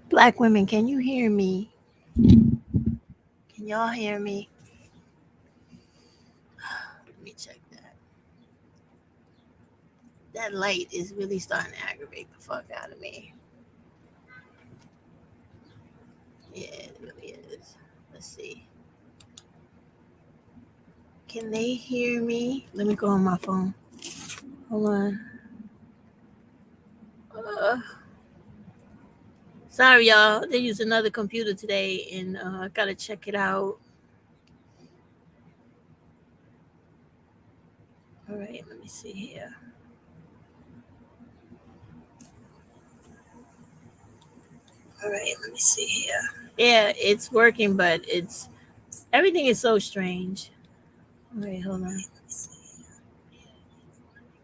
Black women, can you hear me? Can y'all hear me? Let me check that. That light is really starting to aggravate the fuck out of me. Yeah, it really is. Let's see. Can they hear me? Let me go on my phone. Hold on. Uh, Sorry, y'all. They use another computer today, and I gotta check it out. All right, let me see here. All right, let me see here. Yeah, it's working, but it's everything is so strange. All right, hold on.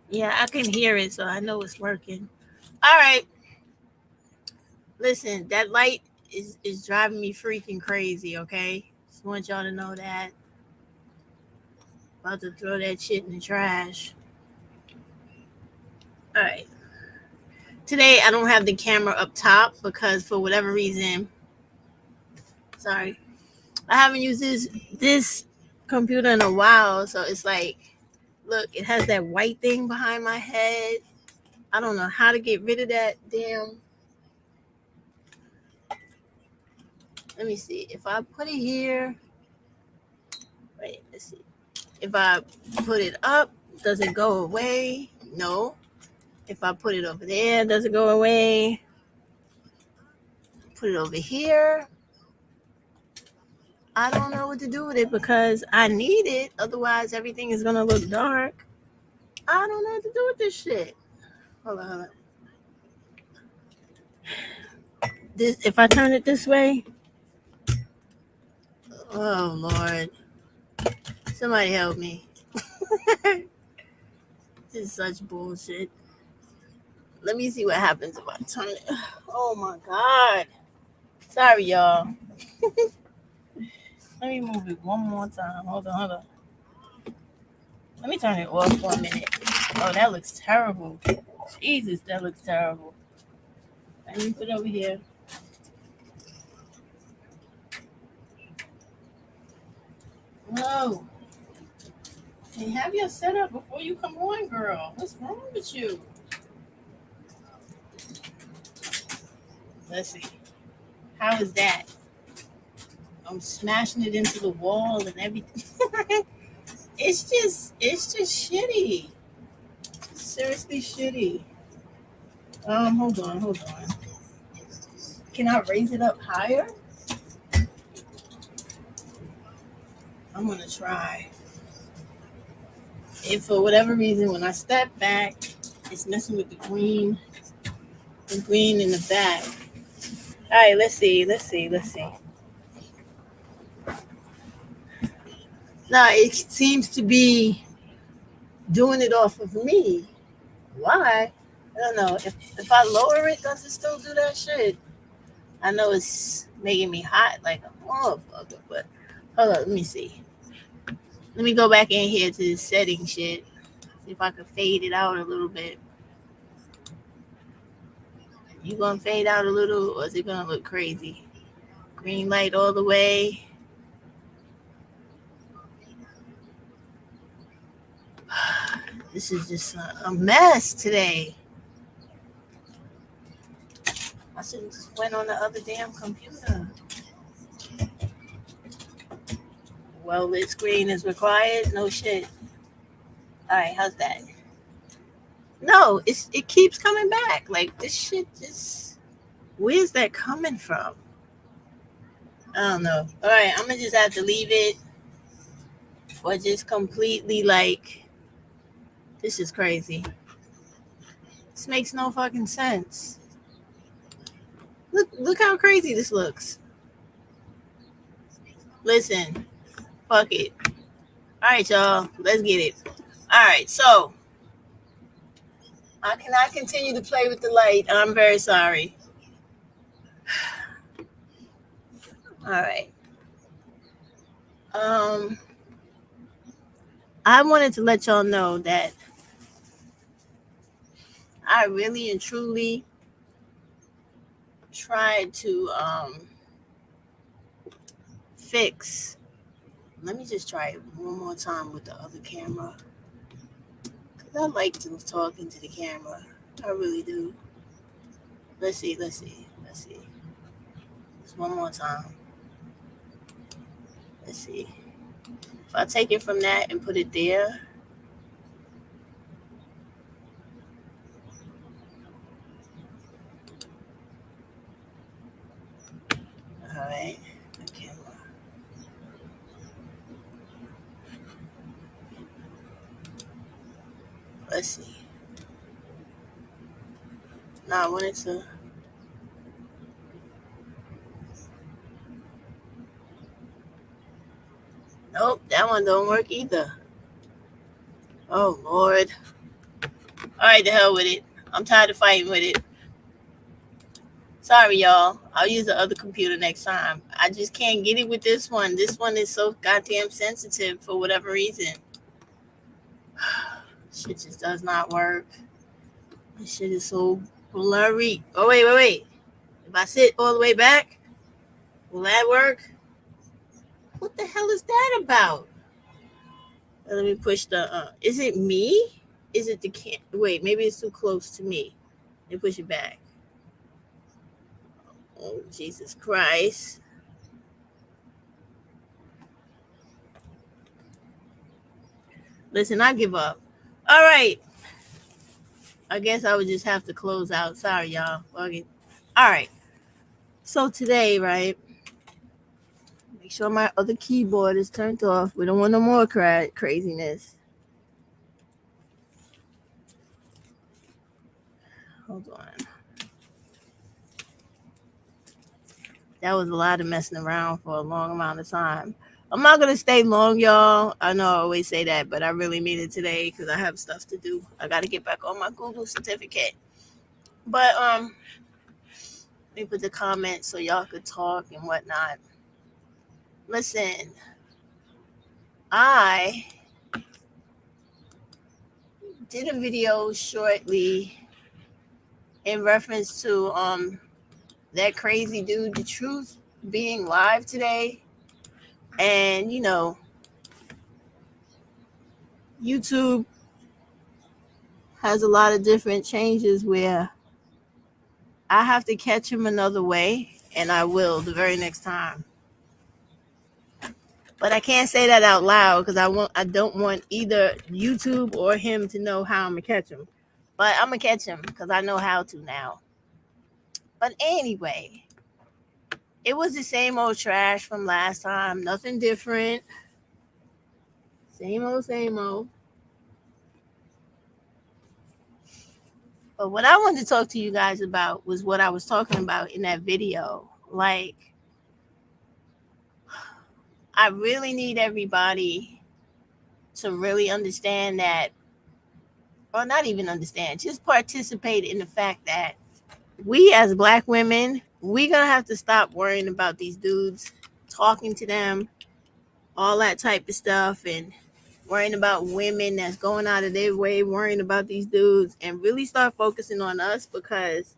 Yeah, I can hear it, so I know it's working. All right, listen, that light is driving me freaking crazy. Okay, just want y'all to know that. About to throw that shit in the trash. All right. Today I don't have the camera up top because for whatever reason, sorry, I haven't used this computer in a while, so it's like, look, it has that white thing behind my head. I don't know how to get rid of that damn. Let me see. If I put it here, wait, let's see. If I put it up, does it go away? No. If I put it over there, does it go away? Put it over here. I don't know what to do with it because I need it. Otherwise, everything is gonna look dark. I don't know what to do with this shit. Hold on, hold on. This, if I turn it this way, oh Lord, somebody help me. This is such bullshit. Let me see what happens if I turn it. Oh my God. Sorry, y'all. Let me move it one more time. Hold on, hold on. Let me turn it off for a minute. Oh, that looks terrible. Jesus, that looks terrible. Let me put it over here. No. Hey, have your setup before you come on, girl. What's wrong with you? Let's see. How is that? I'm smashing it into the wall and everything. It's just shitty. Seriously shitty. Hold on. Can I raise it up higher? I'm gonna try. If for whatever reason when I step back, it's messing with the green in the back. All right, let's see, let's see, let's see. No, it seems to be doing it off of me. Why? I don't know. If I lower it, does it still do that shit? I know it's making me hot like a motherfucker, but hold on, let me see. Let me go back in here to the setting shit. See if I can fade it out a little bit. You gonna fade out a little, or is it gonna look crazy? Green light all the way. This is just a mess today. I should have just went on the other damn computer. Well lit screen is required. No shit. All right, how's that? No, it keeps coming back. Like this shit just. Where's that coming from? I don't know. All right, I'm gonna just have to leave it, or just completely like. This is crazy. This makes no fucking sense. Look how crazy this looks. Listen, fuck it. All right, y'all, let's get it. All right, so I cannot continue to play with the light. I'm very sorry. All right. Um, I wanted to let y'all know that I really and truly tried to fix. Let me just try it one more time with the other camera. Because I like to talk into the camera. I really do. Let's see. Just one more time. Let's see. If I take it from that and put it there. All right. Camera. Let's see. Now I wanted to. Nope, that one don't work either. Oh Lord. Alright, the hell with it. I'm tired of fighting with it. Sorry, y'all. I'll use the other computer next time. I just can't get it with this one. This one is so goddamn sensitive for whatever reason. Shit just does not work. This shit is so blurry. Oh, wait. If I sit all the way back, will that work? What the hell is that about? Let me push the. Is it me? Is it the can? Wait, maybe it's too close to me. Let me push it back. Oh, Jesus Christ. Listen, I give up. All right. I guess I would just have to close out. Sorry, y'all. Okay. All right. So today, right? Make sure my other keyboard is turned off. We don't want no more craziness. Hold on. That was a lot of messing around for a long amount of time. I'm not going to stay long, y'all. I know I always say that, but I really mean it today because I have stuff to do. I got to get back on my Google certificate. But let me put the comments so y'all could talk and whatnot. Listen, I did a video shortly in reference to that crazy dude, The Truth, being live today. And, you know, YouTube has a lot of different changes where I have to catch him another way, and I will the very next time. But I can't say that out loud because I don't want either YouTube or him to know how I'm gonna catch him. But I'm gonna catch him because I know how to now. But anyway, it was the same old trash from last time. Nothing different. Same old. But what I wanted to talk to you guys about was what I was talking about in that video. Like, I really need everybody to really understand that, or not even understand, just participate in the fact that we as Black women, we're going to have to stop worrying about these dudes, talking to them, all that type of stuff, and worrying about women that's going out of their way, worrying about these dudes, and really start focusing on us. Because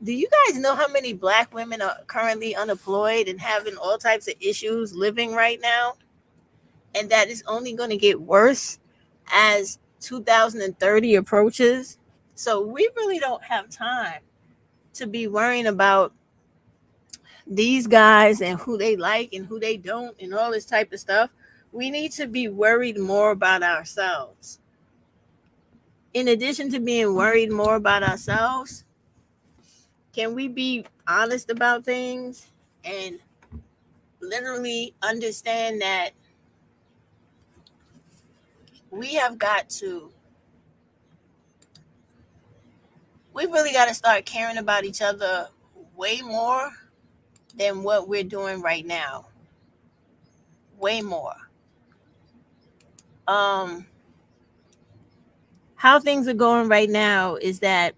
do you guys know how many Black women are currently unemployed and having all types of issues living right now? And that is only going to get worse as 2030 approaches. So we really don't have time to be worrying about these guys and who they like and who they don't and all this type of stuff. We need to be worried more about ourselves. In addition to being worried more about ourselves, can we be honest about things and literally understand that we really got to start caring about each other way more than what we're doing right now. Way more. How things are going right now is that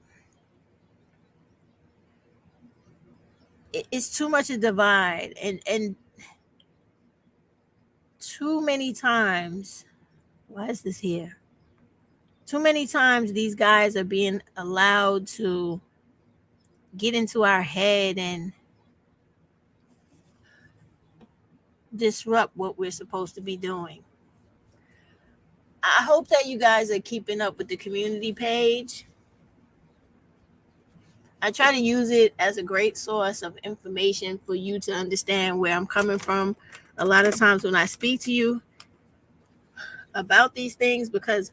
it's too much a divide, and too many times. Why is this here? Too many times these guys are being allowed to get into our head and disrupt what we're supposed to be doing. I hope that you guys are keeping up with the community page. I try to use it as a great source of information for you to understand where I'm coming from a lot of times when I speak to you about these things, because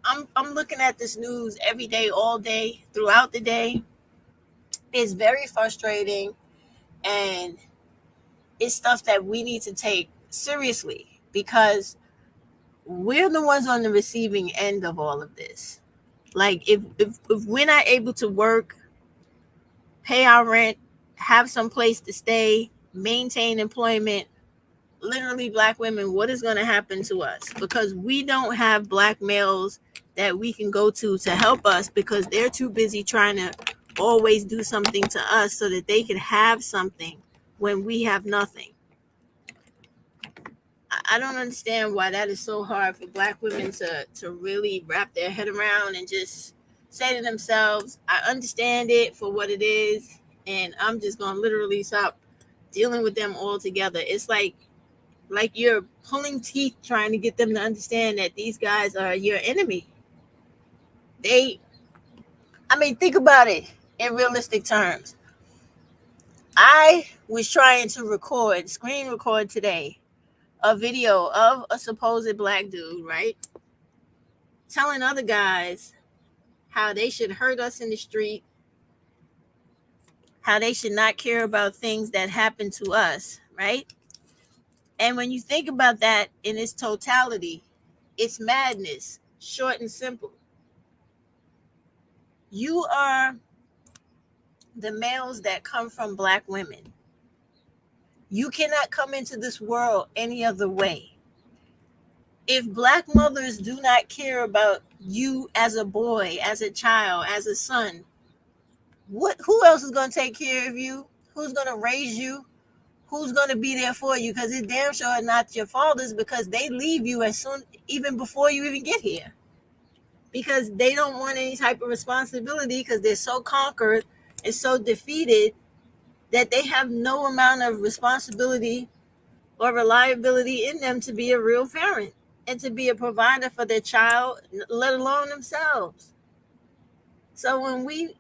I'm looking at this news every day, all day, throughout the day. It's very frustrating, and it's stuff that we need to take seriously because we're the ones on the receiving end of all of this. Like if we're not able to work, pay our rent, have some place to stay, maintain employment, literally Black women, what is going to happen to us? Because we don't have Black males that we can go to help us because they're too busy trying to always do something to us so that they can have something when we have nothing. I don't understand why that is so hard for Black women to really wrap their head around and just say to themselves, I understand it for what it is, and I'm just going to literally stop dealing with them altogether. It's like you're pulling teeth trying to get them to understand that these guys are your enemy. Think about it in realistic terms. I was trying to screen record today, a video of a supposed Black dude, right? Telling other guys how they should hurt us in the street, how they should not care about things that happen to us, right? And when you think about that in its totality, it's madness, short and simple. You are the males that come from Black women. You cannot come into this world any other way. If Black mothers do not care about you as a boy, as a child, as a son, who else is going to take care of you? Who's going to raise you? Who's going to be there for you? Because it's damn sure not your fathers, because they leave you even before you even get here. Because they don't want any type of responsibility, because they're so conquered and so defeated that they have no amount of responsibility or reliability in them to be a real parent and to be a provider for their child, let alone themselves. So when we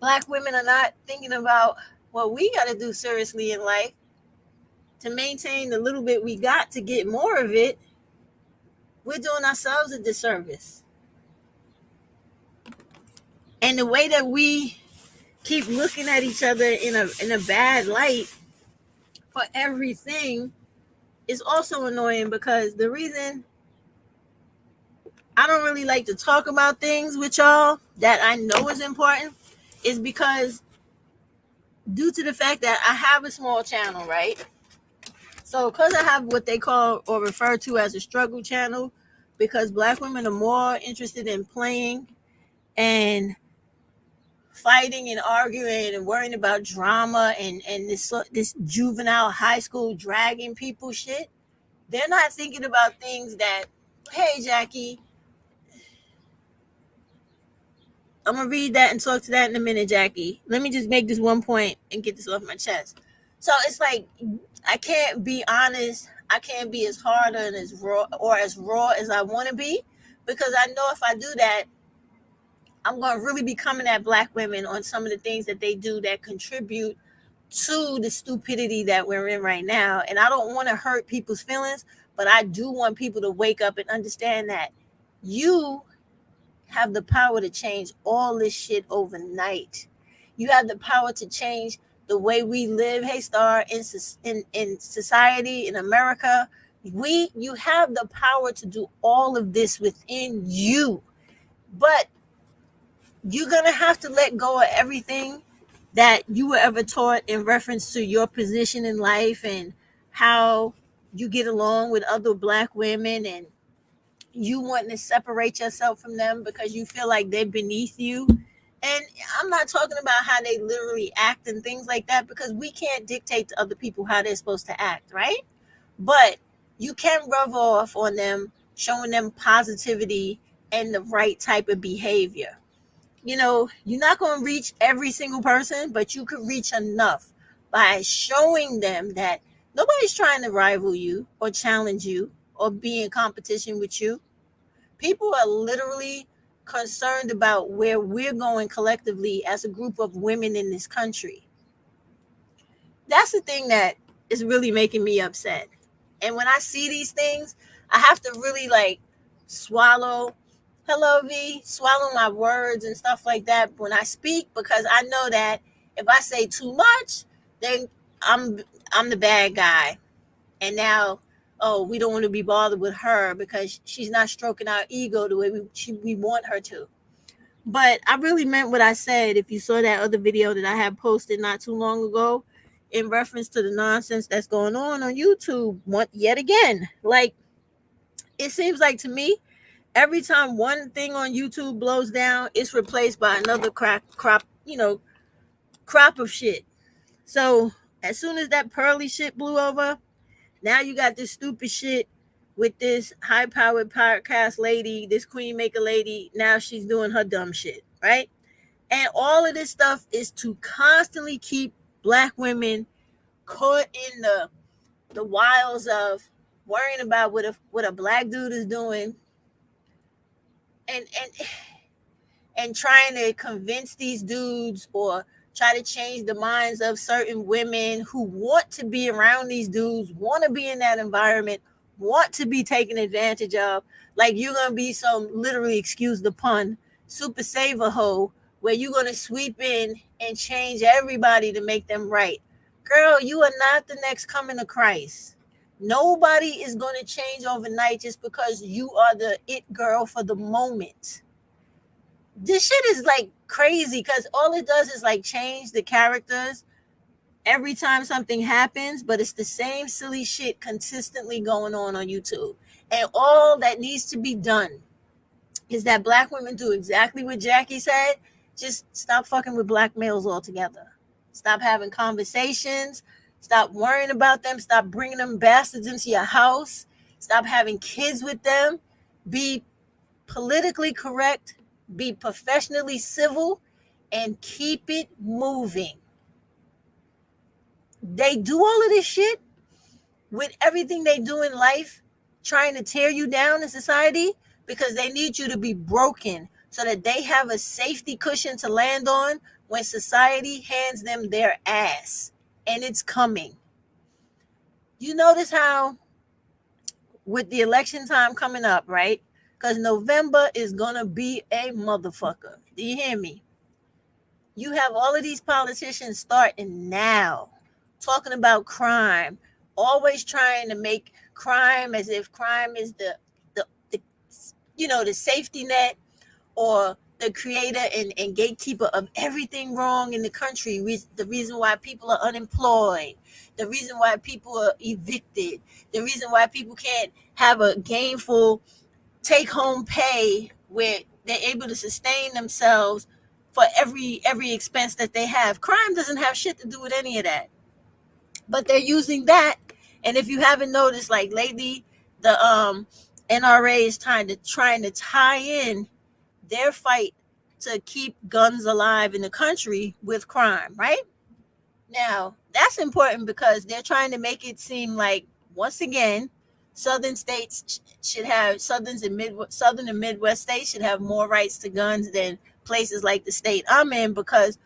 Black women are not thinking about what we got to do seriously in life to maintain the little bit we got to get more of it, we're doing ourselves a disservice. And the way that we keep looking at each other in a bad light for everything is also annoying, because the reason I don't really like to talk about things with y'all that I know is important is because due to the fact that I have a small channel, right? So because I have what they call or refer to as a struggle channel, because Black women are more interested in playing and fighting and arguing and worrying about drama and this juvenile high school dragging people shit. They're not thinking about things that, hey, Jackie, I'm going to read that and talk to that in a minute, Jackie. Let me just make this one point and get this off my chest. So it's like, I can't be honest. I can't be as hard and as raw as I want to be, because I know if I do that, I'm going to really be coming at Black women on some of the things that they do that contribute to the stupidity that we're in right now. And I don't want to hurt people's feelings, but I do want people to wake up and understand that you have the power to change all this shit overnight. You have the power to change the way we live, hey Star, in society, in America. You have the power to do all of this within you. But you're going to have to let go of everything that you were ever taught in reference to your position in life and how you get along with other Black women, and you wanting to separate yourself from them because you feel like they're beneath you. And I'm not talking about how they literally act and things like that, because we can't dictate to other people how they're supposed to act, right? But you can rub off on them, showing them positivity and the right type of behavior. you're not going to reach every single person, but you could reach enough by showing them that nobody's trying to rival you or challenge you or be in competition with you. People are literally concerned about where we're going collectively as a group of women in this country. That's the thing that is really making me upset. And when I see these things, I have to really like swallow, hello V, swallow my words and stuff like that when I speak, because I know that if I say too much, then I'm I'm the bad guy. And now, oh, we don't want to be bothered with her because she's not stroking our ego the way we want her to. But I really meant what I said. If you saw that other video that I had posted not too long ago in reference to the nonsense that's going on YouTube, yet again, like it seems like to me, every time one thing on YouTube blows down, it's replaced by another crop of shit. So as soon as that Pearly shit blew over, now you got this stupid shit with this high powered podcast lady, this queen maker lady. Now she's doing her dumb shit, right? And all of this stuff is to constantly keep black women caught in the wiles of worrying about what a black dude is doing, and trying to convince these dudes or try to change the minds of certain women who want to be around these dudes, want to be in that environment, want to be taken advantage of. Like you're going to be some, literally, excuse the pun, super saver hoe, where you're going to sweep in and change everybody to make them right. Girl, you are not the next coming of Christ. Nobody is going to change overnight just because you are the it girl for the moment. This shit is like crazy because all it does is like change the characters every time something happens, but it's the same silly shit consistently going on YouTube. And all that needs to be done is that black women do exactly what Jackie said. Just stop fucking with black males altogether. Stop having conversations. Stop worrying about them. Stop bringing them bastards into your house. Stop having kids with them. Be politically correct. Be professionally civil. And keep it moving. They do all of this shit with everything they do in life, trying to tear you down in society, because they need you to be broken so that they have a safety cushion to land on when society hands them their ass. And it's coming. You notice how with the election time coming up, right? Because November is going to be a motherfucker. Do you hear me? You have all of these politicians starting now talking about crime, always trying to make crime as if crime is the safety net or the creator and gatekeeper of everything wrong in the country. The reason why people are unemployed, the reason why people are evicted, the reason why people can't have a gainful take-home pay where they're able to sustain themselves for every expense that they have. Crime doesn't have shit to do with any of that. But they're using that. And if you haven't noticed, like lately, the NRA is trying to tie in their fight to keep guns alive in the country with crime, right? Now, that's important because they're trying to make it seem like, once again, southern states should have, southern and Midwest states should have more rights to guns than places like the state I'm in, because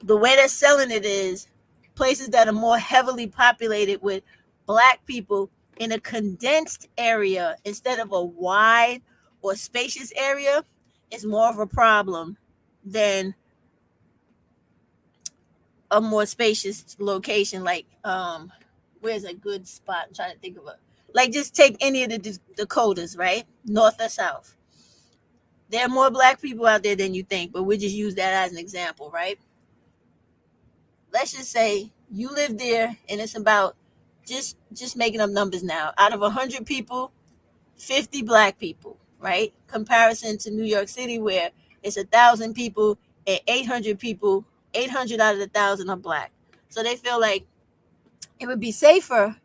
the way they're selling it is places that are more heavily populated with black people in a condensed area instead of a wide or spacious area is more of a problem than a more spacious location. Like, where's a good spot? I'm trying to think of it. Like, just take any of the Dakotas, right? North or south. There are more black people out there than you think, but we just use that as an example, right? Let's just say you live there and it's about, just making up numbers now, out of 100 people, 50 black people, right? Comparison to New York City, where it's 1,000 people and 800 people, 800 out of the 1,000 are black. So they feel like it would be safer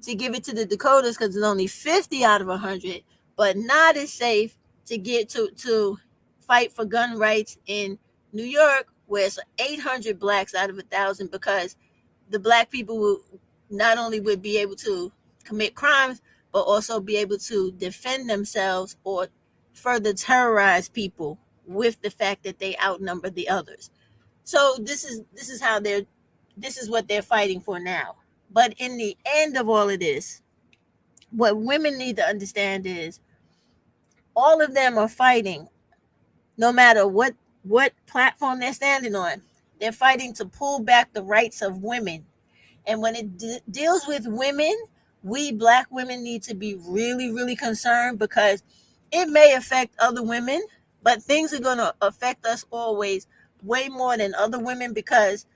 to give it to the Dakotas because it's only 50 out of 100, but not as safe to get to fight for gun rights in New York, where it's 800 blacks out of 1,000, because the black people will not only would be able to commit crimes, but also be able to defend themselves or further terrorize people with the fact that they outnumber the others. So this is what they're fighting for now. But in the end of all of this, what women need to understand is all of them are fighting, no matter what platform they're standing on. They're fighting to pull back the rights of women. And when it deals with women, we black women need to be really, really concerned, because it may affect other women, but things are going to affect us always way more than other women, because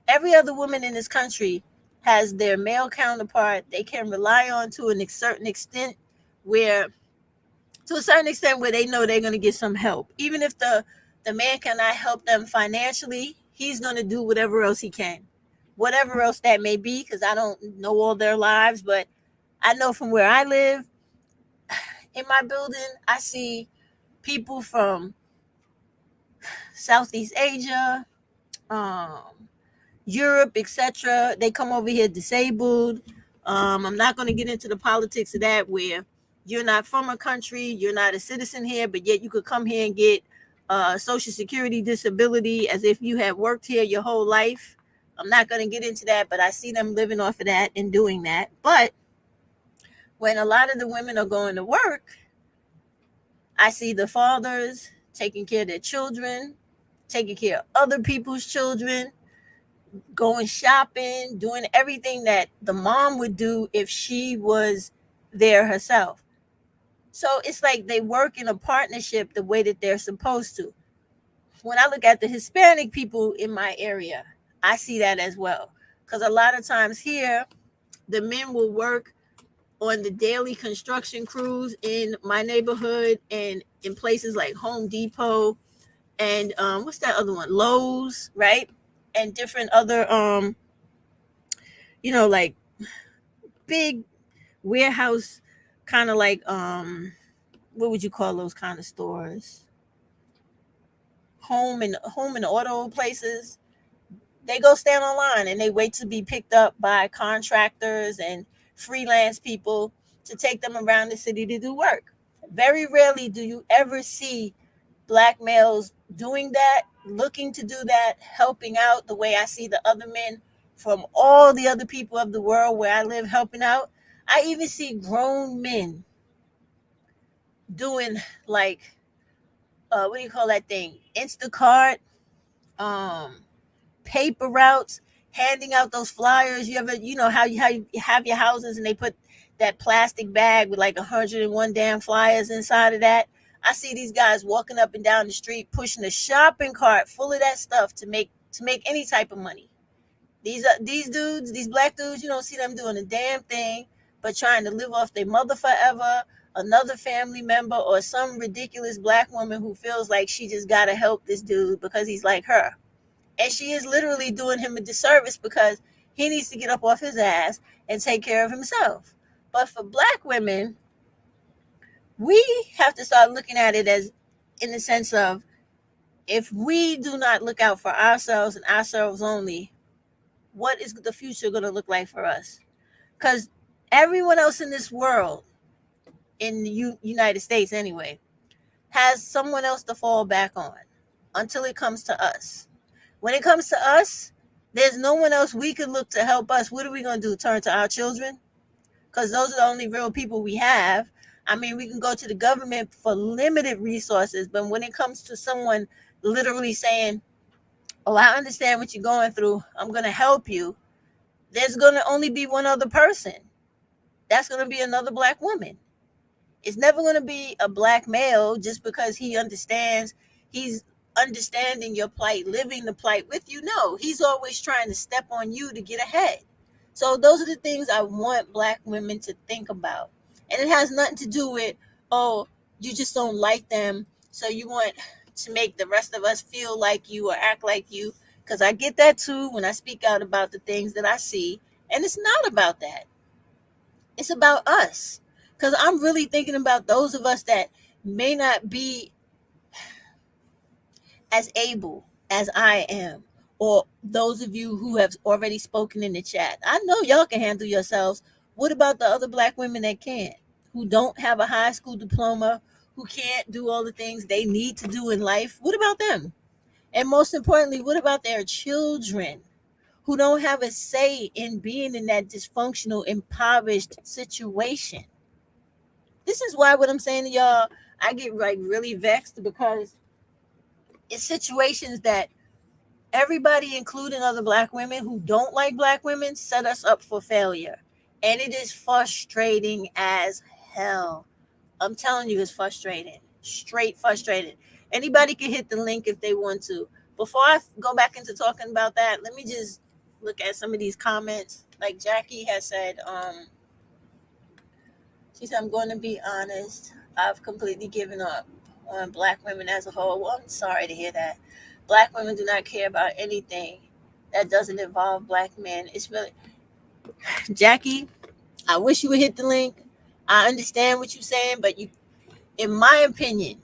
every other woman in this country has their male counterpart they can rely on to a certain extent, where they know they're going to get some help. Even if the man cannot help them financially, he's going to do whatever else he can, whatever else that may be, because I don't know all their lives, but I know from where I live, in my building, I see people from Southeast Asia, Europe, etc. They come over here disabled. I'm not going to get into the politics of that, where you're not from a country, you're not a citizen here, but yet you could come here and get Social Security disability as if you have worked here your whole life. I'm not going to get into that, but I see them living off of that and doing that. But when a lot of the women are going to work, I see the fathers taking care of their children, taking care of other people's children, going shopping, doing everything that the mom would do if she was there herself. So it's like they work in a partnership the way that they're supposed to. When I look at the Hispanic people in my area, I see that as well. Because a lot of times here, the men will work on the daily construction crews in my neighborhood and in places like Home Depot and what's that other one? Lowe's, right? And different other like big warehouse, kind of like what would you call those kind of stores? Home and auto places. They go stand online and they wait to be picked up by contractors and freelance people to take them around the city to do work. Very rarely do you ever see black males doing that, looking to do that, helping out the way I see the other men from all the other people of the world where I live helping out. I even see grown men doing like what do you call that thing? Instacart, paper routes, handing out those flyers. You ever, how you have your houses and they put that plastic bag with like 101 damn flyers inside of that. I see these guys walking up and down the street pushing a shopping cart full of that stuff to make any type of money. These dudes, these black dudes, you don't see them doing a damn thing but trying to live off their mother forever, another family member, or some ridiculous black woman who feels like she just gotta help this dude because he's like her. And she is literally doing him a disservice, because he needs to get up off his ass and take care of himself. But for black women, we have to start looking at it as in the sense of, if we do not look out for ourselves and ourselves only, what is the future going to look like for us? Because everyone else in this world, in the United States anyway, has someone else to fall back on until it comes to us. When it comes to us, there's no one else we can look to help us. What are we going to do? Turn to our children? Because those are the only real people we have. I mean, we can go to the government for limited resources, but when it comes to someone literally saying, oh, I understand what you're going through, I'm going to help you, there's going to only be one other person. That's going to be another black woman. It's never going to be a black male just because he understands, he's understanding your plight, living the plight with you. No, he's always trying to step on you to get ahead. So those are the things I want black women to think about. And it has nothing to do with, oh, you just don't like them, so you want to make the rest of us feel like you or act like you. Because I get that too when I speak out about the things that I see. And it's not about that. It's about us. Because I'm really thinking about those of us that may not be as able as I am, or those of you who have already spoken in the chat, I know y'all can handle yourselves. What about the other black women that can't, who don't have a high school diploma, who can't do all the things they need to do in life? What about them? And most importantly, what about their children who don't have a say in being in that dysfunctional, impoverished situation? This is why what I'm saying to y'all, I get like really vexed, because it's situations that everybody, including other black women who don't like black women, set us up for failure. And it is frustrating as hell. I'm telling you, it's frustrating. Straight frustrated. Anybody can hit the link if they want to. Before I go back into talking about that, let me just look at some of these comments. Like Jackie has said, she said, I'm going to be honest, I've completely given up on black women as a whole. Well, I'm sorry to hear that. Black women do not care about anything that doesn't involve black men. It's really, Jackie, I wish you would hit the link. I understand what you're saying, but you, in my opinion,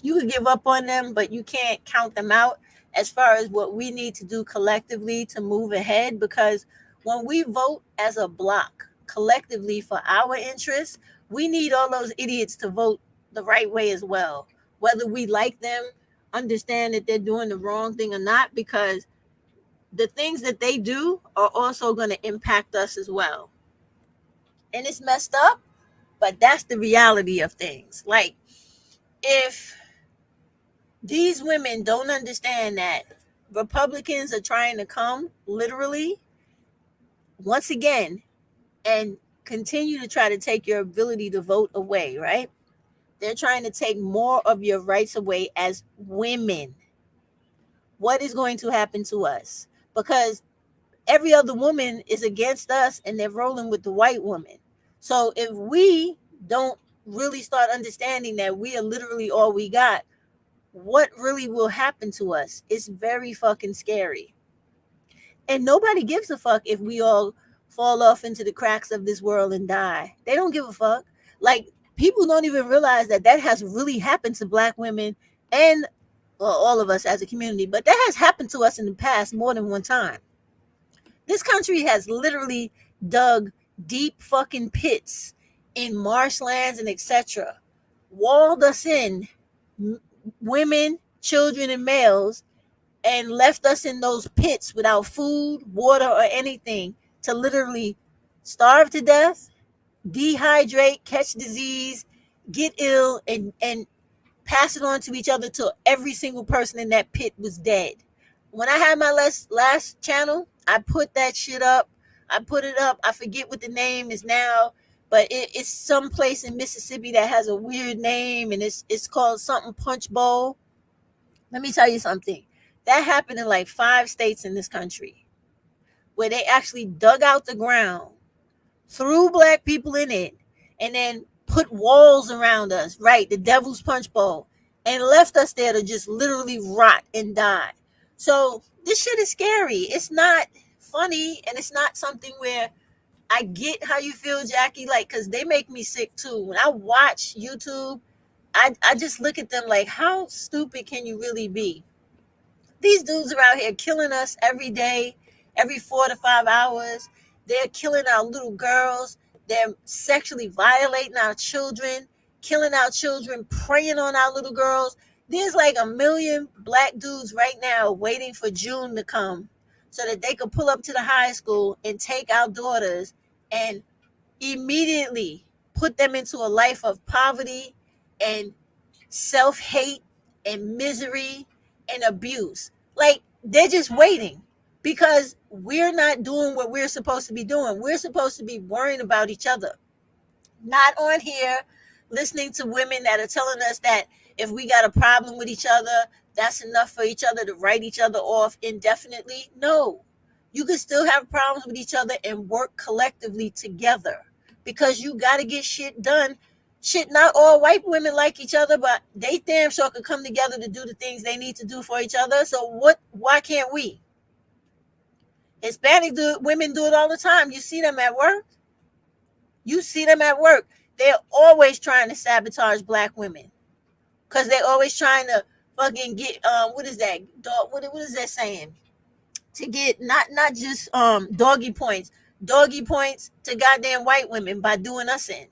you could give up on them, but you can't count them out as far as what we need to do collectively to move ahead. Because when we vote as a block collectively for our interests, we need all those idiots to vote the right way as well, whether we like them, understand that they're doing the wrong thing or not, because the things that they do are also going to impact us as well. And it's messed up, but that's the reality of things. Like, if these women don't understand that Republicans are trying to come literally once again and continue to try to take your ability to vote away, right? They're trying to take more of your rights away as women. What is going to happen to us? Because every other woman is against us and they're rolling with the white woman. So if we don't really start understanding that we are literally all we got, what really will happen to us? It's very fucking scary. And nobody gives a fuck if we all fall off into the cracks of this world and die. They don't give a fuck. Like, people don't even realize that that has really happened to black women and, well, all of us as a community, but that has happened to us in the past more than one time. This country has literally dug deep fucking pits in marshlands and etc., walled us in, women, children, and males, and left us in those pits without food, water, or anything to literally starve to death, dehydrate, catch disease, get ill, and pass it on to each other till every single person in that pit was dead. When I had my last channel, I put that shit up. I put it up. I forget what the name is now, but it's some place in Mississippi that has a weird name, and it's called something Punch Bowl. Let me tell you something. That happened in like 5 states in this country, where they actually dug out the ground, threw black people in it, and then put walls around us, right? The Devil's Punch Bowl, and left us there to just literally rot and die. So this shit is scary. It's not funny, and it's not something where I get how you feel, Jackie, like, because they make me sick too. When I watch YouTube, I just look at them like, how stupid can you really be? These dudes are out here killing us every day, every 4 to 5 hours. They're killing our little girls. They're sexually violating our children, killing our children, preying on our little girls. There's like 1 million black dudes right now waiting for June to come so that they could pull up to the high school and take our daughters and immediately put them into a life of poverty and self-hate and misery and abuse. Like, they're just waiting because we're not doing what we're supposed to be doing. We're supposed to be worrying about each other, not on here listening to women that are telling us that if we got a problem with each other, that's enough for each other to write each other off indefinitely. No, you can still have problems with each other and work collectively together, because you got to get shit done. Shit, not all white women like each other, but they damn sure can come together to do the things they need to do for each other. So why can't we? Hispanic women do it all the time. You see them at work. They're always trying to sabotage black women because they're always trying to fucking get what is that dog? What is that saying? To get not just doggy points to goddamn white women by doing us in.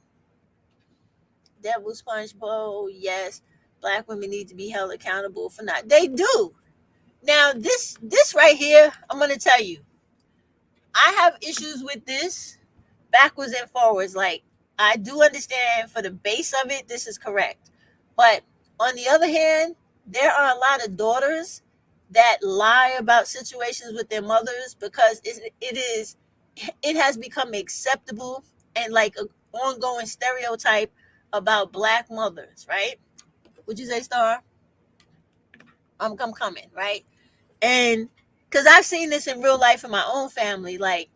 Devil Sponge Bowl, yes. Black women need to be held accountable for not. They do. Now this right here, I'm gonna tell you, I have issues with this backwards and forwards. Like, I do understand for the base of it, this is correct. But on the other hand, there are a lot of daughters that lie about situations with their mothers because it has become acceptable and like an ongoing stereotype about black mothers, right? Would you say, Star? I'm coming, right? And because I've seen this in real life in my own family, like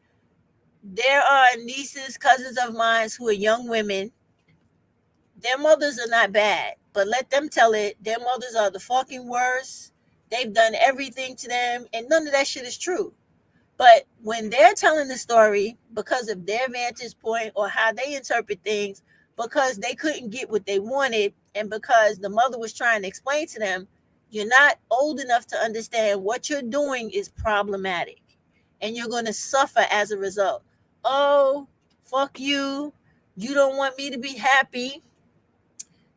there are nieces, cousins of mine who are young women. Their mothers are not bad, but let them tell it. Their mothers are the fucking worst. They've done everything to them, and none of that shit is true. But when they're telling the story because of their vantage point or how they interpret things, because they couldn't get what they wanted, and because the mother was trying to explain to them, you're not old enough to understand what you're doing is problematic, and you're going to suffer as a result. Oh, fuck you. You don't want me to be happy.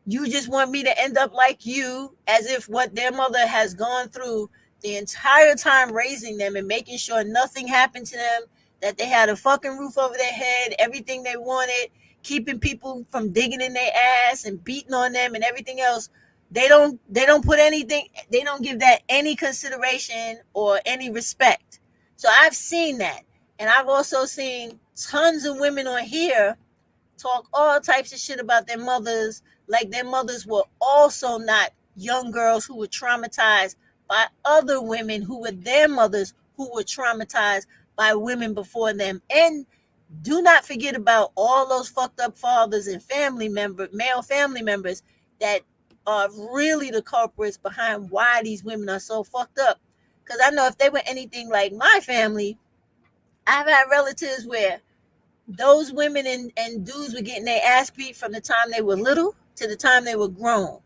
You just want me to end up like you, as if what their mother has gone through the entire time raising them and making sure nothing happened to them, that they had a fucking roof over their head, everything they wanted, keeping people from digging in their ass and beating on them and everything else. They don't put anything, they don't give that any consideration or any respect. So I've seen that. And I've also seen tons of women on here talk all types of shit about their mothers, like their mothers were also not young girls who were traumatized by other women who were their mothers who were traumatized by women before them. And do not forget about all those fucked up fathers and male family members that are really the culprits behind why these women are so fucked up. Because I know if they were anything like my family, I've had relatives where those women and dudes were getting their ass beat from the time they were little to the time they were grown.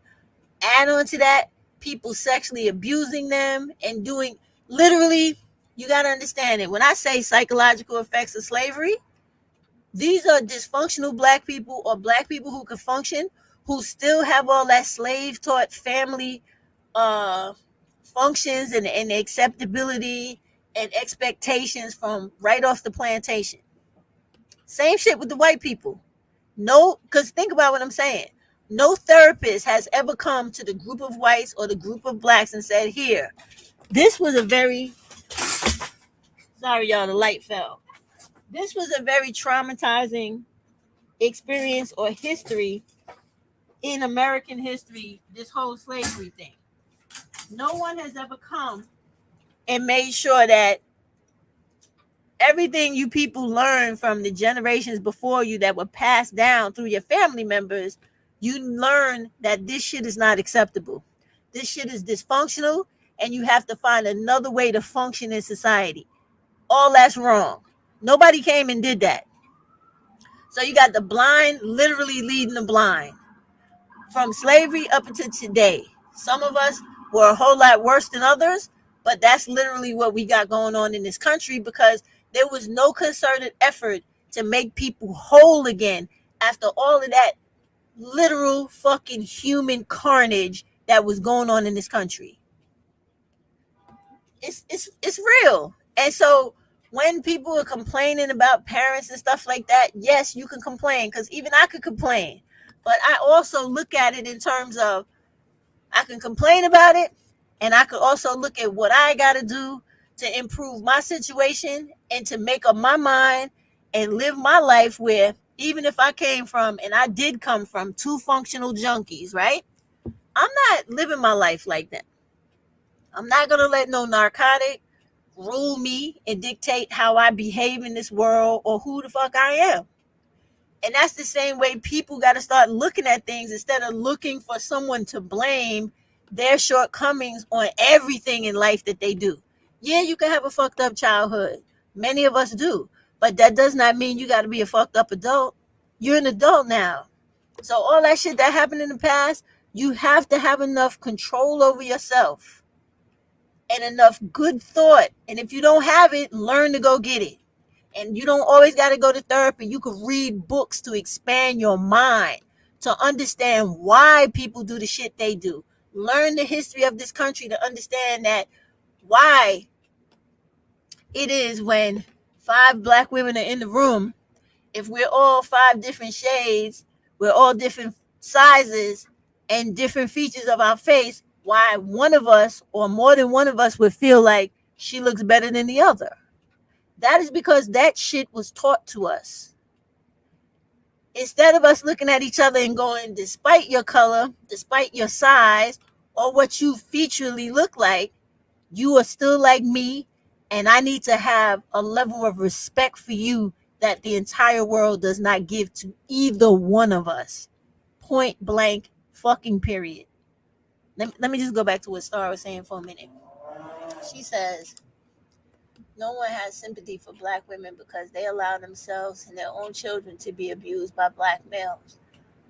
Add on to that, people sexually abusing them and doing, literally, you got to understand it. When I say psychological effects of slavery, these are dysfunctional black people or black people who can function, who still have all that slave taught family functions and acceptability and expectations from right off the plantation. Same shit with the white people. No, because think about what I'm saying. No therapist has ever come to the group of whites or the group of blacks and said, here, this was a very, sorry y'all, the light fell. This was a very traumatizing experience or history in American history, this whole slavery thing. No one has ever come and made sure that everything you people learned from the generations before you that were passed down through your family members, you learn that this shit is not acceptable. This shit is dysfunctional, and you have to find another way to function in society. All that's wrong. Nobody came and did that. So you got the blind literally leading the blind. From slavery up until today, some of us were a whole lot worse than others, but that's literally what we got going on in this country because there was no concerted effort to make people whole again after all of that literal fucking human carnage that was going on in this country. It's real. And so when people are complaining about parents and stuff like that, yes, you can complain because even I could complain. But I also look at it in terms of I can complain about it, and I could also look at what I got to do to improve my situation and to make up my mind and live my life where even if I came from, and I did come from, two functional junkies, right? I'm not living my life like that. I'm not going to let no narcotic rule me and dictate how I behave in this world or who the fuck I am. And that's the same way people got to start looking at things instead of looking for someone to blame their shortcomings on everything in life that they do. Yeah, you can have a fucked up childhood. Many of us do. But that does not mean you got to be a fucked up adult. You're an adult now. So all that shit that happened in the past, You have to have enough control over yourself and enough good thought. And if you don't have it, learn to go get it. And you don't always got to go to therapy. You could read books to expand your mind, to understand why people do the shit they do. Learn the history of this country to understand that why it is when 5 black women are in the room, if we're all 5 different shades, we're all different sizes and different features of our face, why one of us or more than one of us would feel like she looks better than the other. That is because that shit was taught to us. Instead of us looking at each other and going, despite your color, despite your size, or what you featurely look like, you are still like me, and I need to have a level of respect for you that the entire world does not give to either one of us. Point blank, fucking period. Let me just go back to what Star was saying for a minute. She says, no one has sympathy for black women because they allow themselves and their own children to be abused by black males.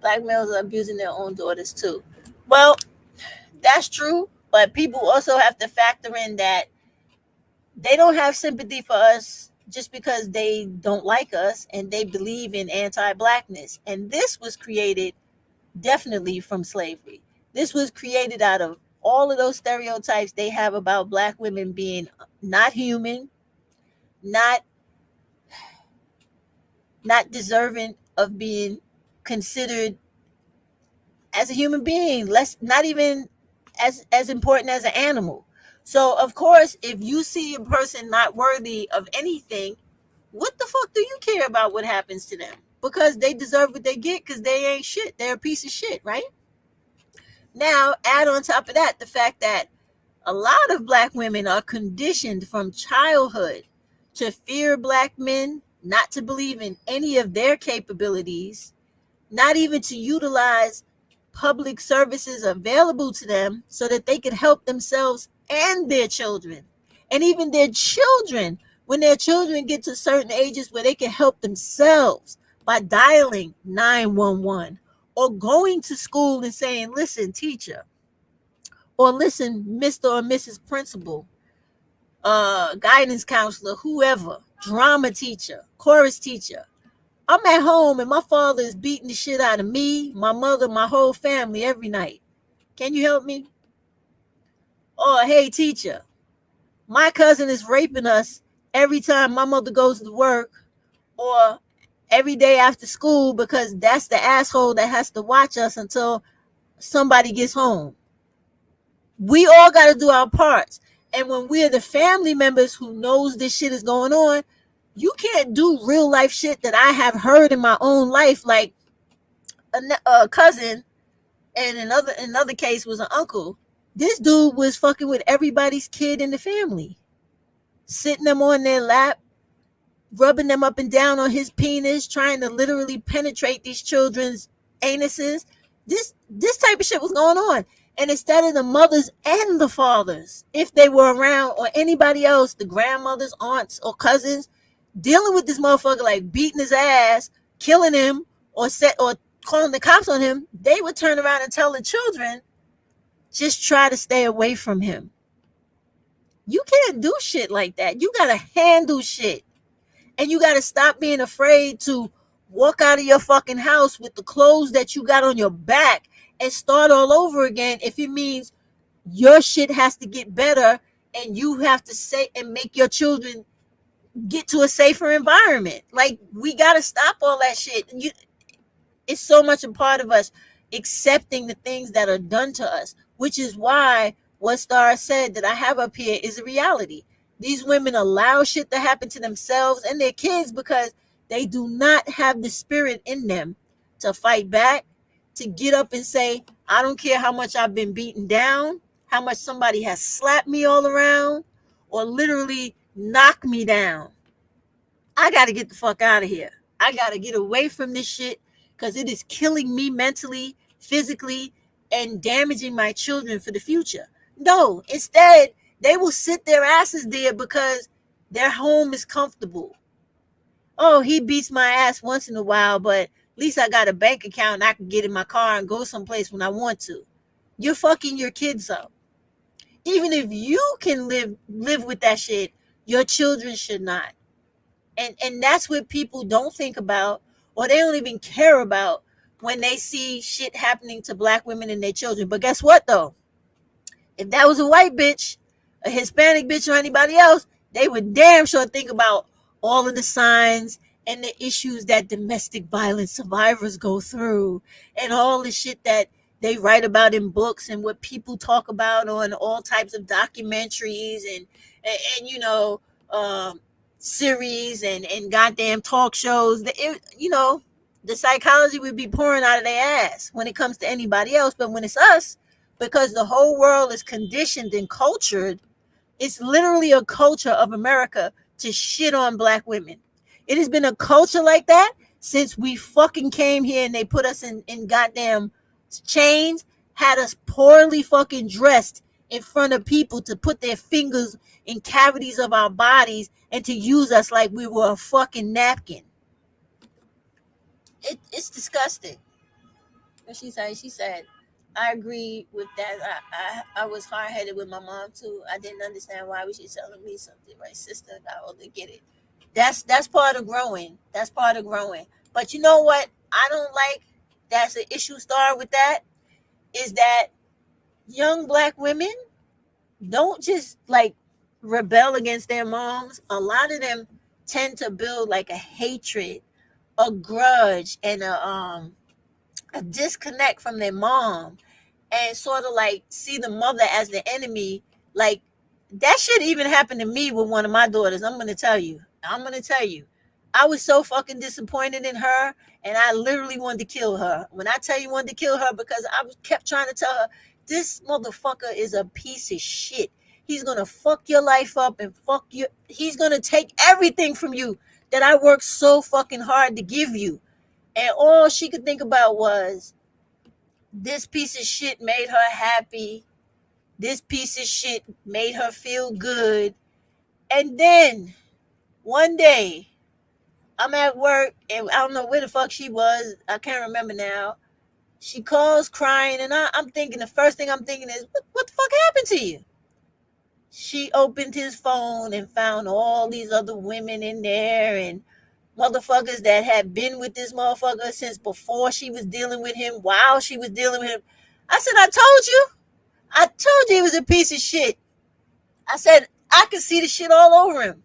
Black males are abusing their own daughters too. Well, that's true, but people also have to factor in that they don't have sympathy for us just because they don't like us and they believe in anti-blackness. And this was created definitely from slavery. This was created out of all of those stereotypes they have about black women being not human, not deserving of being considered as a human being, less, not even as important as an animal. So of course, if you see a person not worthy of anything, what the fuck do you care about what happens to them? Because they deserve what they get, because they ain't shit. They're a piece of shit, right? Now, add on top of that the fact that a lot of black women are conditioned from childhood to fear black men, not to believe in any of their capabilities, not even to utilize public services available to them so that they could help themselves and their children. And even their children, when their children get to certain ages where they can help themselves by dialing 911 or going to school and saying, listen, teacher, or listen, Mr. or Mrs. Principal, guidance counselor, whoever, drama teacher, chorus teacher. I'm at home and my father is beating the shit out of me, my mother, my whole family every night. Can you help me? Or, hey, teacher, my cousin is raping us every time my mother goes to work or every day after school because that's the asshole that has to watch us until somebody gets home. We all got to do our parts. And when we're the family members who knows this shit is going on, you can't do real life shit that I have heard in my own life, like a cousin, and another case was an uncle. This dude was fucking with everybody's kid in the family, sitting them on their lap, rubbing them up and down on his penis, trying to literally penetrate these children's anuses. This type of shit was going on. And instead of the mothers and the fathers, if they were around, or anybody else, the grandmothers, aunts, or cousins, dealing with this motherfucker, like beating his ass, killing him, or calling the cops on him, they would turn around and tell the children, just try to stay away from him. You can't do shit like that. You gotta handle shit. And you gotta stop being afraid to walk out of your fucking house with the clothes that you got on your back and start all over again if it means your shit has to get better and you have to say and make your children get to a safer environment. Like, we gotta stop all that shit. It's so much a part of us accepting the things that are done to us, which is why what Star said that I have up here is a reality. These women allow shit to happen to themselves and their kids because they do not have the spirit in them to fight back, to get up and say, I don't care how much I've been beaten down, how much somebody has slapped me all around, or literally knocked me down. I got to get the fuck out of here. I got to get away from this shit because it is killing me mentally, physically, and damaging my children for the future. No, instead, they will sit their asses there because their home is comfortable. Oh, he beats my ass once in a while, but at least I got a bank account and I can get in my car and go someplace when I want to. you're fucking your kids up. Even if you can live with that shit, your children should not. And that's what people don't think about, or they don't even care about when they see shit happening to black women and their children. But guess what though? If that was a white bitch, a Hispanic bitch, or anybody else, they would damn sure think about all of the signs and the issues that domestic violence survivors go through, and all the shit that they write about in books, and what people talk about on all types of documentaries and um, series and goddamn talk shows. The psychology would be pouring out of their ass when it comes to anybody else, but when it's us, because the whole world is conditioned and cultured, it's literally a culture of America to shit on black women. It has been a culture like that since we fucking came here, and they put us in goddamn chains, had us poorly fucking dressed in front of people to put their fingers in cavities of our bodies and to use us like we were a fucking napkin. It's disgusting. And she said, I agree with that. I was hard headed with my mom too. I didn't understand why she was telling me something. My sister got older, get it. That's part of growing. That's part of growing. But you know what? I don't like. That's an issue star with that. Is that young black women don't just like rebel against their moms. A lot of them tend to build like a hatred, a grudge, and a disconnect from their mom, and sort of like see the mother as the enemy. Like that shit even happened to me with one of my daughters. I'm gonna tell you. I was so fucking disappointed in her, and I literally wanted to kill her. When I tell you wanted to kill her, because I kept trying to tell her, this motherfucker is a piece of shit. He's gonna fuck your life up and fuck you. He's gonna take everything from you that I worked so fucking hard to give you. And all she could think about was, this piece of shit made her happy. This piece of shit made her feel good. And then one day, I'm at work, and I don't know where the fuck she was. I can't remember now. She calls crying, and I'm thinking, the first thing I'm thinking is, what the fuck happened to you? She opened his phone and found all these other women in there, and motherfuckers that had been with this motherfucker since before she was dealing with him, while she was dealing with him. I said, I told you he was a piece of shit. I said, I could see the shit all over him.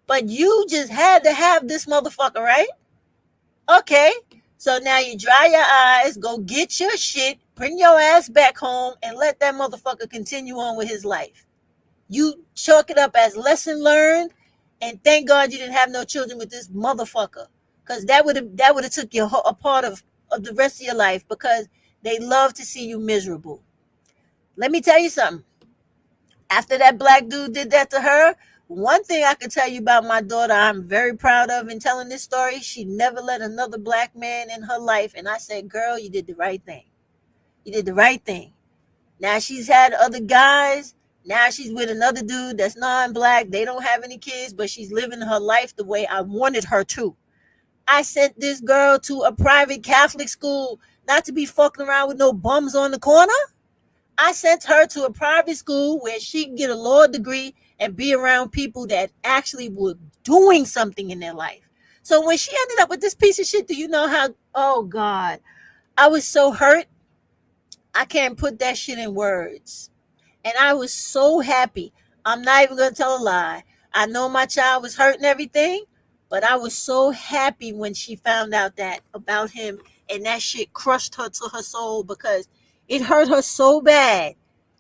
But you just had to have this motherfucker, right? Okay. So now you dry your eyes, go get your shit, bring your ass back home, and let that motherfucker continue on with his life. You chalk it up as lesson learned, and thank God you didn't have no children with this motherfucker, because that would have took you a part of the rest of your life, because they love to see you miserable. Let me tell you something. After that black dude did that to her, one thing I can tell you about my daughter, I'm very proud of in telling this story, she never let another black man in her life. And I said, girl, you did the right thing. You did the right thing. Now she's had other guys. Now she's with another dude that's non-black. They don't have any kids, but she's living her life the way I wanted her to. I sent this girl to a private Catholic school, not to be fucking around with no bums on the corner. I sent her to a private school where she can get a law degree and be around people that actually were doing something in their life. So when she ended up with this piece of shit, do you know how, oh God, I was so hurt. I can't put that shit in words. And I was so happy. I'm not even going to tell a lie. I know my child was hurt and everything, but I was so happy when she found out that about him, and that shit crushed her to her soul, because it hurt her so bad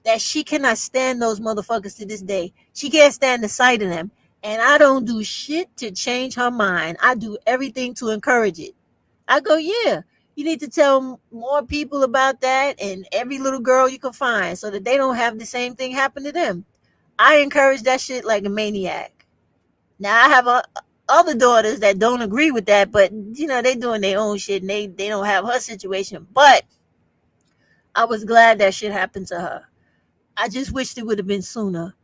that she cannot stand those motherfuckers to this day. She can't stand the sight of them. And I don't do shit to change her mind. I do everything to encourage it. I go, yeah, you need to tell more people about that, and every little girl you can find, so that they don't have the same thing happen to them. I encourage that shit like a maniac. Now I have other daughters that don't agree with that, but they doing their own shit, and they don't have her situation. But I was glad that shit happened to her. I just wished it would have been sooner.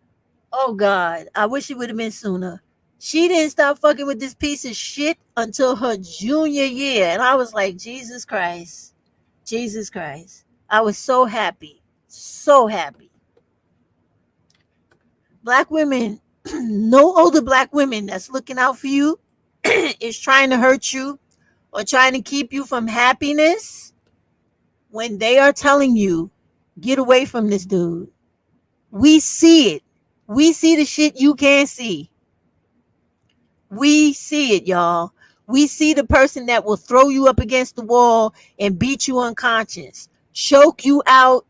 Oh God, I wish it would have been sooner. She didn't stop fucking with this piece of shit until her junior year. And I was like, Jesus Christ. Jesus Christ. I was so happy. So happy. Black women, no older black women that's looking out for you is trying to hurt you or trying to keep you from happiness when they are telling you, get away from this dude. We see it. We see the shit you can't see. We see it, y'all. We see the person that will throw you up against the wall and beat you unconscious, choke you out,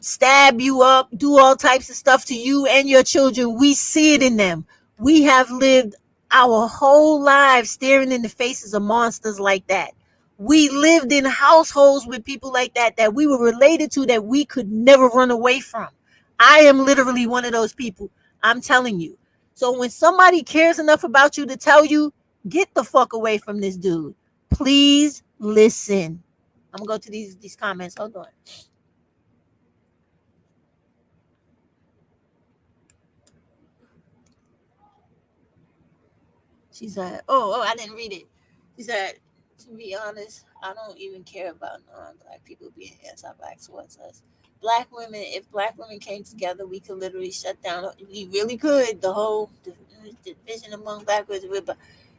stab you up, do all types of stuff to you and your children. We see it in them. We have lived our whole lives staring in the faces of monsters like that. We lived in households with people like that we were related to, that we could never run away from. I am literally one of those people. I'm telling you. So when somebody cares enough about you to tell you, get the fuck away from this dude, please listen. I'm gonna go to these comments. Hold on. She said, I didn't read it. She said, to be honest, I don't even care about non-black people being anti-black towards us. Black women, if black women came together, we could literally shut down. We really could. The whole division among black women. But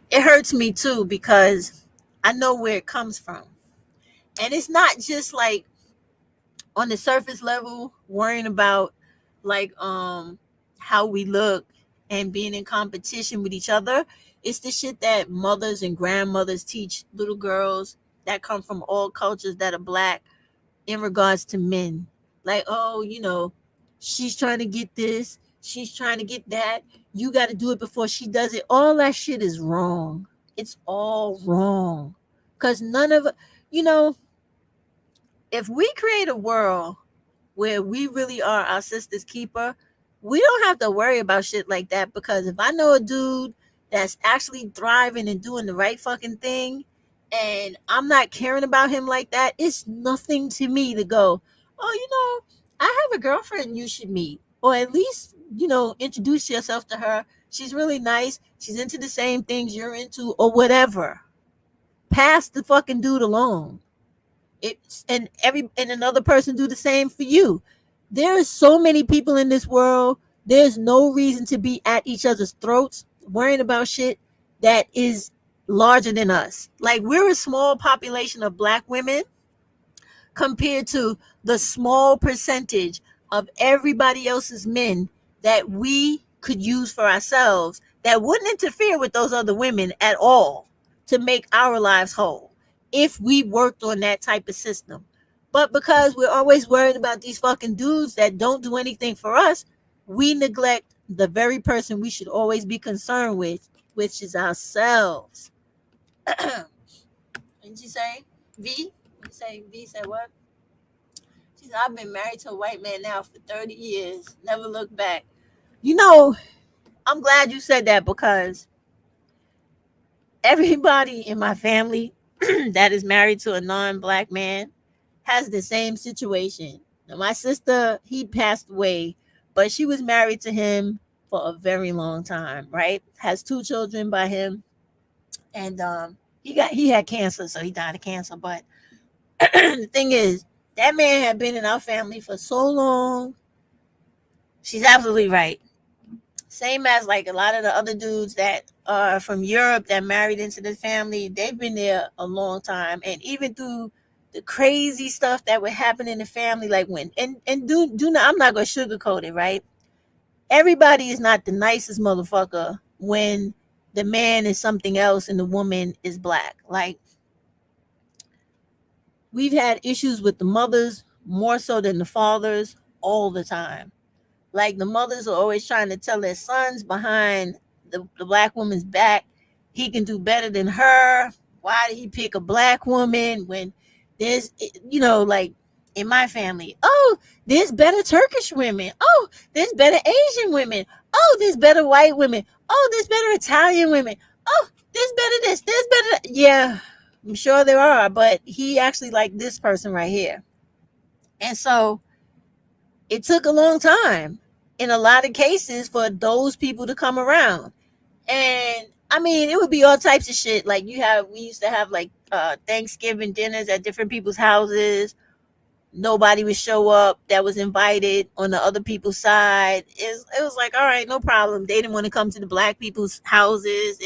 it hurts me too, because I know where it comes from. And it's not just like on the surface level, worrying about like how we look and being in competition with each other. It's the shit that mothers and grandmothers teach little girls that come from all cultures that are black in regards to men. Like, oh, she's trying to get this, she's trying to get that. You got to do it before she does it. All that shit is wrong. It's all wrong. Because none of, you know, if we create a world where we really are our sister's keeper, we don't have to worry about shit like that. Because if I know a dude that's actually thriving and doing the right fucking thing, and I'm not caring about him like that, it's nothing to me to go, oh, I have a girlfriend you should meet. Or at least, introduce yourself to her. She's really nice. She's into the same things you're into, or whatever. Pass the fucking dude alone. And another person do the same for you. There are so many people in this world. There's no reason to be at each other's throats worrying about shit that is larger than us. Like, we're a small population of black women compared to the small percentage of everybody else's men that we could use for ourselves, that wouldn't interfere with those other women at all to make our lives whole if we worked on that type of system. But because we're always worried about these fucking dudes that don't do anything for us, we neglect the very person we should always be concerned with, which is ourselves. Didn't you say V? You say V said what? She said, I've been married to a white man now for 30 years. Never looked back. I'm glad you said that, because everybody in my family that is married to a non-black man has the same situation. Now, my sister, he passed away, but she was married to him for a very long time, right? Has 2 children by him. And he had cancer, so he died of cancer. But the thing is, that man had been in our family for so long. She's absolutely right. Same as like a lot of the other dudes that are from Europe that married into the family. They've been there a long time. And even through the crazy stuff that would happen in the family, like when, and do not, I'm not going to sugarcoat it, right? Everybody is not the nicest motherfucker when the man is something else and the woman is black. Like, we've had issues with the mothers more so than the fathers all the time. Like, the mothers are always trying to tell their sons behind the black woman's back, he can do better than her. Why did he pick a black woman when there's, like in my family, oh, there's better Turkish women. Oh, there's better Asian women. Oh, there's better white women. Oh, there's better Italian women. Oh, there's better this, there's better. Yeah, I'm sure there are, but he actually liked this person right here. And so it took a long time in a lot of cases for those people to come around. And I mean, it would be all types of shit. Like, we used to have like Thanksgiving dinners at different people's houses, Nobody would show up that was invited on the other people's side. It was like, all right, no problem. They didn't want to come to the black people's houses.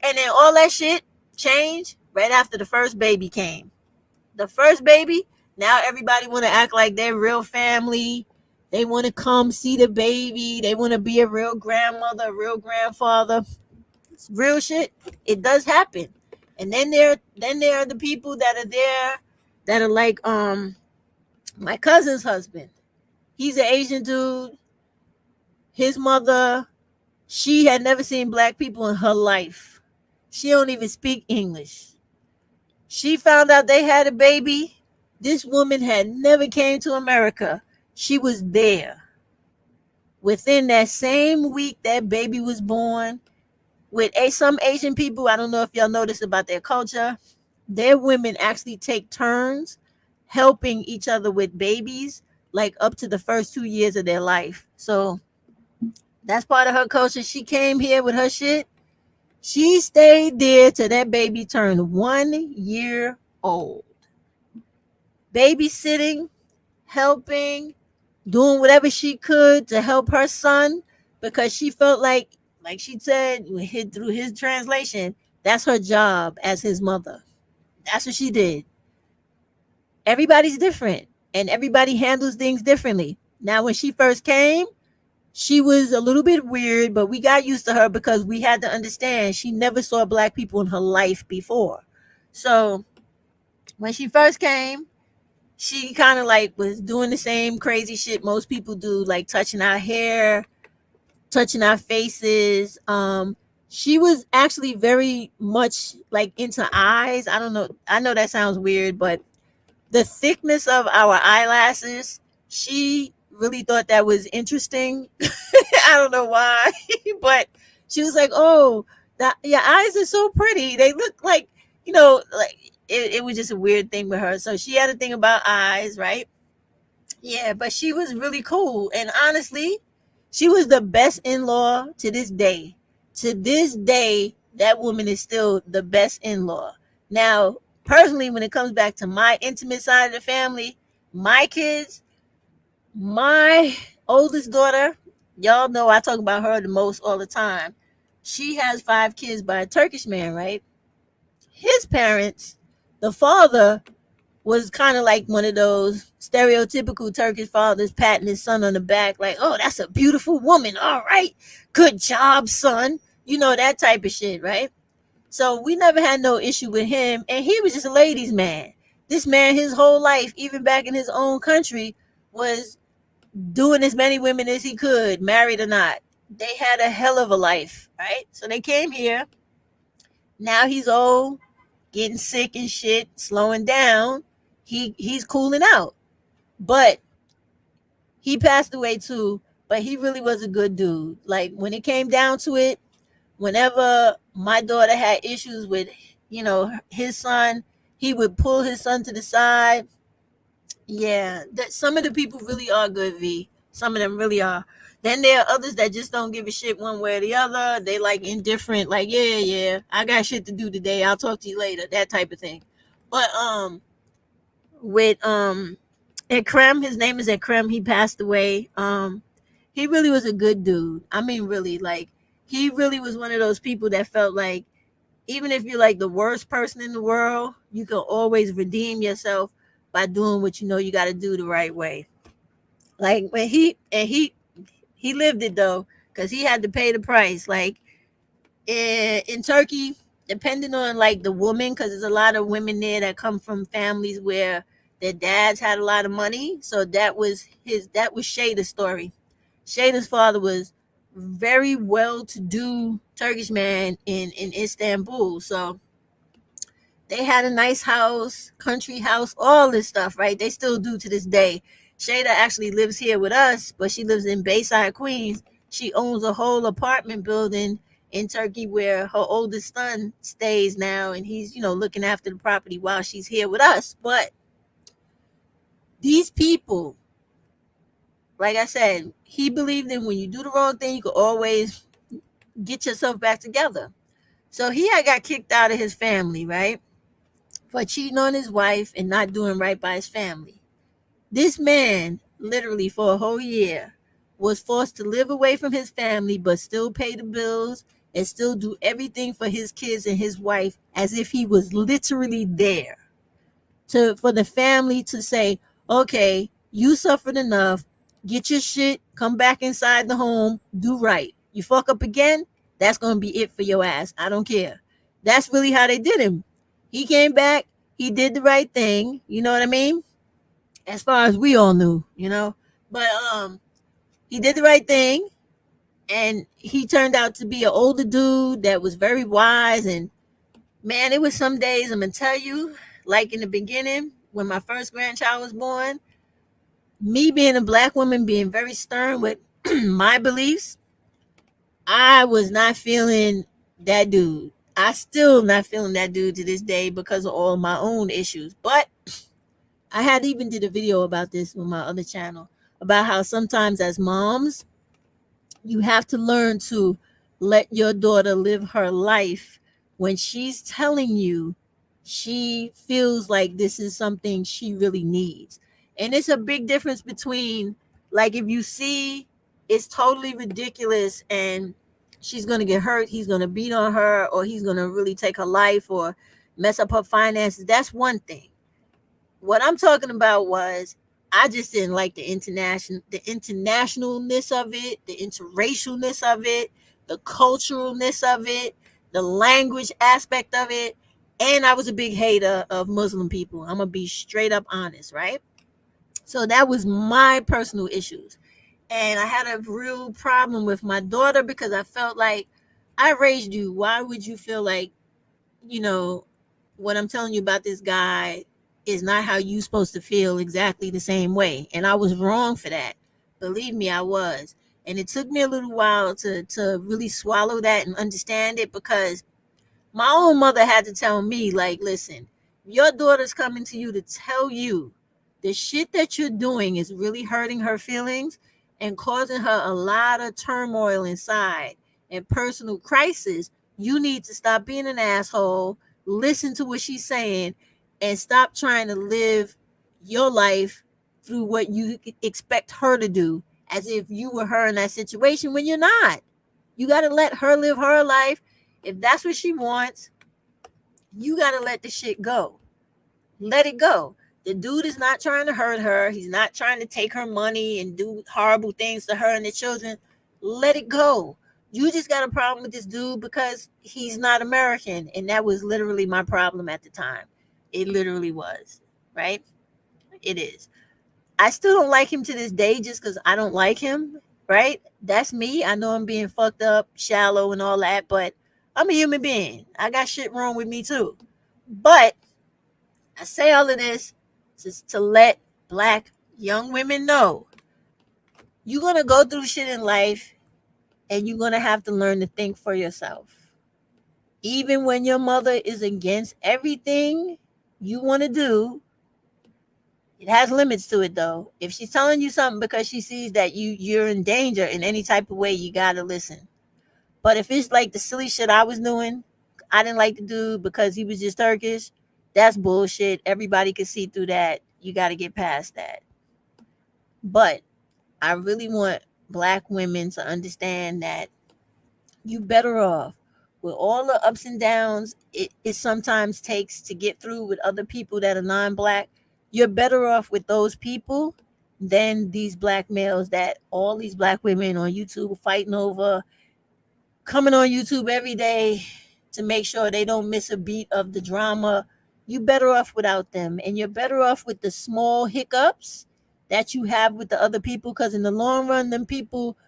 And then all that shit changed right after the first baby came. The first baby, now everybody want to act like they're real family. They want to come see the baby. They want to be a real grandmother, a real grandfather. It's real shit. It does happen. And then there are the people that are there that are like my cousin's husband. He's an Asian dude. His mother, she had never seen black people in her life. She don't even speak English. She found out they had a baby. This woman had never came to America. She was there. Within that same week that baby was born, with some Asian people, I don't know if y'all noticed about their culture, their women actually take turns helping each other with babies, like up to the first 2 years of their life. So that's part of her culture. She came here with her shit. She stayed there till that baby turned 1 year old. Babysitting, helping, doing whatever she could to help her son, because she felt like she said through his translation, that's her job as his mother. That's what she did. Everybody's different and everybody handles things differently. Now, when she first came, she was a little bit weird, but we got used to her because we had to understand she never saw black people in her life before. So when she first came, she kind of like was doing the same crazy shit most people do, like touching our hair, touching our faces. She was actually very much like into eyes. I don't know. I know that sounds weird, but the thickness of our eyelashes, she really thought that was interesting. I don't know why, but she was like, "Oh, your eyes are so pretty. They look like, like it was just a weird thing with her." So she had a thing about eyes, right? Yeah, but she was really cool. And honestly, she was the best in-law to this day. To this day, that woman is still the best in-law. Now, personally, when it comes back to my intimate side of the family, my kids, my oldest daughter, y'all know I talk about her the most all the time. She has 5 kids by a Turkish man, right? His parents, the father was kind of like one of those stereotypical Turkish fathers patting his son on the back, like, "Oh, that's a beautiful woman. All right. Good job, son." You know, that type of shit, right? So we never had no issue with him. And he was just a ladies' man. This man, his whole life, even back in his own country, was doing as many women as he could, married or not. They had a hell of a life, right? So they came here. Now he's old, getting sick and shit, slowing down. He's cooling out. But he passed away too, but he really was a good dude. Like when it came down to it, whenever my daughter had issues with, his son, he would pull his son to the side. Yeah, that some of the people really are good, V. Some of them really are. Then there are others that just don't give a shit one way or the other. They like indifferent, like, yeah, I got shit to do today. I'll talk to you later, that type of thing. But with Ekrem, his name is Ekrem, he passed away. He really was a good dude. I mean, really, like, he really was one of those people that felt like even if you're like the worst person in the world, you can always redeem yourself by doing what you know you got to do the right way. Like when he lived it though, because he had to pay the price. Like in Turkey, depending on like the woman, because there's a lot of women there that come from families where their dads had a lot of money. So that was Shada's story. Shada's father was very well-to-do Turkish man in Istanbul. So they had a nice house, country house, all this stuff, right? They still do to this day. Shada actually lives here with us, but she lives in Bayside, Queens. She owns a whole apartment building in Turkey where her oldest son stays now, and he's, looking after the property while she's here with us. But these people, like I said, he believed in when you do the wrong thing, you can always get yourself back together. So he had got kicked out of his family, right? For cheating on his wife and not doing right by his family. This man, literally for a whole year, was forced to live away from his family, but still pay the bills and still do everything for his kids and his wife as if he was literally there. For the family to say, okay, you suffered enough, get your shit, come back inside the home, do right. You fuck up again, that's gonna be it for your ass. I don't care. That's really how they did him. He came back, he did the right thing, you know what I mean? As far as we all knew, But he did the right thing, and he turned out to be an older dude that was very wise. And man, it was some days, I'm gonna tell you, like in the beginning when my first grandchild was born, me being a black woman, being very stern with my beliefs, I was not feeling that dude. I still not feeling that dude to this day because of all my own issues. But I had even did a video about this on my other channel about how sometimes as moms, you have to learn to let your daughter live her life when she's telling you she feels like this is something she really needs. And it's a big difference between, like, if you see it's totally ridiculous and she's going to get hurt, he's going to beat on her, or he's going to really take her life or mess up her finances, that's one thing. What I'm talking about was, I just didn't like the internationalness of it, the interracialness of it, the culturalness of it, the language aspect of it. And I was a big hater of Muslim people. I'm gonna be straight up honest, right? So that was my personal issues. And I had a real problem with my daughter because I felt like, I raised you. Why would you feel like, you know, what I'm telling you about this guy is not how you supposed to feel exactly the same way? And I was wrong for that. Believe me, I was. And it took me a little while to really swallow that and understand it, because my own mother had to tell me, like, listen, your daughter's coming to you to tell you the shit that you're doing is really hurting her feelings and causing her a lot of turmoil inside and personal crisis. You need to stop being an asshole, listen to what she's saying, and stop trying to live your life through what you expect her to do, as if you were her in that situation when you're not. You got to let her live her life. If that's what she wants, you got to let the shit go. Let it go. The dude is not trying to hurt her. He's not trying to take her money and do horrible things to her and the children. Let it go. You just got a problem with this dude because he's not American. And that was literally my problem at the time. It literally was, right? It is. I still don't like him to this day just because I don't like him, right? That's me. I know I'm being fucked up, shallow, and all that, but I'm a human being. I got shit wrong with me too. But I say all of this just to let black young women know, you're going to go through shit in life and you're going to have to learn to think for yourself. Even when your mother is against everything you want to do, it has limits to it though. If she's telling you something because she sees that you're in danger in any type of way, you gotta listen. But if it's like the silly shit I was doing, I didn't like the dude because he was just Turkish, that's bullshit. Everybody can see through that. You gotta get past that. But I really want black women to understand that you better off with all the ups and downs it sometimes takes to get through with other people that are non-black. You're better off with those people than these black males that all these black women on YouTube are fighting over, coming on YouTube every day to make sure they don't miss a beat of the drama. You better off without them, and you're better off with the small hiccups that you have with the other people, because in the long run, them people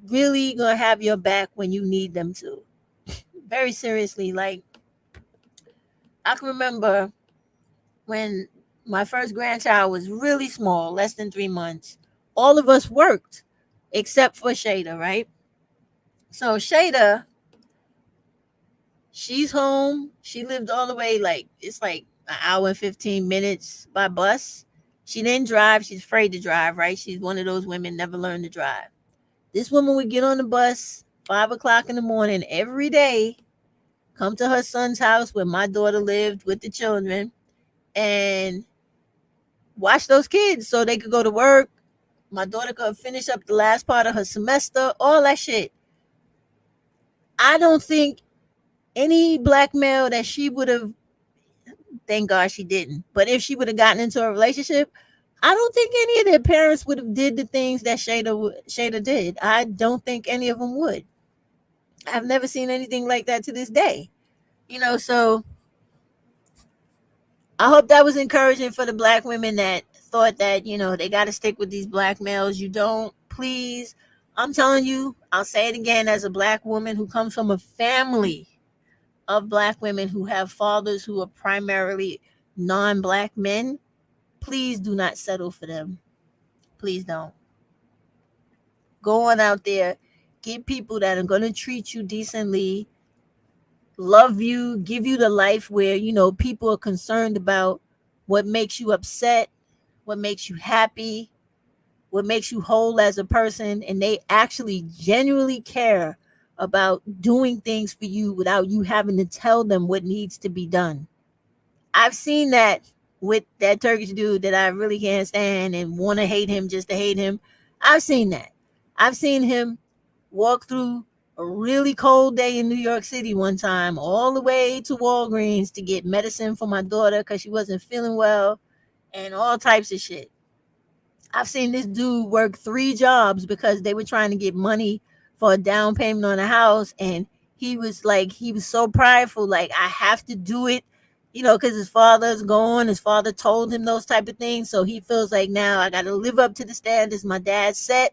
really gonna have your back when you need them to. Very seriously. Like, I can remember when my first grandchild was really small, less than 3 months, all of us worked except for Shada, right? So Shada, she's home. She lived all the way, like, it's like an hour and 15 minutes by bus. She didn't drive. She's afraid to drive, right? She's one of those women never learned to drive. This woman would get on the bus 5 o'clock in the morning every day, come to her son's house where my daughter lived with the children, and watch those kids so they could go to work. My daughter could finish up the last part of her semester, all that shit. I don't think any black male that she would have, thank God she didn't, but if she would have gotten into a relationship, I don't think any of their parents would have did the things that Shada did. I don't think any of them would. I've never seen anything like that to this day. So I hope that was encouraging for the black women that thought that, they got to stick with these black males. You don't. Please. I'm telling you, I'll say it again, as a black woman who comes from a family of black women who have fathers who are primarily non-black men, please do not settle for them. Please don't. Go on out there, get people that are going to treat you decently, love you, give you the life where, people are concerned about what makes you upset, what makes you happy, what makes you whole as a person, and they actually genuinely care about doing things for you without you having to tell them what needs to be done. I've seen that with that Turkish dude that I really can't stand and want to hate him just to hate him. I've seen that. I've seen him walk through a really cold day in New York City one time, all the way to Walgreens to get medicine for my daughter because she wasn't feeling well and all types of shit. I've seen this dude work 3 jobs because they were trying to get money for a down payment on a house. And he was so prideful, like, I have to do it, because his father's gone. His father told him those type of things. So he feels like, now I got to live up to the standards my dad set.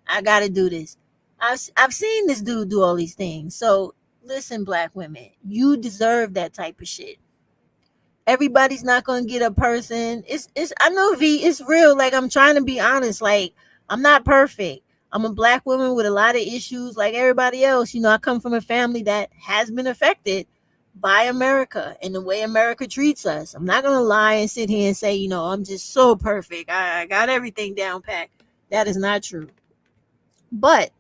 I got to do this. I've seen this dude do all these things. So listen, black women, you deserve that type of shit. Everybody's not gonna get a person. It's I know, V, it's real. Like, I'm trying to be honest. Like, I'm not perfect. I'm a black woman with a lot of issues like everybody else. I come from a family that has been affected by America and the way America treats us. I'm not gonna lie and sit here and say, I'm just so perfect. I got everything down packed. That is not true. But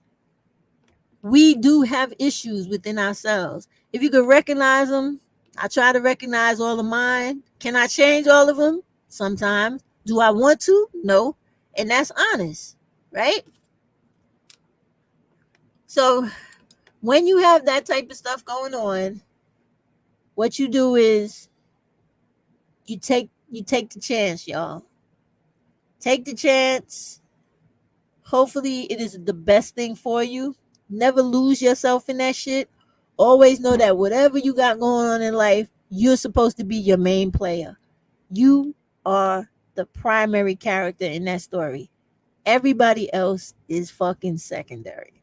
we do have issues within ourselves. If you could recognize them, I try to recognize all of mine. Can I change all of them? Sometimes. Do I want to? No. And that's honest, right? So when you have that type of stuff going on, what you do is you take the chance, y'all. Take the chance. Hopefully it is the best thing for you. Never lose yourself in that shit. Always know that whatever you got going on in life, you're supposed to be your main player. You are the primary character in that story. Everybody else is fucking secondary.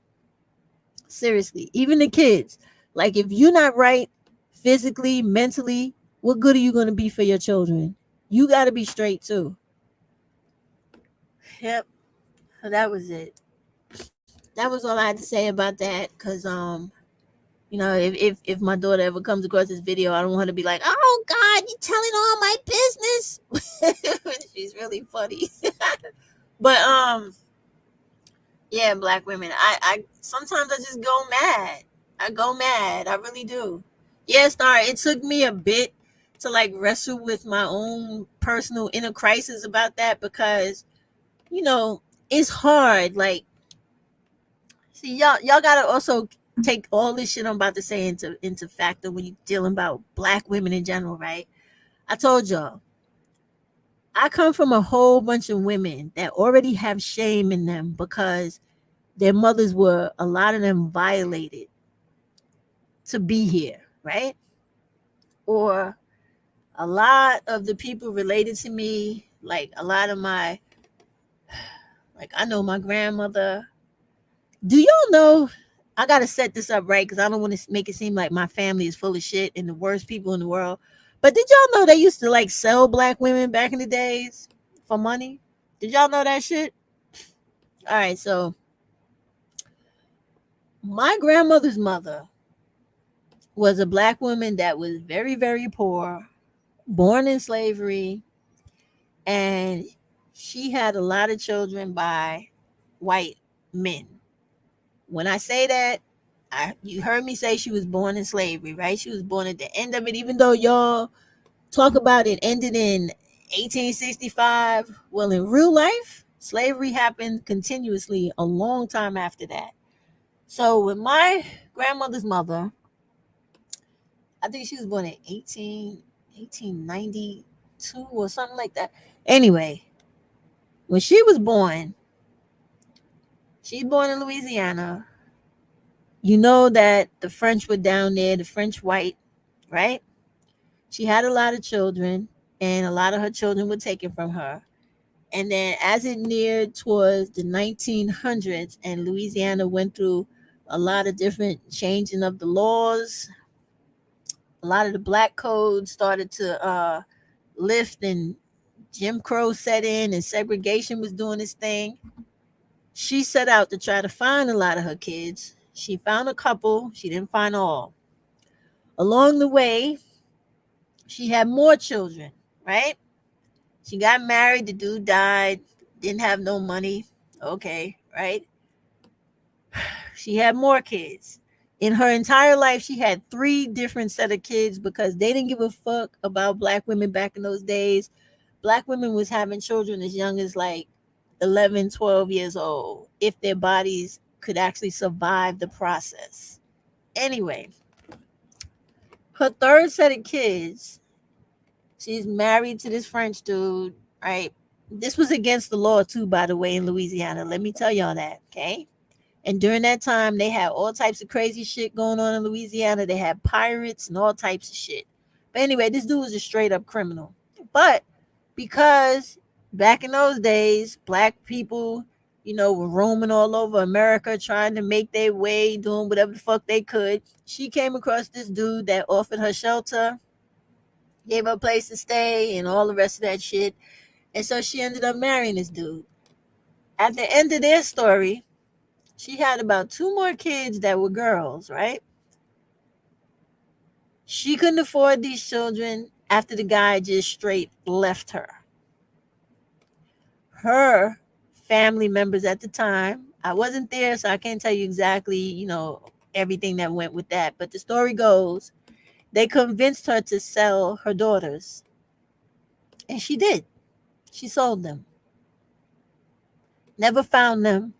Seriously, even the kids. Like, if you're not right physically, mentally, what good are you going to be for your children? You got to be straight too. Yep. So that was it. That was all I had to say about that. Because if my daughter ever comes across this video, I don't want her to be like, oh God, you telling all my business. She's really funny. But yeah, black women, I sometimes I just go mad. I go mad. I really do. Yeah, Star, it took me a bit to like wrestle with my own personal inner crisis about that, because it's hard. Like, see, y'all gotta also take all this shit I'm about to say into factor when you're dealing about black women in general, right? I told y'all, I come from a whole bunch of women that already have shame in them because their mothers were, a lot of them, violated to be here, right? Or a lot of the people related to me, like a lot of my, like, I know my grandmother. Do y'all know, I gotta set this up right because I don't want to make it seem like my family is full of shit and the worst people in the world. But did y'all know they used to like sell black women back in the days for money? Did y'all know that shit? All right, so my grandmother's mother was a black woman that was very, very poor, born in slavery, and she had a lot of children by white men. When I say that, you heard me say she was born in slavery, right? She was born at the end of it, even though y'all talk about it ended in 1865. Well, in real life, slavery happened continuously a long time after that. So with my grandmother's mother, I think she was born in 1892 or something like that. Anyway, when she was born in Louisiana. You know that the French were down there, the French white, right? She had a lot of children, and a lot of her children were taken from her. And then as it neared towards the 1900s, and Louisiana went through a lot of different changing of the laws, a lot of the black codes started to lift, and Jim Crow set in, and segregation was doing its thing. She set out to try to find a lot of her kids. She found a couple, she didn't find all. Along the way, she had more children, right? She got married, the dude died, didn't have no money. Okay, right? She had more kids. In her entire life, she had three different set of kids because they didn't give a fuck about black women back in those days. Black women was having children as young as like 11, 12 years old if their bodies could actually survive the process. Anyway, her third set of kids, she's married to this French dude, right? This was against the law too, by the way, in Louisiana. Let me tell y'all that, okay? And during that time, they had all types of crazy shit going on in Louisiana. They had pirates and all types of shit. But anyway, this dude was a straight up criminal. But because back in those days, black people, were roaming all over America trying to make their way, doing whatever the fuck they could, she came across this dude that offered her shelter, gave her a place to stay, and all the rest of that shit. And so she ended up marrying this dude. At the end of their story, she had about two more kids that were girls, right? She couldn't afford these children after the guy just straight left her. Her family members at the time, I wasn't there, so I can't tell you exactly, everything that went with that. But the story goes, they convinced her to sell her daughters. And she did. She sold them. Never found them.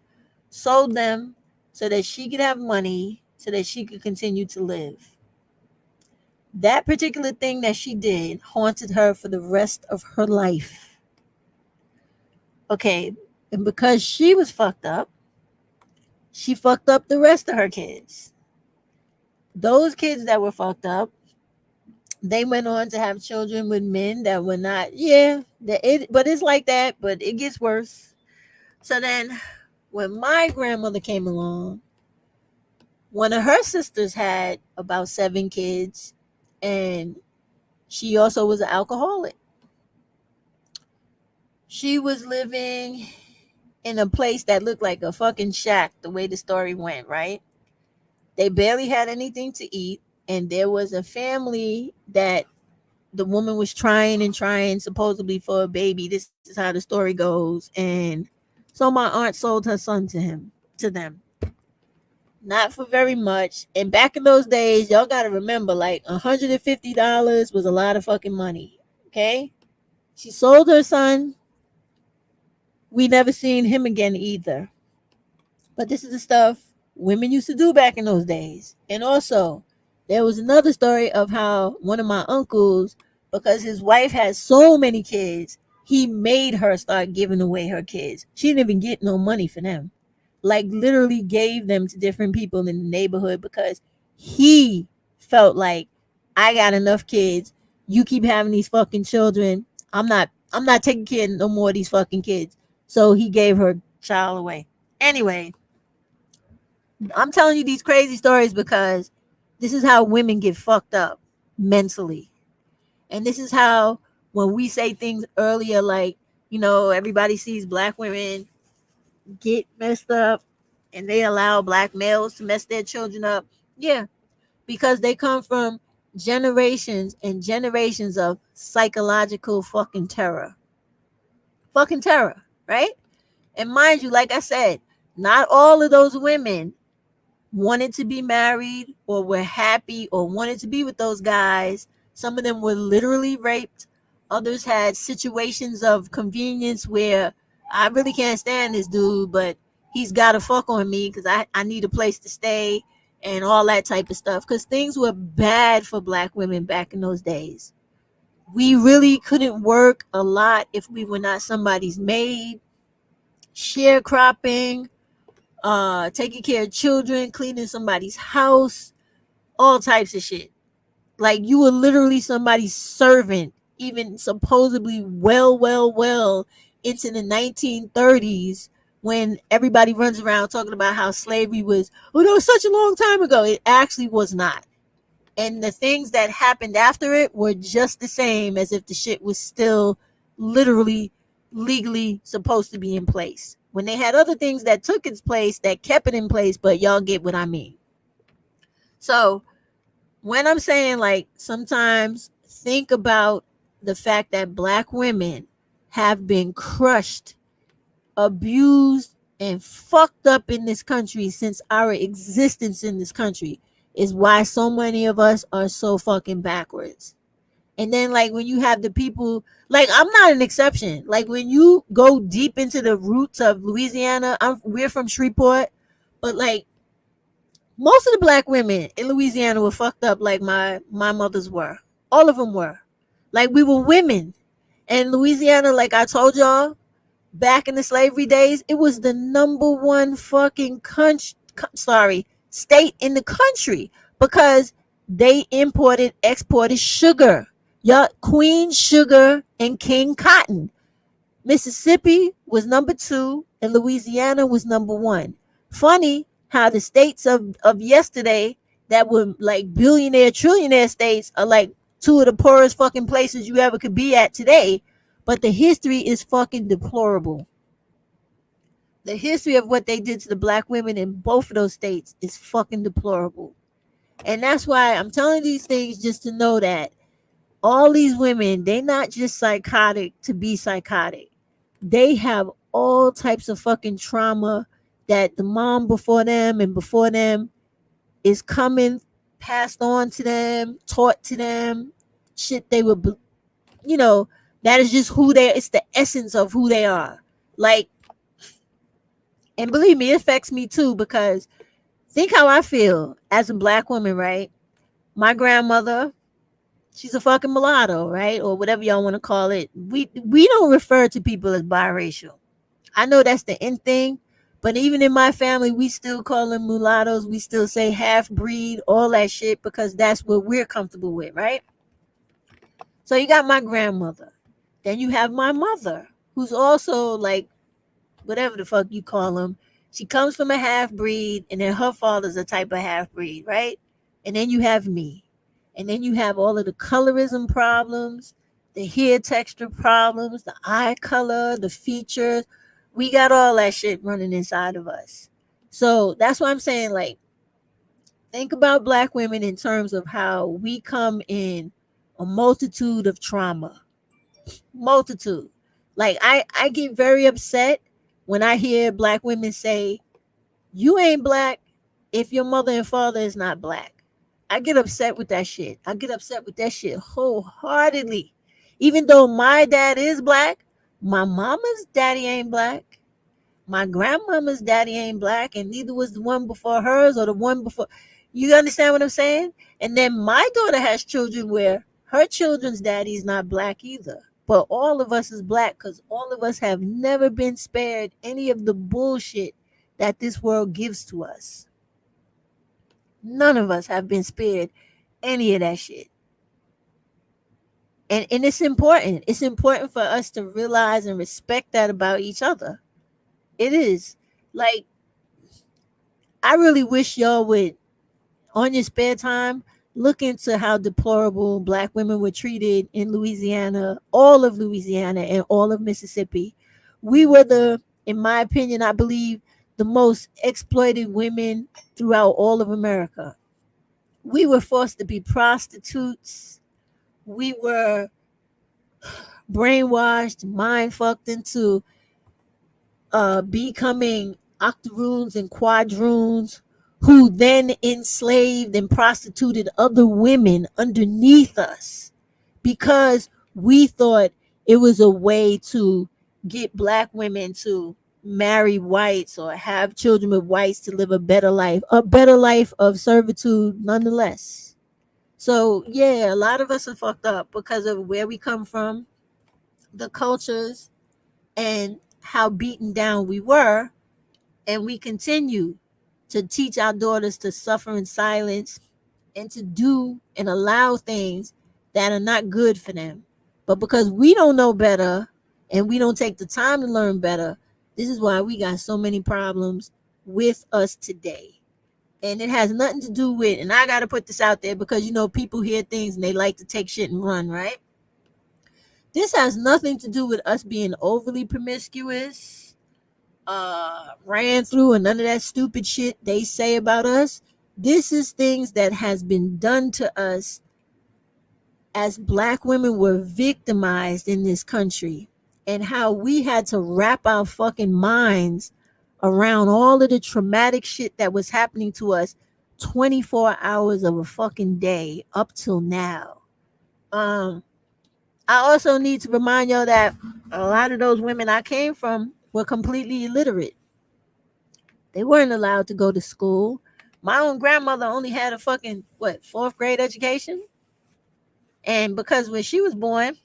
Sold them so that she could have money, so that she could continue to live. That particular thing that she did haunted her for the rest of her life. Okay, and because she was fucked up, she fucked up the rest of her kids. Those kids that were fucked up, they went on to have children with men that were not, but it's like that, but it gets worse. So then when my grandmother came along, one of her sisters had about 7 kids, and she also was an alcoholic. She was living in a place that looked like a fucking shack, the way the story went, right? They barely had anything to eat, and there was a family that the woman was trying and trying supposedly for a baby. This is how the story goes. And so my aunt sold her son to them. Not for very much. And back in those days, y'all got to remember, like $150 was a lot of fucking money. Okay? She sold her son. We never seen him again either. But this is the stuff women used to do back in those days. And also, there was another story of how one of my uncles, because his wife had so many kids, he made her start giving away her kids. She didn't even get no money for them. Like literally gave them to different people in the neighborhood because he felt like, I got enough kids. You keep having these fucking children. I'm not taking care of no more of these fucking kids. So he gave her child away. Anyway, I'm telling you these crazy stories because this is how women get fucked up mentally. And this is how, when we say things earlier, like, everybody sees black women get messed up and they allow black males to mess their children up. Yeah, because they come from generations and generations of psychological fucking terror. Fucking terror, right? And mind you, like I said, not all of those women wanted to be married or were happy or wanted to be with those guys. Some of them were literally raped. Others had situations of convenience where I really can't stand this dude, but he's got to fuck on me because I need a place to stay and all that type of stuff. Because things were bad for black women back in those days. We really couldn't work a lot if we were not somebody's maid, sharecropping, taking care of children, cleaning somebody's house, all types of shit. Like you were literally somebody's servant, even supposedly well into the 1930s when everybody runs around talking about how slavery was, oh, that was such a long time ago. It actually was not. And the things that happened after it were just the same as if the shit was still literally legally supposed to be in place. When they had other things that took its place, that kept it in place, but y'all get what I mean. So when I'm saying like sometimes think about the fact that black women have been crushed, abused, and fucked up in this country since our existence in this country is why so many of us are so fucking backwards. And then like when you have the people, like I'm not an exception. Like when you go deep into the roots of Louisiana, we're from Shreveport, but like most of the black women in Louisiana were fucked up like my mothers were. All of them were. Like we were women. And Louisiana, like I told y'all, back in the slavery days, it was the number one fucking state in the country because they exported sugar. Y'all, Queen Sugar and King Cotton. Mississippi was number 2 and Louisiana was number 1. Funny how the states of yesterday that were like billionaire, trillionaire states are like 2 of the poorest fucking places you ever could be at today. But the history is fucking deplorable. The history of what they did to the black women in both of those states is fucking deplorable. And that's why I'm telling these things just to know that all these women, they're not just psychotic to be psychotic. They have all types of fucking trauma that the mom before them and before them is coming, passed on to them, taught to them, shit they were, that is just who they are. It's the essence of who they are. Like, and believe me, it affects me too, because think how I feel as a black woman, right? My grandmother, she's a fucking mulatto, right? Or whatever y'all want to call it. We don't refer to people as biracial. I know that's the end thing, but even in my family, we still call them mulattoes. We still say half breed, all that shit, because that's what we're comfortable with, right? So you got my grandmother. Then you have my mother, who's also like, whatever the fuck you call them. She comes from a half breed, and then her father's a type of half breed, right? And then you have me. And then you have all of the colorism problems, the hair texture problems, the eye color, the features. We got all that shit running inside of us. So that's why I'm saying, like, think about black women in terms of how we come in a multitude of trauma. Multitude. Like, I get very upset when I hear black women say, you ain't black if your mother and father is not black. I get upset with that shit. I get upset with that shit wholeheartedly. Even though my dad is black, my mama's daddy ain't black. My grandmama's daddy ain't black, and neither was the one before hers or the one before. You understand what I'm saying? And then my daughter has children where her children's daddy is not black either. But all of us is black because all of us have never been spared any of the bullshit that this world gives to us. None of us have been spared any of that shit. And it's important. It's important for us to realize and respect that about each other. It is. Like, I really wish y'all would, on your spare time, look into how deplorable black women were treated in Louisiana, all of Louisiana and all of Mississippi. We were in my opinion, I believe, the most exploited women throughout all of America. We were forced to be prostitutes. We were brainwashed, mind fucked into becoming octoroons and quadroons, who then enslaved and prostituted other women underneath us because We thought it was a way to get black women to marry whites or have children with whites to live a better life of servitude nonetheless. So yeah, a lot of us are fucked up because of where we come from, the cultures, and how beaten down we were, and we continue to teach our daughters to suffer in silence and to do and allow things that are not good for them. But because we don't know better and we don't take the time to learn better, this is why we got so many problems with us today. And it has nothing to do with, and I got to put this out there because, people hear things and they like to take shit and run, right? This has nothing to do with us being overly promiscuous, ran through, and none of that stupid shit they say about us. This is things that has been done to us as black women were victimized in this country, and how we had to wrap our fucking minds around all of the traumatic shit that was happening to us 24 hours of a fucking day up till now. I also need to remind y'all that a lot of those women I came from were completely illiterate. They weren't allowed to go to school. My own grandmother only had a fucking fourth grade education. And because when she was born,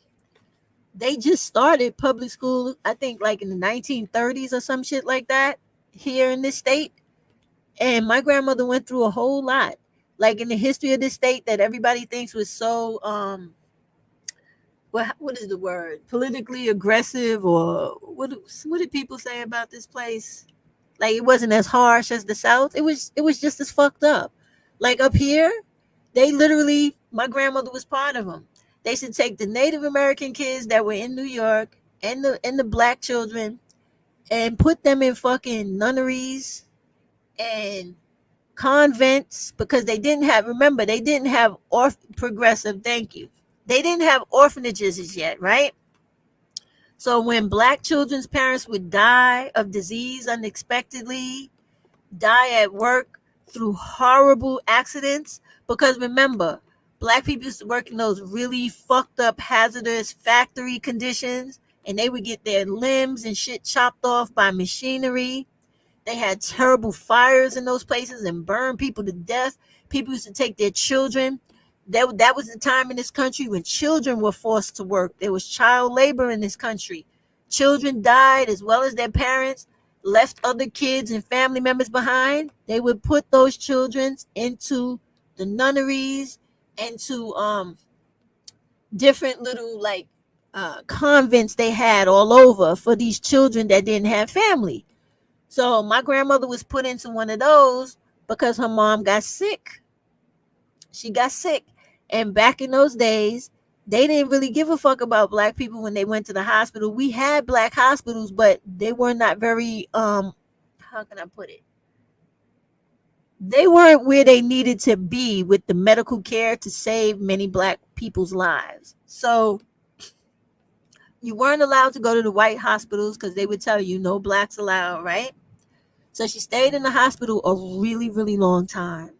they just started public school, I think like in the 1930s or some shit like that here in this state. And my grandmother went through a whole lot. Like in the history of this state that everybody thinks was so what is the word? Politically aggressive, or what did people say about this place? Like it wasn't as harsh as the South. It was just as fucked up. Like up here, they literally, my grandmother was part of them. They should take the Native American kids that were in New York and the black children and put them in fucking nunneries and convents, because they didn't have, remember, they didn't have progressive, thank you. They didn't have orphanages as yet, right? So when black children's parents would die of disease unexpectedly, die at work through horrible accidents, because remember, black people used to work in those really fucked up hazardous factory conditions, and they would get their limbs and shit chopped off by machinery. They had terrible fires in those places and burned people to death. People used to take their children. That was the time in this country when children were forced to work. There was child labor in this country. Children died as well as their parents, left other kids and family members behind. They would put those children into the nunneries and to different little convents they had all over for these children that didn't have family. So my grandmother was put into one of those because her mom got sick. She got sick. And back in those days, they didn't really give a fuck about black people when they went to the hospital. We had black hospitals, but they were not very, how can I put it? They weren't where they needed to be with the medical care to save many black people's lives. So you weren't allowed to go to the white hospitals because they would tell you no blacks allowed, right? So she stayed in the hospital a really, really long time.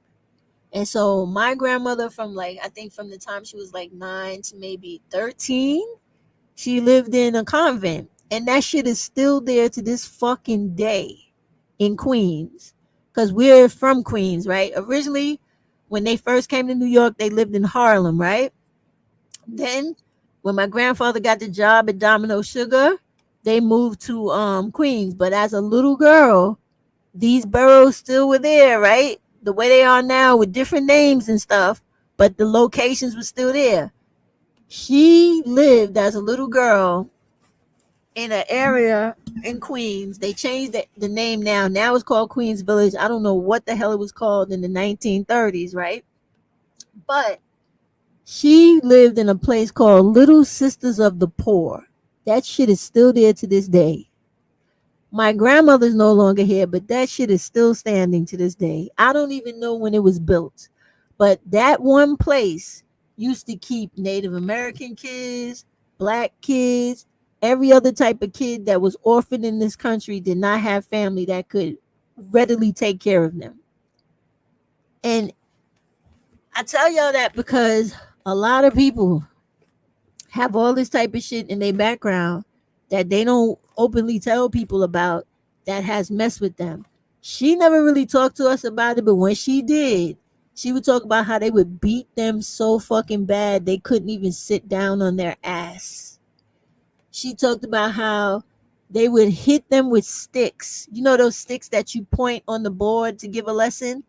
And so my grandmother, from I think from the time she was 9 to maybe 13, she lived in a convent. And that shit is still there to this fucking day in Queens. Because we're from Queens, right? Originally, when they first came to New York, they lived in Harlem, right? Then when my grandfather got the job at Domino Sugar, they moved to Queens. But as a little girl, these boroughs still were there, right? The way they are now with different names and stuff, but the locations were still there. She lived as a little girl in an area in Queens. They changed the name now. Now it's called Queens Village. I don't know what the hell it was called in the 1930s, right? But she lived in a place called Little Sisters of the Poor. That shit is still there to this day. My grandmother's no longer here, but that shit is still standing to this day. I don't even know when it was built, but that one place used to keep Native American kids, black kids, every other type of kid that was orphaned in this country, did not have family that could readily take care of them. And I tell y'all that because a lot of people have all this type of shit in their background that they don't openly tell people about that has messed with them. She never really talked to us about it, but when she did, she would talk about how they would beat them so fucking bad they couldn't even sit down on their ass. She talked about how they would hit them with sticks. You know those sticks that you point on the board to give a lesson?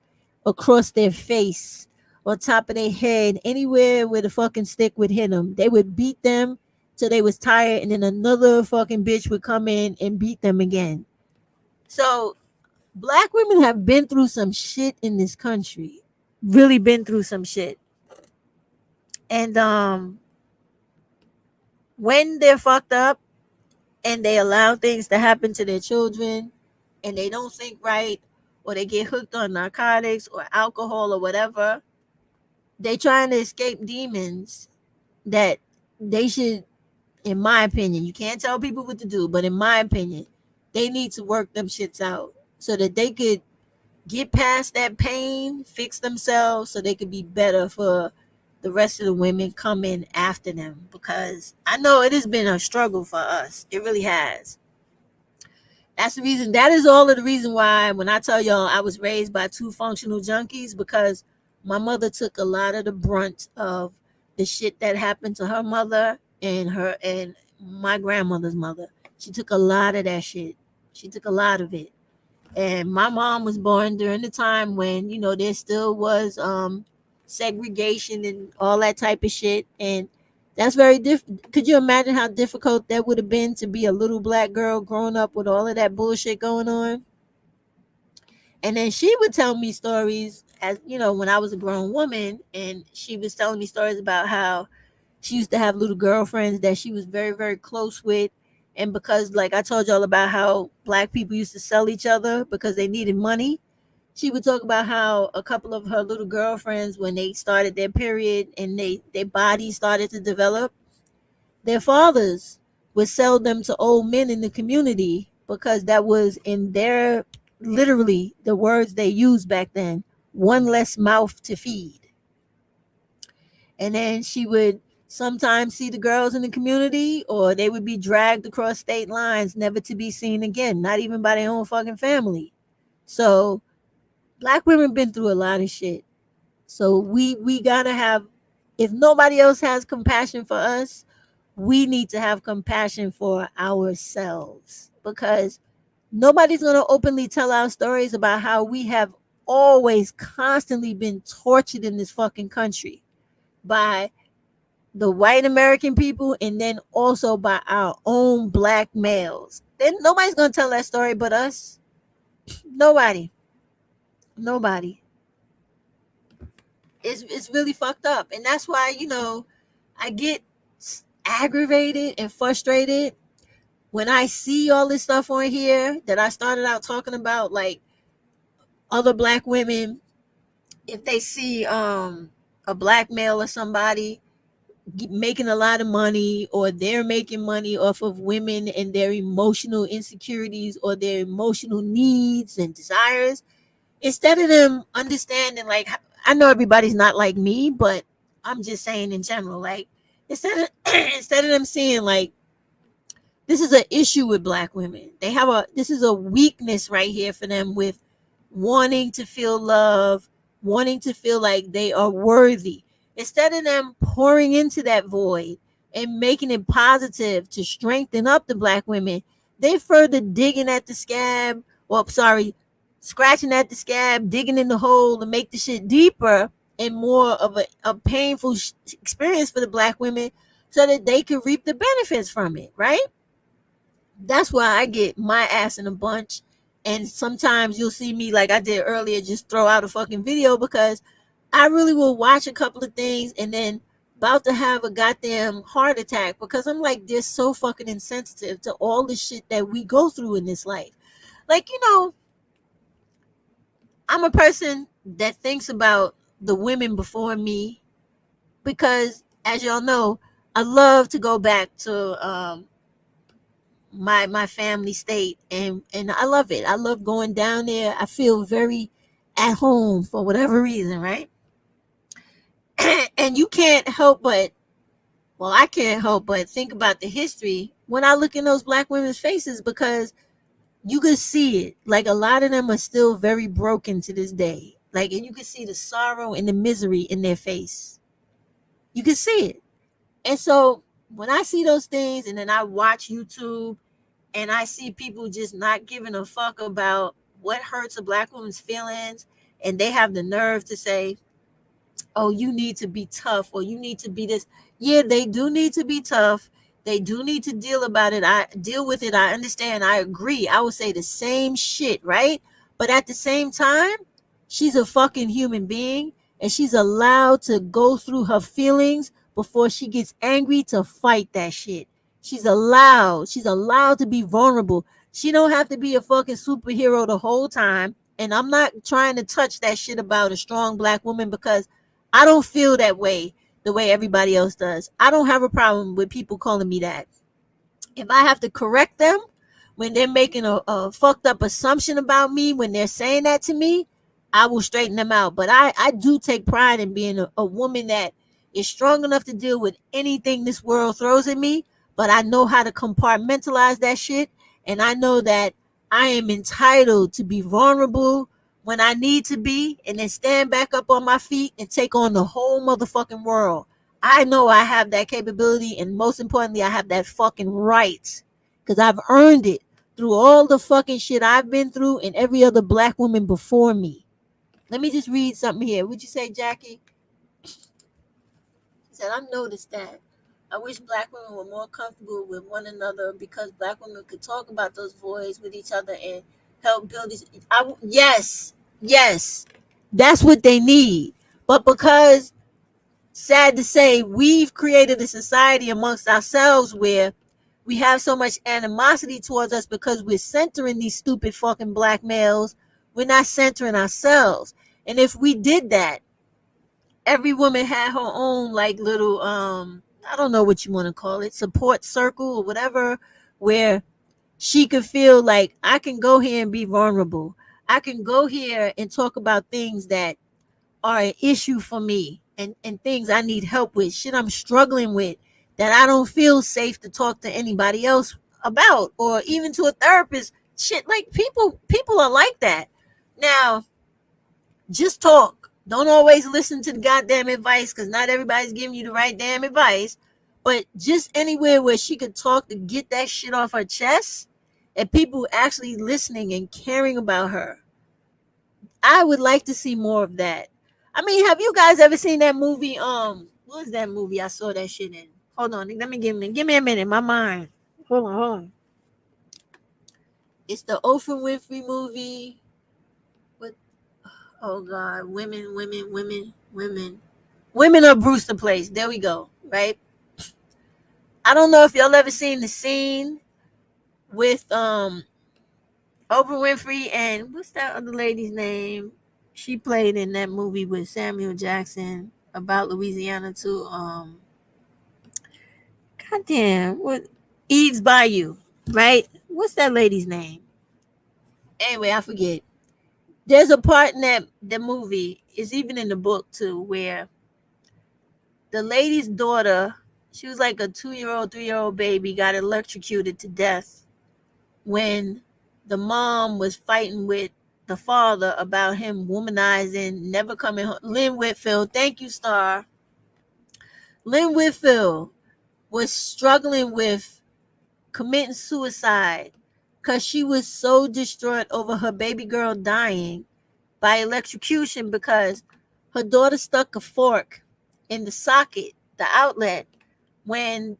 Across their face, on top of their head, anywhere where the fucking stick would hit them. They would beat them till they was tired, and then another fucking bitch would come in and beat them again. So black women have been through some shit in this country. Really been through some shit. And when they're fucked up and they allow things to happen to their children and they don't think right, or they get hooked on narcotics or alcohol or whatever, they trying to escape demons that they should, in my opinion, you can't tell people what to do, but in my opinion, they need to work them shits out so that they could get past that pain, fix themselves so they could be better for the rest of the women coming after them. Because I know it has been a struggle for us. It really has. That's the reason. That is all of the reason why when I tell y'all I was raised by two functional junkies, because my mother took a lot of the brunt of the shit that happened to her mother and my grandmother's mother. She took a lot of that shit. She took a lot of it. And my mom was born during the time when, you know, there still was segregation and all that type of shit. And that's very different. Could you imagine how difficult that would have been to be a little black girl growing up with all of that bullshit going on? And then she would tell me stories, as you know, when I was a grown woman, and she was telling me stories about how she used to have little girlfriends that she was very, very close with. And because, like I told y'all about how black people used to sell each other because they needed money, she would talk about how a couple of her little girlfriends, when they started their period and their bodies started to develop, their fathers would sell them to old men in the community because that was in their, literally the words they used back then, one less mouth to feed. And then she would sometimes see the girls in the community, or they would be dragged across state lines, never to be seen again, not even by their own fucking family. So black women been through a lot of shit. So we gotta have, if nobody else has compassion for us, we need to have compassion for ourselves, because nobody's gonna openly tell our stories about how we have always constantly been tortured in this fucking country by the white American people, and then also by our own black males. Then nobody's gonna tell that story but us. Nobody. Nobody. It's really fucked up. And that's why, you know, I get aggravated and frustrated when I see all this stuff on here that I started out talking about, like other black women, if they see a black male or somebody making a lot of money, or they're making money off of women and their emotional insecurities or their emotional needs and desires, instead of them understanding, like, I know everybody's not like me, but I'm just saying in general, like, instead of instead of them seeing like this is an issue with black women, this is a weakness right here for them, with wanting to feel love, wanting to feel like they are worthy. Instead of them pouring into that void and making it positive to strengthen up the black women, they further digging at the scab, well, sorry, scratching at the scab, digging in the hole to make the shit deeper and more of a painful experience for the black women so that they can reap the benefits from it, right? That's why I get my ass in a bunch. And sometimes you'll see me, like I did earlier, just throw out a fucking video, because I really will watch a couple of things and then about to have a goddamn heart attack, because I'm like, they're so fucking insensitive to all the shit that we go through in this life. Like, you know, I'm a person that thinks about the women before me, because as y'all know, I love to go back to my family state, and I love it. I love going down there. I feel very at home for whatever reason, right? And you can't help but Well, I can't help but think about the history when I look in those black women's faces, because you could see it. Like, a lot of them are still very broken to this day. Like, and you can see the sorrow and the misery in their face. You can see it. And so when I see those things, and then I watch YouTube and I see people just not giving a fuck about what hurts a black woman's feelings, and they have the nerve to say, oh, you need to be tough, or you need to be this. Yeah, they do need to be tough. They do need to deal with it. I understand. I agree. I would say the same shit, right? But at the same time, she's a fucking human being, and she's allowed to go through her feelings before she gets angry to fight that shit. She's allowed to be vulnerable. She don't have to be a fucking superhero the whole time. And I'm not trying to touch that shit about a strong black woman, because I don't feel that way the way everybody else does. I don't have a problem with people calling me that. If I have to correct them when they're making a fucked up assumption about me, when they're saying that to me, I will straighten them out. But I do take pride in being a woman that is strong enough to deal with anything this world throws at me. But I know how to compartmentalize that shit. And I know that I am entitled to be vulnerable when I need to be, and then stand back up on my feet and take on the whole motherfucking world. I know I have that capability, and most importantly, I have that fucking right, because I've earned it through all the fucking shit I've been through and every other black woman before me. Let me just read something here. Would you say, Jackie? She said, I've noticed that. I wish black women were more comfortable with one another, because black women could talk about those voids with each other and help build this. Yes, yes, that's what they need. But because, sad to say, we've created a society amongst ourselves where we have so much animosity towards us because we're centering these stupid fucking black males. We're not centering ourselves. And if we did that, every woman had her own, like, little, I don't know what you want to call it, support circle or whatever, where she could feel like, I can go here and be vulnerable. I can go here and talk about things that are an issue for me, and things I need help with, shit I'm struggling with that I don't feel safe to talk to anybody else about, or even to a therapist. Shit, like, people are like that. Now, just talk. Don't always listen to the goddamn advice, because not everybody's giving you the right damn advice. But just anywhere where she could talk to get that shit off her chest, and people actually listening and caring about her. I would like to see more of that. I mean, have you guys ever seen that movie? What was that movie I saw that shit in? Hold on, let me give me a minute. My mind. Hold on. It's the Oprah Winfrey movie. What? Oh God, women of Brewster Place. There we go. Right. I don't know if y'all ever seen the scene with Oprah Winfrey and what's that other lady's name? She played in that movie with Samuel Jackson about Louisiana too. Goddamn, what? Eve's Bayou, right? What's that lady's name? Anyway, I forget. There's a part in that the movie, is even in the book too, where the lady's daughter, she was like a 2-year-old, 3-year-old baby, got electrocuted to death when the mom was fighting with the father about him womanizing, never coming home. Lynn Whitfield, thank you, Star. Lynn Whitfield was struggling with committing suicide because she was so distraught over her baby girl dying by electrocution, because her daughter stuck a fork in the socket, the outlet, when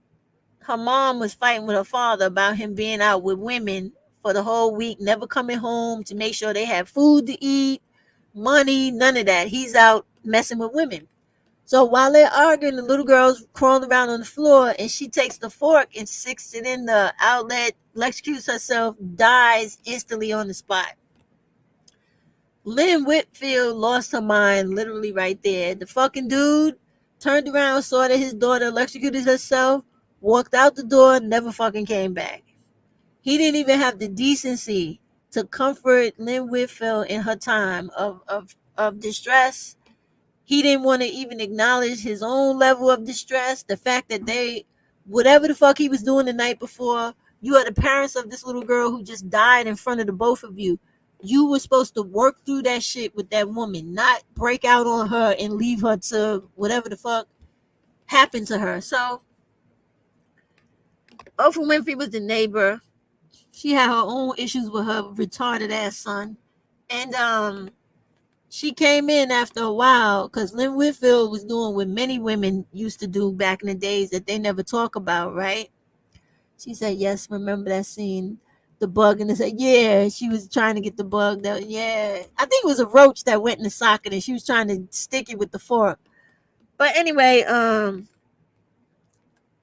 her mom was fighting with her father about him being out with women for the whole week, never coming home to make sure they had food to eat, money, none of that. He's out messing with women. So while they're arguing, the little girl's crawling around on the floor, and she takes the fork and sticks it in the outlet, electrocutes herself, dies instantly on the spot. Lynn Whitfield lost her mind literally right there. The fucking dude turned around, saw that his daughter electrocuted herself, walked out the door, never fucking came back. He didn't even have the decency to comfort Lynn Whitfield in her time of distress. He didn't want to even acknowledge his own level of distress. The fact that whatever the fuck he was doing the night before, you are the parents of this little girl who just died in front of the both of you. You were supposed to work through that shit with that woman, not break out on her and leave her to whatever the fuck happened to her. So, Oprah Winfrey was the neighbor. She had her own issues with her retarded ass son. And she came in after a while because Lynn Whitfield was doing what many women used to do back in the days that they never talk about, right? She said, yes, remember that scene, the bug, and they said, yeah, she was trying to get the bug. Yeah, I think it was a roach that went in the socket and she was trying to stick it with the fork. But anyway,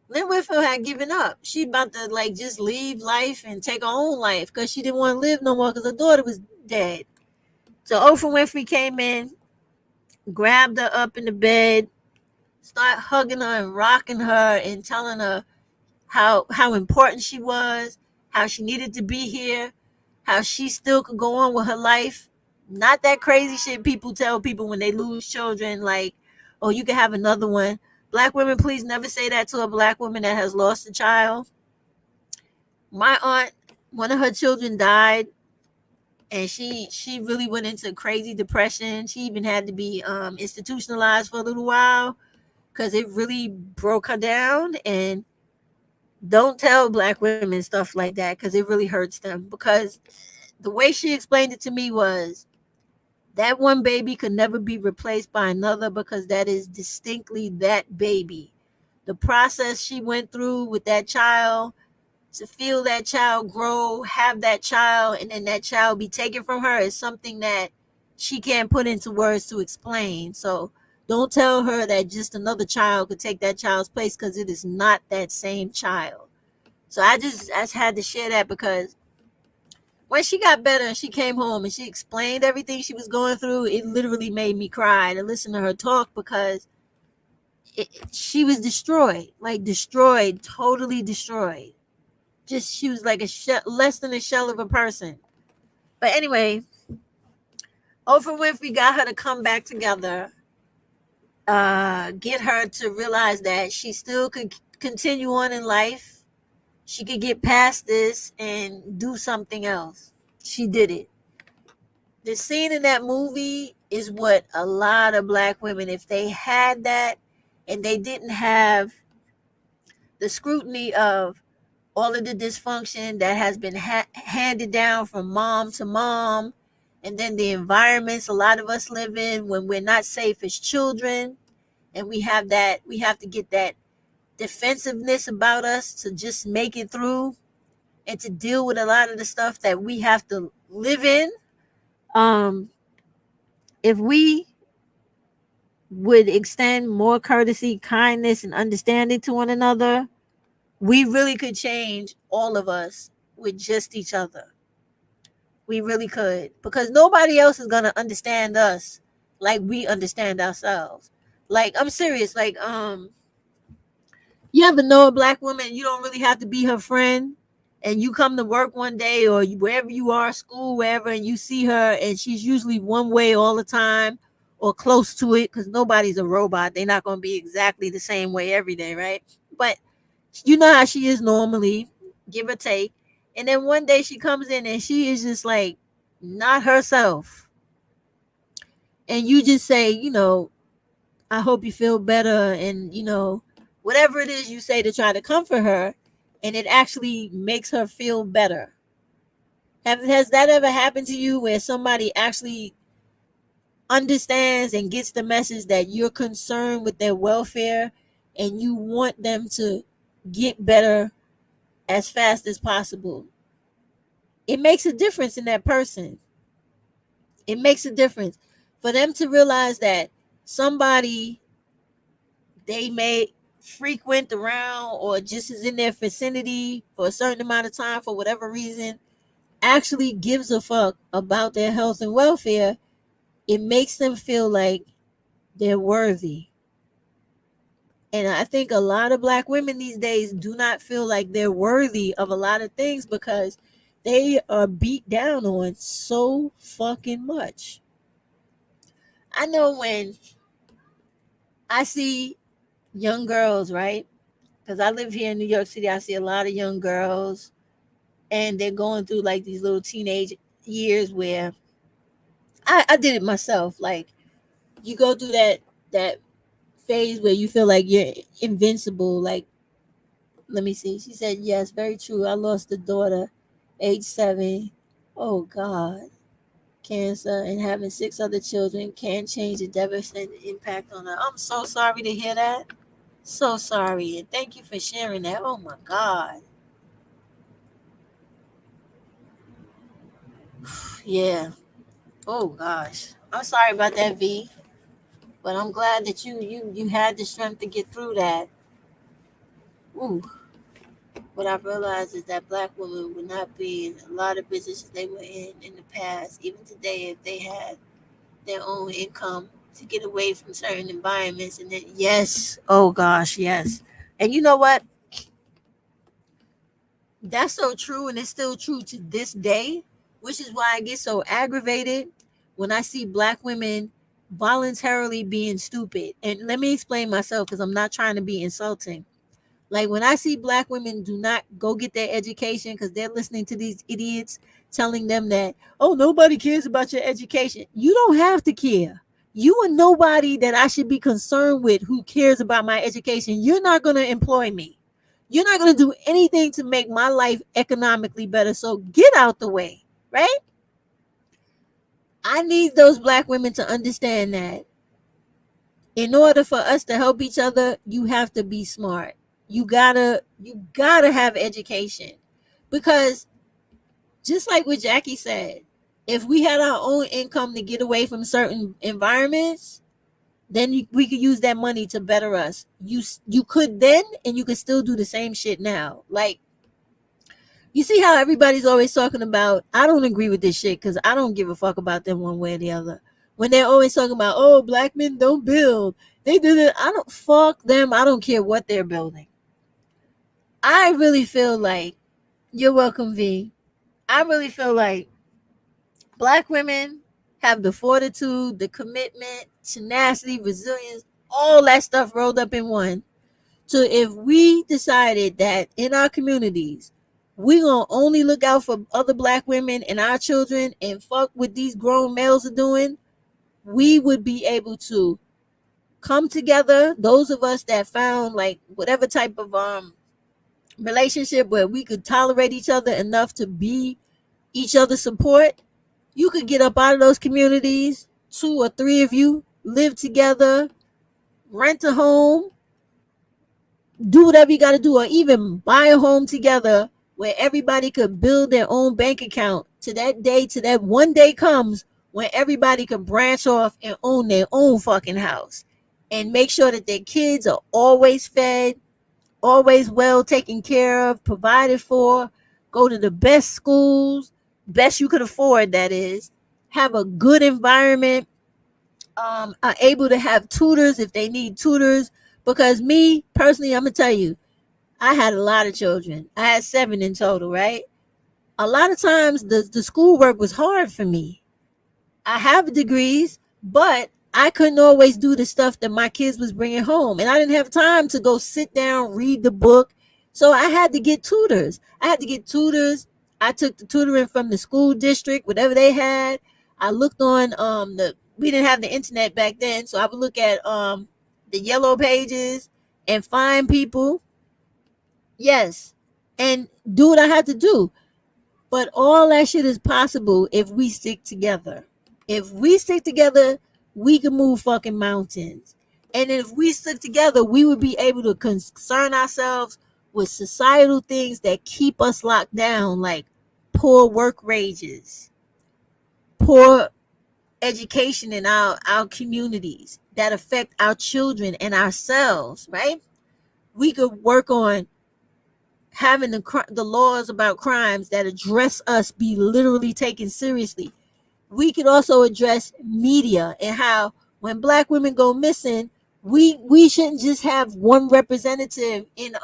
Lynn Whitfield had given up. She about to like just leave life and take her own life because she didn't want to live no more because her daughter was dead. So Oprah Winfrey came in, grabbed her up in the bed, started hugging her and rocking her and telling her how important she was, how she needed to be here, how she still could go on with her life. Not that crazy shit people tell people when they lose children, like, oh, you can have another one. Black women, please never say that to a black woman that has lost a child. My aunt, one of her children died, and she really went into crazy depression. She even had to be institutionalized for a little while because it really broke her down. And don't tell black women stuff like that because it really hurts them. Because the way she explained it to me was that one baby could never be replaced by another because that is distinctly that baby. The process she went through with that child, to feel that child grow, have that child, and then that child be taken from her is something that she can't put into words to explain. So don't tell her that just another child could take that child's place because it is not that same child. So I just had to share that because when she got better and she came home and she explained everything she was going through, it literally made me cry to listen to her talk because she was destroyed, like destroyed, totally destroyed. Just she was like less than a shell of a person. But anyway, Oprah Winfrey got her to come back together, get her to realize that she still could continue on in life. She could get past this and do something else. She did it. The scene in that movie is what a lot of black women, if they had that and they didn't have the scrutiny of all of the dysfunction that has been handed down from mom to mom, and then the environments a lot of us live in when we're not safe as children, and we have to get that defensiveness about us to just make it through and to deal with a lot of the stuff that we have to live in. If we would extend more courtesy, kindness, and understanding to one another, we really could change all of us with just each other. We really could, because nobody else is gonna understand us like we understand ourselves. Like, I'm serious. Like, you ever know a black woman, you don't really have to be her friend, and you come to work one day or wherever you are, school, wherever, and you see her and she's usually one way all the time or close to it, because nobody's a robot. They're not going to be exactly the same way every day, right? But you know how she is normally, give or take. And then one day she comes in and she is just like not herself. And you just say, I hope you feel better. And, whatever it is you say to try to comfort her, and it actually makes her feel better. Has that ever happened to you where somebody actually understands and gets the message that you're concerned with their welfare and you want them to get better as fast as possible? It makes a difference in that person. It makes a difference for them to realize that somebody they may frequent around or just is in their vicinity for a certain amount of time for whatever reason actually gives a fuck about their health and welfare. It makes them feel like they're worthy. And I think a lot of black women these days do not feel like they're worthy of a lot of things because they are beat down on so fucking much. I know when I see young girls, right? Because I live here in New York City. I see a lot of young girls, and they're going through like these little teenage years where I did it myself. Like you go through that phase where you feel like you're invincible. Like, let me see. She said, yes, very true. I lost a daughter, age 7. Oh God. Cancer and having 6 other children can change the devastating impact on her. I'm so sorry to hear that. So sorry. And thank you for sharing that. Oh my God. Yeah. Oh gosh. I'm sorry about that, V. But I'm glad that you had the strength to get through that. Ooh. What I've realized is that black women would not be in a lot of businesses they were in the past, even today, if they had their own income to get away from certain environments. And then, yes, oh gosh, yes. And you know what? That's so true, and it's still true to this day, which is why I get so aggravated when I see black women voluntarily being stupid. And let me explain myself because I'm not trying to be insulting. Like when I see black women do not go get their education because they're listening to these idiots telling them that, oh, nobody cares about your education. You don't have to care. You are nobody that I should be concerned with who cares about my education. You're not going to employ me. You're not going to do anything to make my life economically better. So get out the way, right? I need those black women to understand that in order for us to help each other, you have to be smart. You gotta have education, because just like what Jackie said, if we had our own income to get away from certain environments, then we could use that money to better us. You could then, and you could still do the same shit now. Like, you see how everybody's always talking about, I don't agree with this shit because I don't give a fuck about them one way or the other. When they're always talking about, oh, black men don't build, they did it. I don't, fuck them. I don't care what they're building. I really feel like, you're welcome, V. I really feel like black women have the fortitude, the commitment, tenacity, resilience, all that stuff rolled up in one. So if we decided that in our communities, we gonna only look out for other black women and our children and fuck what these grown males are doing, we would be able to come together. Those of us that found like whatever type of relationship where we could tolerate each other enough to be each other's support, you could get up out of those communities, 2 or 3 of you live together, rent a home, do whatever you got to do, or even buy a home together where everybody could build their own bank account to that day, to that one day comes when everybody can branch off and own their own fucking house and make sure that their kids are always fed, always well taken care of, provided for, go to the best schools, best you could afford, that is, have a good environment, are able to have tutors if they need tutors. Because me personally, I'm gonna tell you, I had a lot of children. I had 7 in total, right? A lot of times the schoolwork was hard for me. I have degrees, but I couldn't always do the stuff that my kids was bringing home, and I didn't have time to go sit down, read the book. So I had to get tutors. I took the tutoring from the school district, whatever they had. I looked on we didn't have the internet back then, so I would look at the yellow pages and find people. Yes, and do what I had to do. But all that shit is possible if we stick together. If we stick together, we can move fucking mountains. And if we stick together, we would be able to concern ourselves with societal things that keep us locked down, like poor work wages, poor education in our communities that affect our children and ourselves, right? We could work on having the laws about crimes that address us be literally taken seriously. We could also address media and how when black women go missing, we shouldn't just have one representative in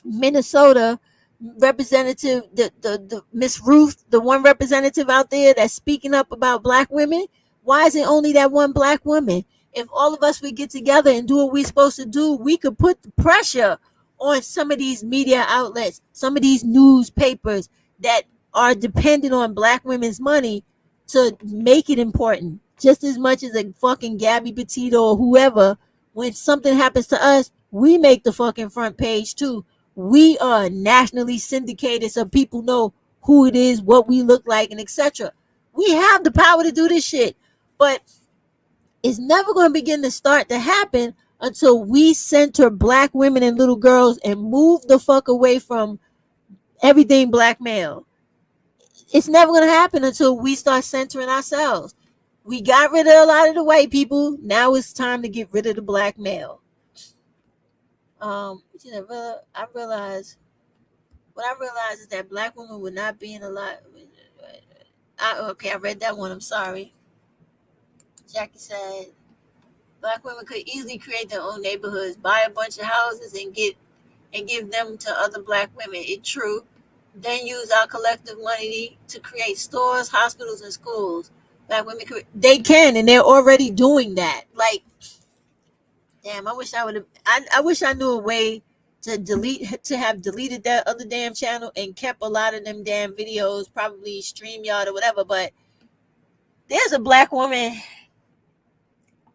Minnesota, representative the Miss Ruth, the one representative out there that's speaking up about black women. Why is it only that one black woman? if all of us would get together and do what we're supposed to do, we could put the pressure on some of these media outlets, some of these newspapers that are dependent on black women's money to make it important. Just as much as a fucking Gabby Petito or whoever, when something happens to us, we make the fucking front page too. We are nationally syndicated so people know who it is, what we look like, and etc. We have the power to do this shit, but it's never going to begin to start to happen until we center black women and little girls and move the fuck away from everything black male. It's never going to happen until we start centering ourselves. We got rid of a lot of the white people. Now it's time to get rid of the black male. I realized what I realized is that black women would not be in a lot. I read that one. I'm sorry. Jackie said black women could easily create their own neighborhoods, buy a bunch of houses, and give them to other black women. It's true. Then use our collective money to create stores, hospitals, and schools. Black women they can, and they're already doing that. Like, damn, I wish I would have. I wish I knew a way to have deleted that other damn channel and kept a lot of them damn videos, probably StreamYard or whatever. But there's a black woman.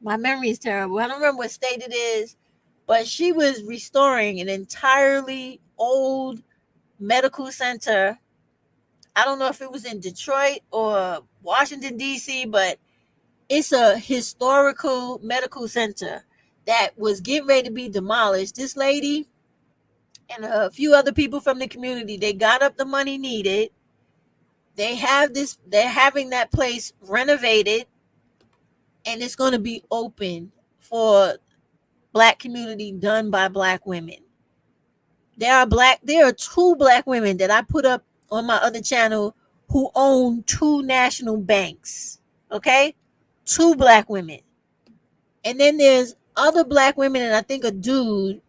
My memory is terrible. I don't remember what state it is, but she was restoring an entirely old medical center. I don't know if it was in Detroit or Washington, D.C., but it's a historical medical center that was getting ready to be demolished. This lady and a few other people from the community, they got up the money needed. They're having that place renovated, and it's going to be open for black community, done by black women. There are 2 black women that I put up on my other channel who own 2 national banks. Okay? 2 black women. And then there's other black women and I think a dude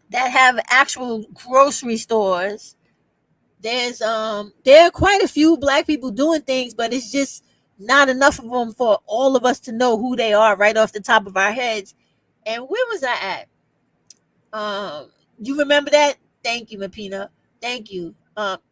that have actual grocery stores. There are quite a few black people doing things, but it's just not enough of them for all of us to know who they are right off the top of our heads. And where was I at? You remember that? Thank you, Mapina. Thank you.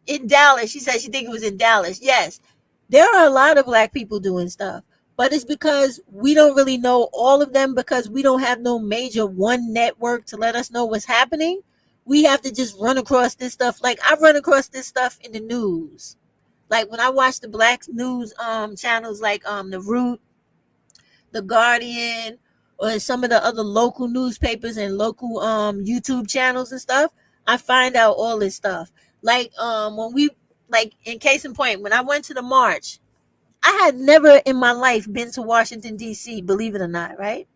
In Dallas, she said she think it was in Dallas. Yes, there are a lot of black people doing stuff, but it's because we don't really know all of them because we don't have no major one network to let us know what's happening. We have to just run across this stuff. Like I run across this stuff in the news. Like when I watch the black news channels like The Root, The Guardian, or some of the other local newspapers and local YouTube channels and stuff, I find out all this stuff. Like in case in point, when I went to the march, I had never in my life been to Washington, D.C., believe it or not, right?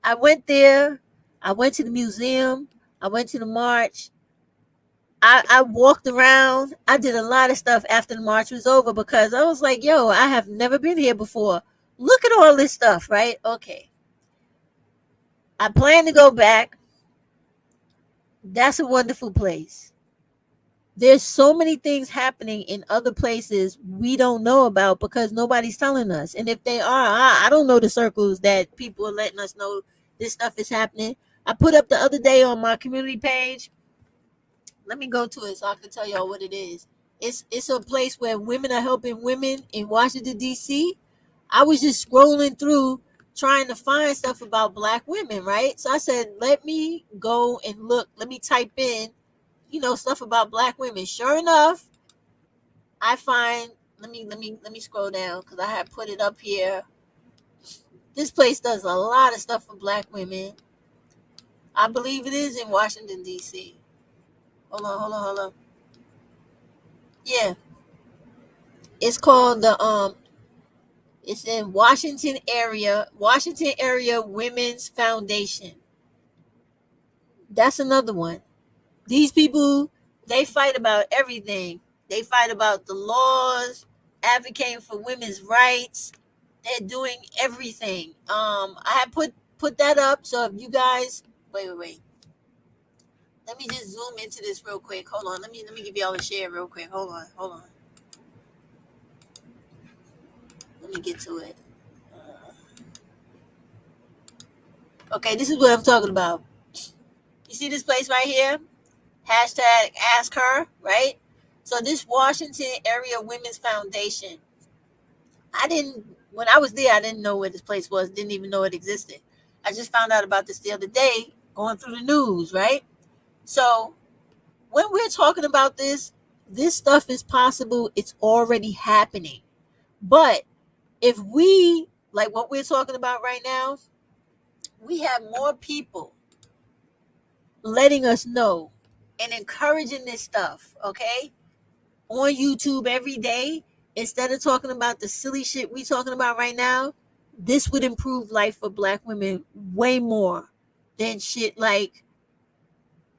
I went there. I went to the museum. I went to the march. I walked around. I did a lot of stuff after the march was over because I was like, yo, I have never been here before. Look at all this stuff, right? Okay. I plan to go back. That's a wonderful place. There's so many things happening in other places we don't know about because nobody's telling us. And if they are, I don't know the circles that people are letting us know this stuff is happening. I put up the other day on my community page. Let me go to it so I can tell y'all what it is. It's a place where women are helping women in Washington, D.C. I was just scrolling through trying to find stuff about black women, right? So I said, let me go and look. Let me type in, stuff about black women. Sure enough, I find, let me scroll down because I had put it up here. This place does a lot of stuff for black women. I believe it is in Washington, D.C. Hold on. Yeah. It's called it's in Washington Area Women's Foundation. That's another one. These people, they fight about everything. They fight about the laws, advocating for women's rights. They're doing everything. I had put that up. So if you guys wait. Let me just zoom into this real quick. Hold on. Let me give y'all a share real quick. Hold on. Let me get to it. Okay, this is what I'm talking about. You see this place right here? Hashtag ask her, right? So this Washington Area Women's Foundation, I didn't, when I was there, I didn't know where this place was, didn't even know it existed. I just found out about this the other day going through the news, right? So when we're talking about this stuff is possible, it's already happening. But if we, like what we're talking about right now, we have more people letting us know and encouraging this stuff, okay? On YouTube every day, instead of talking about the silly shit we talking about right now, this would improve life for black women way more than shit like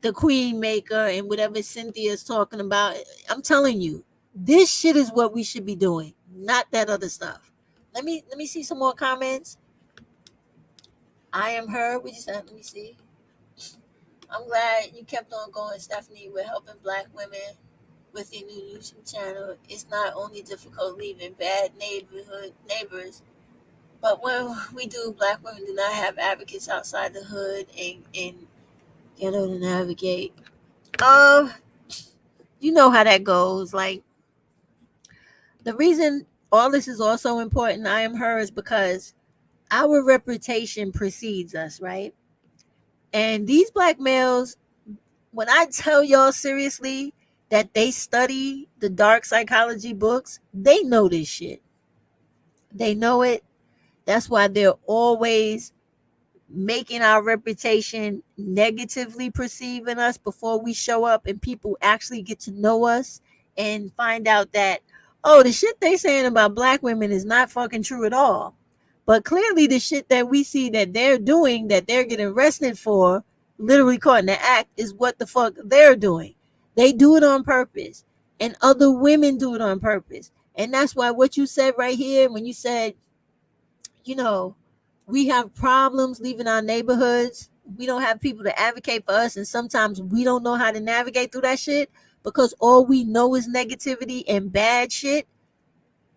the Queen Maker and whatever Cynthia's talking about. I'm telling you, this shit is what we should be doing, not that other stuff. Let me see some more comments. I am her. We just let me see. I'm glad you kept on going, Stephanie. We're helping black women with your new YouTube channel. It's not only difficult leaving bad neighbors, but when we do, black women do not have advocates outside the hood and ghetto to navigate. Um, you know how that goes. Like the reason all this is also important, I am her, is because our reputation precedes us, right? And these black males, when I tell y'all seriously that they study the dark psychology books, they know this shit. They know it. That's why they're always making our reputation negatively perceiving us before we show up and people actually get to know us and find out that, oh, the shit they saying about black women is not fucking true at all. But clearly the shit that we see that they're doing, that they're getting arrested for, literally caught in the act, is what the fuck they're doing. They do it on purpose. And other women do it on purpose. And that's why what you said right here, when you said, you know, we have problems leaving our neighborhoods. We don't have people to advocate for us. And sometimes we don't know how to navigate through that shit because all we know is negativity and bad shit.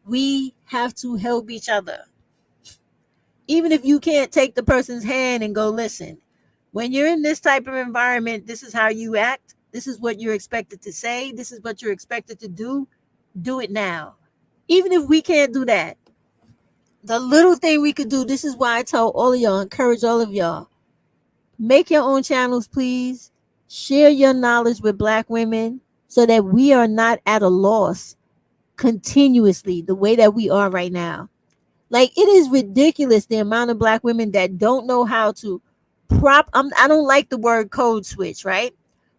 We have to help each other. Even if you can't take the person's hand and go, listen, when you're in this type of environment, this is how you act. This is what you're expected to say. This is what you're expected to do. Do it now. Even if we can't do that, the little thing we could do, this is why I tell all of y'all, encourage all of y'all, make your own channels, please. Share your knowledge with black women so that we are not at a loss continuously the way that we are right now. Like, it is ridiculous the amount of black women that don't know how to I don't like the word code switch, right?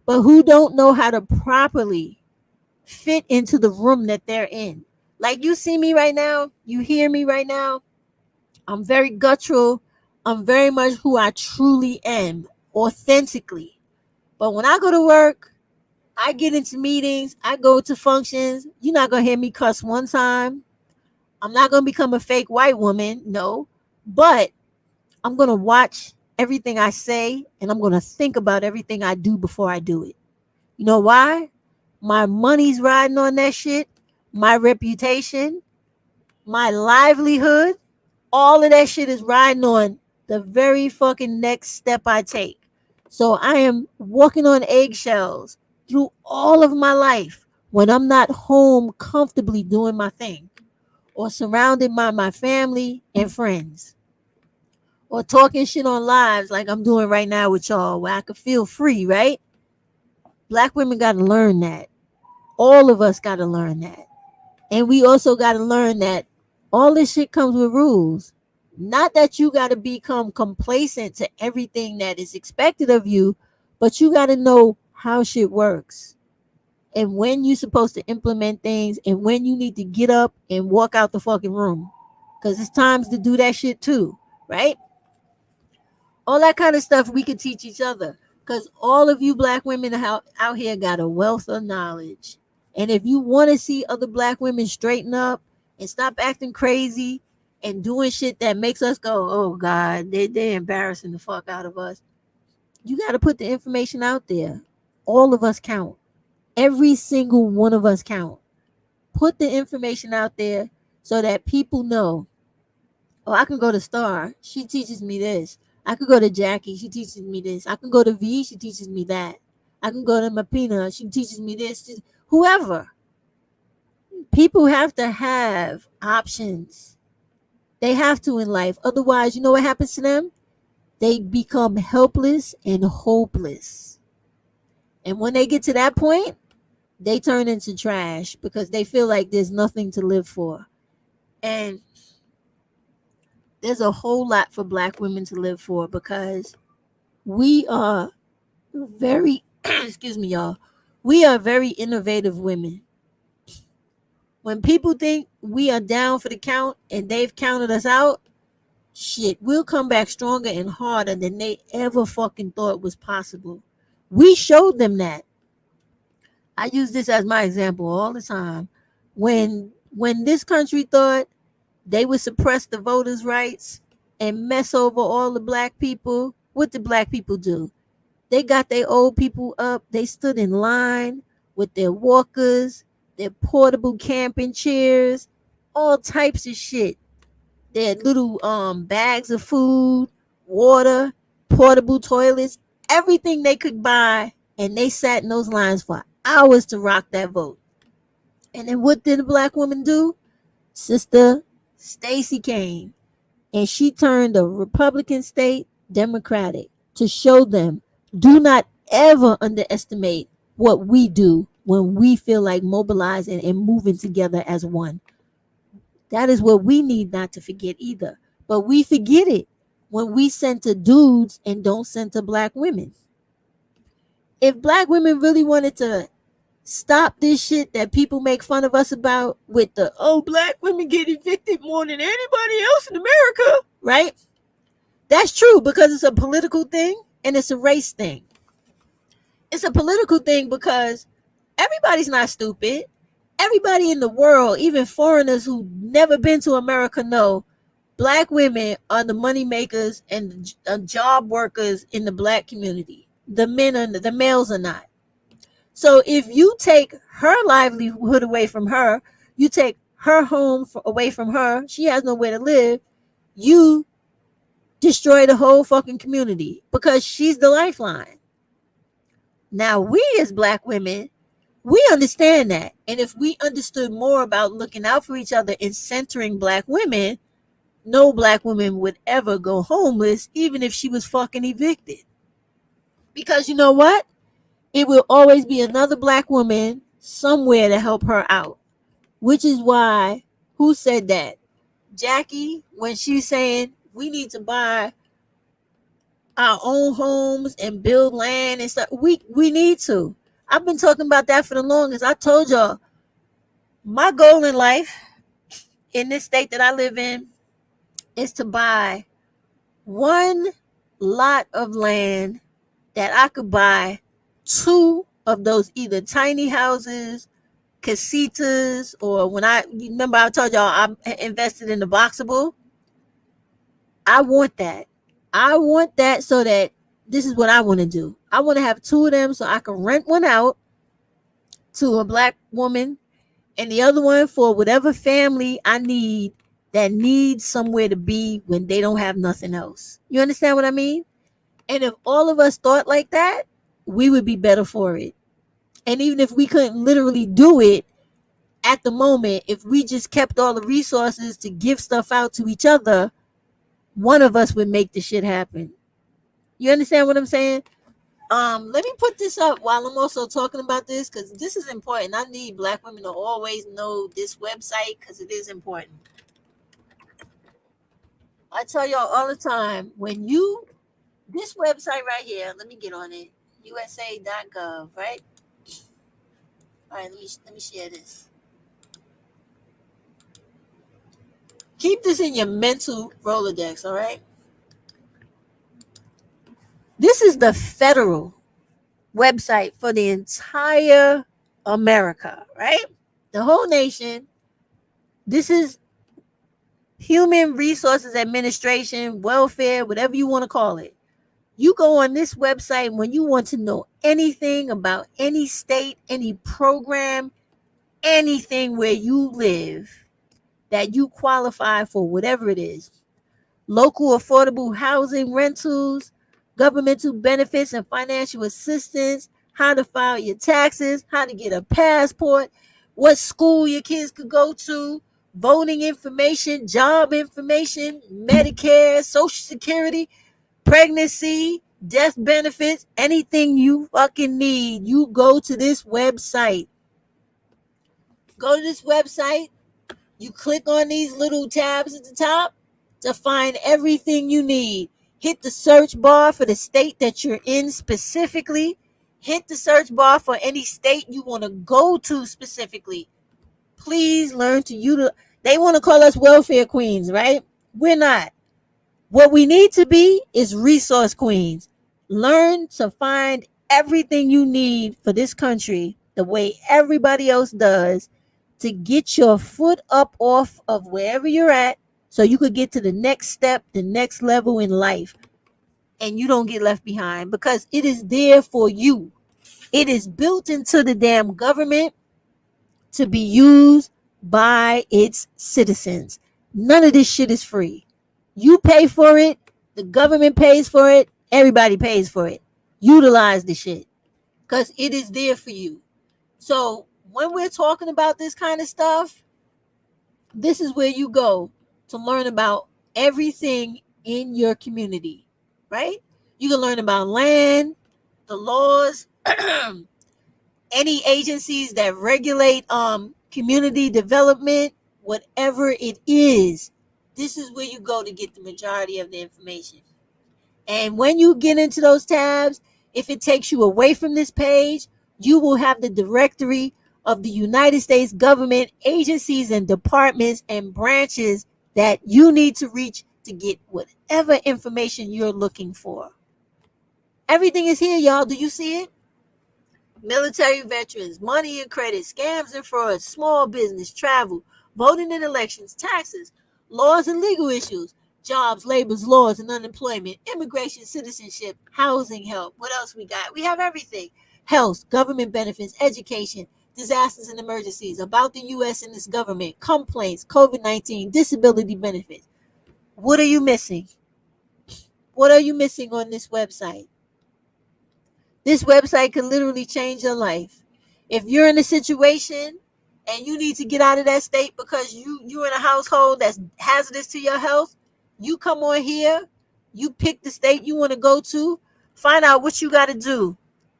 But who don't know how to properly fit into the room that they're in. Like, you see me right now, you hear me right now. I'm very guttural. I'm very much who I truly am, authentically. But when I go to work, I get into meetings, I go to functions. You're not going to hear me cuss one time. I'm not going to become a fake white woman, no. But I'm going to watch everything I say and I'm going to think about everything I do before I do it. You know why? My money's riding on that shit. My reputation, my livelihood, all of that shit is riding on the very fucking next step I take. So I am walking on eggshells through all of my life when I'm not home comfortably doing my thing or surrounded by my family and friends or talking shit on lives like I'm doing right now with y'all where I can feel free, right? Black women got to learn that. All of us got to learn that. And we also got to learn that all this shit comes with rules. Not that you got to become complacent to everything that is expected of you, but you got to know how shit works and when you're supposed to implement things and when you need to get up and walk out the fucking room. Because it's times to do that shit too, right? All that kind of stuff we could teach each other. Because all of you black women out here got a wealth of knowledge. And if you want to see other black women straighten up and stop acting crazy and doing shit that makes us go, oh God, they're embarrassing the fuck out of us. You got to put the information out there. All of us count. Every single one of us count. Put the information out there so that people know, oh, I can go to Star. She teaches me this. I could go to Jackie. She teaches me this. I can go to V. She teaches me that. I can go to Mapina. She teaches me this. Whoever. People have to have options. They have to in life. Otherwise, you know what happens to them? They become helpless and hopeless. And when they get to that point, they turn into trash because they feel like there's nothing to live for. And there's a whole lot for Black women to live for because we are very, excuse me, y'all, we are very innovative women. When people think we are down for the count and they've counted us out, shit, we'll come back stronger and harder than they ever fucking thought was possible. We showed them that. I use this as my example all the time. When this country thought they would suppress the voters' rights and mess over all the Black people, what did Black people do? They got their old people up. They stood in line with their walkers, their portable camping chairs, all types of shit. Their little bags of food, water, portable toilets, everything they could buy, and they sat in those lines for hours to rock that vote. And then what did the Black woman do? Sister Stacey came and she turned a Republican state Democratic to show them, do not ever underestimate what we do when we feel like mobilizing and moving together as one. That is what we need not to forget either. But we forget it when we center dudes and don't center Black women. If Black women really wanted to stop this shit that people make fun of us about with the, oh, Black women get evicted more than anybody else in America, right? That's true because it's a political thing and it's a race thing. It's a political thing because everybody's not stupid. Everybody in the world, even foreigners who never been to America, know Black women are the money makers and the job workers in the Black community. The males are not. So if you take her livelihood away from her, you take her home away from her, she has nowhere to live, you destroy the whole fucking community because she's the lifeline. Now, we as Black women, we understand that. And if we understood more about looking out for each other and centering Black women, no Black woman would ever go homeless, even if she was fucking evicted. Because you know what? It will always be another Black woman somewhere to help her out. Which is why, who said that? Jackie, when she's saying we need to buy our own homes and build land and stuff, we need to. I've been talking about that for the longest. I told y'all, my goal in life, in this state that I live in, is to buy one lot of land that I could buy 2 of those either tiny houses, casitas, or when remember I told y'all I invested in the Boxable. I want that. I want that so that this is what I want to do. I want to have 2 of them so I can rent one out to a Black woman and the other one for whatever family I need that needs somewhere to be when they don't have nothing else. You understand what I mean? And if all of us thought like that, we would be better for it. And even if we couldn't literally do it at the moment, if we just kept all the resources to give stuff out to each other, one of us would make the shit happen. You understand what I'm saying? Let me put this up while I'm also talking about this because this is important. I need Black women to always know this website because it is important. I tell y'all all the time, this website right here, let me get on it, USA.gov, right? All right, let me share this. Keep this in your mental Rolodex, all right? This is the federal website for the entire America, right? The whole nation. This is Human Resources Administration, welfare, whatever you want to call it. You go on this website when you want to know anything about any state, any program, anything where you live that you qualify for whatever it is. local affordable housing rentals, governmental benefits and financial assistance, how to file your taxes, how to get a passport, what school your kids could go to, voting information, job information, Medicare, Social Security, pregnancy, death benefits, anything you fucking need. You go to this website. Go to this website. You click on these little tabs at the top to find everything you need. Hit the search bar for the state that you're in specifically. Hit the search bar for any state you want to go to specifically. Please learn to utilize. They want to call us welfare queens, right? We're not. What we need to be is resource queens. Learn to find everything you need for this country the way everybody else does to get your foot up off of wherever you're at so you could get to the next step, the next level in life, and you don't get left behind because it is there for you. It is built into the damn government to be used by its citizens. None of this shit is free. You pay for it, the government pays for it, everybody pays for it. Utilize the shit because it is there for you. So when we're talking about this kind of stuff, this is where you go to learn about everything in your community, right? You can learn about land, the laws, any agencies that regulate community development, whatever it is. This is where you go to get the majority of the information. And when you get into those tabs, if it takes you away from this page, you will have the directory of the United States government agencies and departments and branches that you need to reach to get whatever information you're looking for. Everything is here, y'all. Do you see it? Military veterans, money and credit, scams and frauds, small business, travel, voting and elections, taxes, laws and legal issues, jobs, labors, laws and unemployment, immigration, citizenship, housing help. What else we got? We have everything. Health, government benefits, education, disasters and emergencies, about the U.S. and its government, complaints, COVID-19, disability benefits. What are you missing? What are you missing on this website? This website could literally change your life. If you're in a situation and you need to get out of that state because you're in a household that's hazardous to your health, you come on here, you pick the state you want to go to, find out what you got to do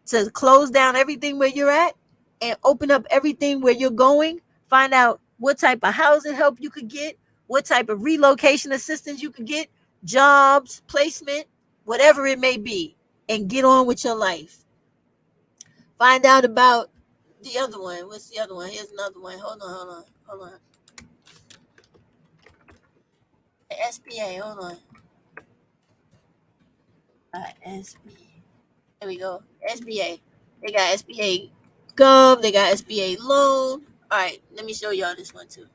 to close down everything where you're at and open up everything where you're going. Find out what type of housing help you could get, what type of relocation assistance you could get, jobs, placement, whatever it may be, and get on with your life. Find out about the other one. What's the other one? Here's another one. Hold on. SBA, hold on. SBA. There we go. SBA. They got SBA Gov. They got SBA Loan. All right, let me show y'all this one too.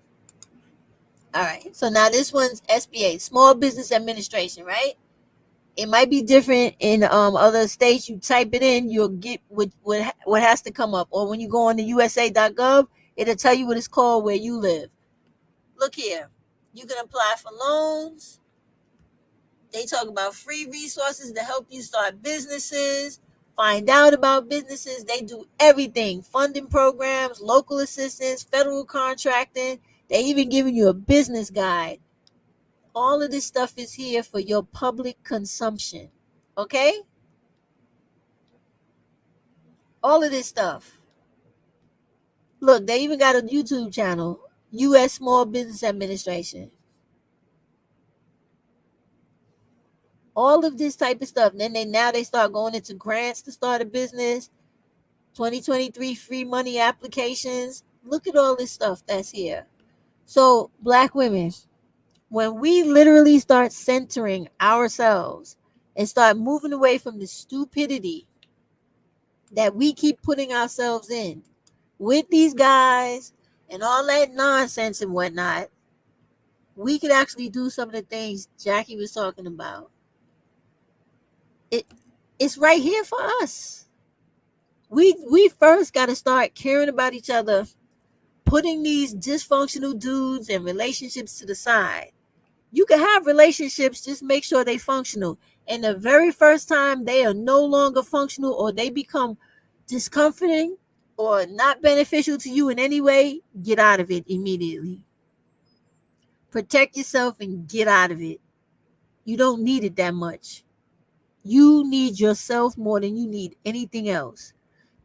All right, so now this one's SBA, Small Business Administration, right? It might be different in other states. You type it in, you'll get what has to come up. Or when you go on the USA.gov, it'll tell you what it's called where you live. Look here. You can apply for loans. They talk about free resources to help you start businesses, find out about businesses. They do everything. Funding programs, local assistance, federal contracting. They even giving you a business guide. All of this stuff is here for your public consumption. Okay? All of this stuff. Look, they even got a YouTube channel, U.S. Small Business Administration. All of this type of stuff. And then they start going into grants to start a business, 2023 free money applications. Look at all this stuff that's here. So, Black women, when we literally start centering ourselves and start moving away from the stupidity that we keep putting ourselves in with these guys and all that nonsense and whatnot, we could actually do some of the things Jackie was talking about. It's right here for us. We first got to start caring about each other, putting these dysfunctional dudes and relationships to the side, You can have relationships, just make sure they functional. And the very first time they are no longer functional or they become discomforting or not beneficial to you in any way, get out of it immediately. Protect yourself and get out of it. You don't need it that much. You need yourself more than you need anything else.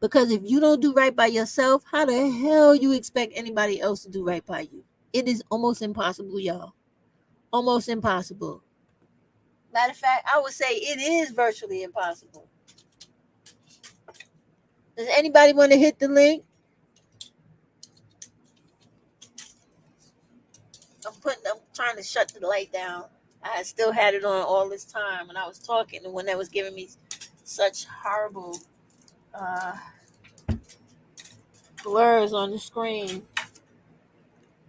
Because if you don't do right by yourself, how the hell you expect anybody else to do right by you? It is almost impossible, y'all. Almost impossible. Matter of fact, I would say it is virtually impossible. Does anybody want to hit the link? I'm trying to shut the light down. I still had it on all this time when I was talking, and when that was giving me such horrible blurs on the screen.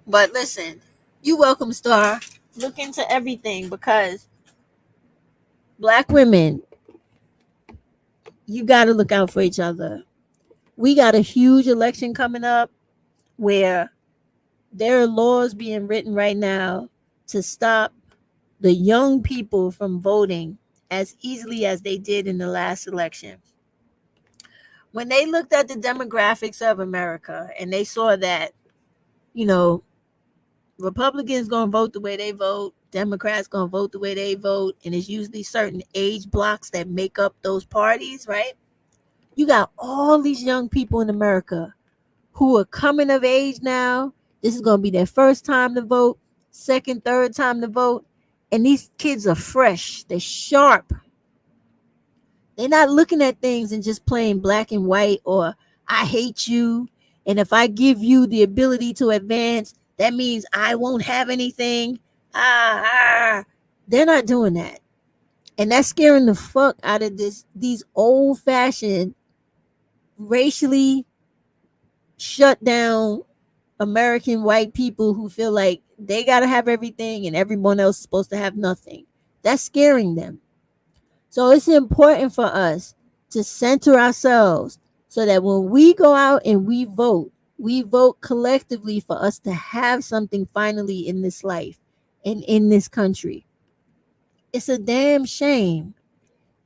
But listen, you welcome, Star. Look into everything, because Black women, you got to look out for each other. We got a huge election coming up where there are laws being written right now to stop the young people from voting as easily as they did in the last election. When they looked at the demographics of America and they saw that, you know, Republicans going to vote the way they vote, Democrats going to vote the way they vote, and it's usually certain age blocks that make up those parties, right? You got all these young people in America who are coming of age now. This is going to be their first time to vote, second, third time to vote. And these kids are fresh. They're sharp. They're not looking at things and just playing black and white or I hate you. And if I give you the ability to advance, that means I won't have anything. They're not doing that. And that's scaring the fuck out of these old-fashioned, racially shut down American white people who feel like they got to have everything and everyone else is supposed to have nothing. That's scaring them. So it's important for us to center ourselves so that when we go out and we vote collectively for us to have something finally in this life and in this country. It's a damn shame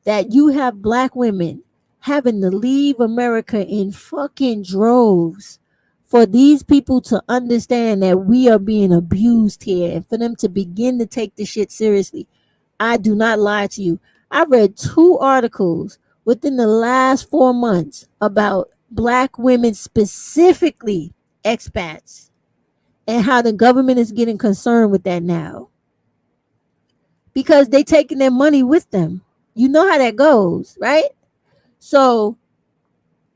that you have Black women having to leave America in fucking droves for these people to understand that we are being abused here and for them to begin to take this shit seriously. I do not lie to you. I read 2 articles within the last 4 months about Black women, specifically expats, and how the government is getting concerned with that now because they taking their money with them. You know how that goes, right? So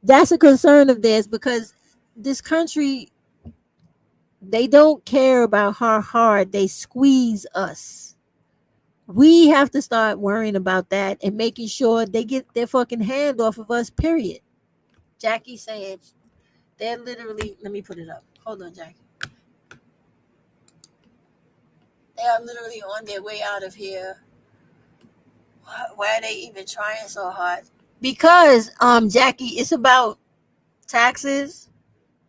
that's a concern of theirs because this country, they don't care about how hard they squeeze us. We have to start worrying about that and making sure they get their fucking hand off of us, period. Jackie saying they're literally, let me put it up. Hold on, Jackie. They are literally on their way out of here. Why are they even trying so hard? Because, Jackie, it's about taxes.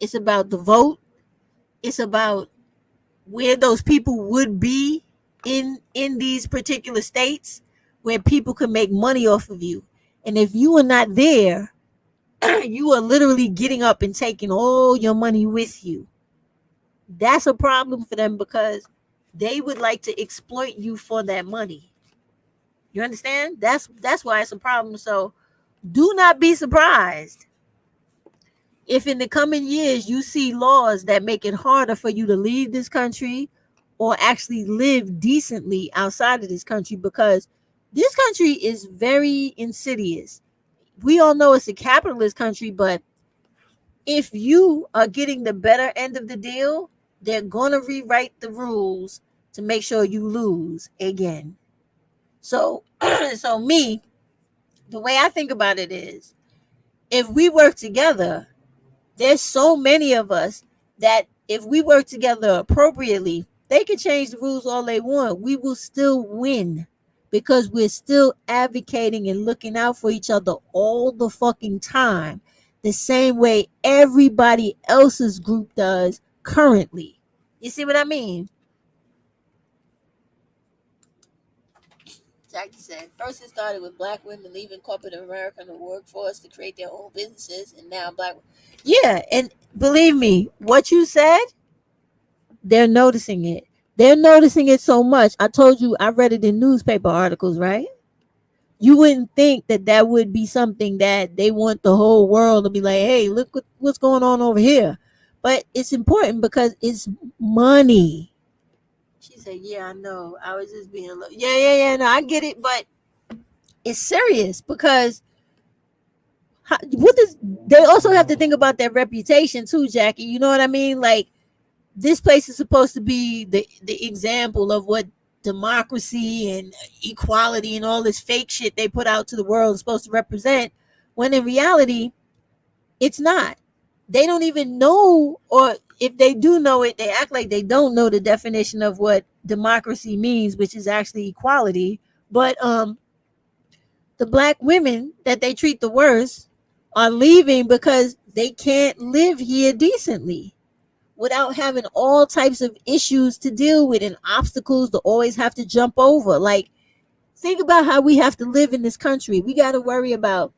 It's about the vote. It's about where those people would be in these particular states where people can make money off of you. And if you are not there, you are literally getting up and taking all your money with you. That's a problem for them because they would like to exploit you for that money. You understand? That's why it's a problem. So do not be surprised if in the coming years you see laws that make it harder for you to leave this country or actually live decently outside of this country, because this country is very insidious. We all know it's a capitalist country, but if you are getting the better end of the deal, they're going to rewrite the rules to make sure you lose again. So, so me, the way I think about it is, if we work together, there's so many of us that if we work together appropriately, they can change the rules all they want. We will still win because we're still advocating and looking out for each other all the fucking time, the same way everybody else's group does currently. You see what I mean? Jackie said, first it started with black women leaving corporate America and the workforce to create their own businesses, and now black. Yeah, and believe me, what you said, they're noticing it. They're noticing it so much. I told you I read it in newspaper articles, right? You wouldn't think that that would be something that they want the whole world to be like, hey, look what's going on over here. But it's important because it's money. She said, yeah, I know. I was just being a little, yeah. No, I get it. But it's serious because what does they also have to think about their reputation too, Jackie. You know what I mean? Like, this place is supposed to be the example of what democracy and equality and all this fake shit they put out to the world is supposed to represent, when in reality it's not. They don't even know, or if they do know it, they act like they don't know the definition of what democracy means, which is actually equality. But the black women that they treat the worst are leaving because they can't live here decently without having all types of issues to deal with and obstacles to always have to jump over. Like, think about how we have to live in this country. We got to worry about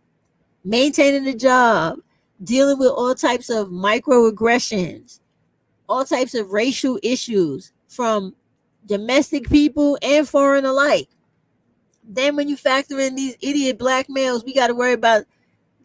maintaining a job, dealing with all types of microaggressions, all types of racial issues from domestic people and foreign alike. Then when you factor in these idiot black males, we got to worry about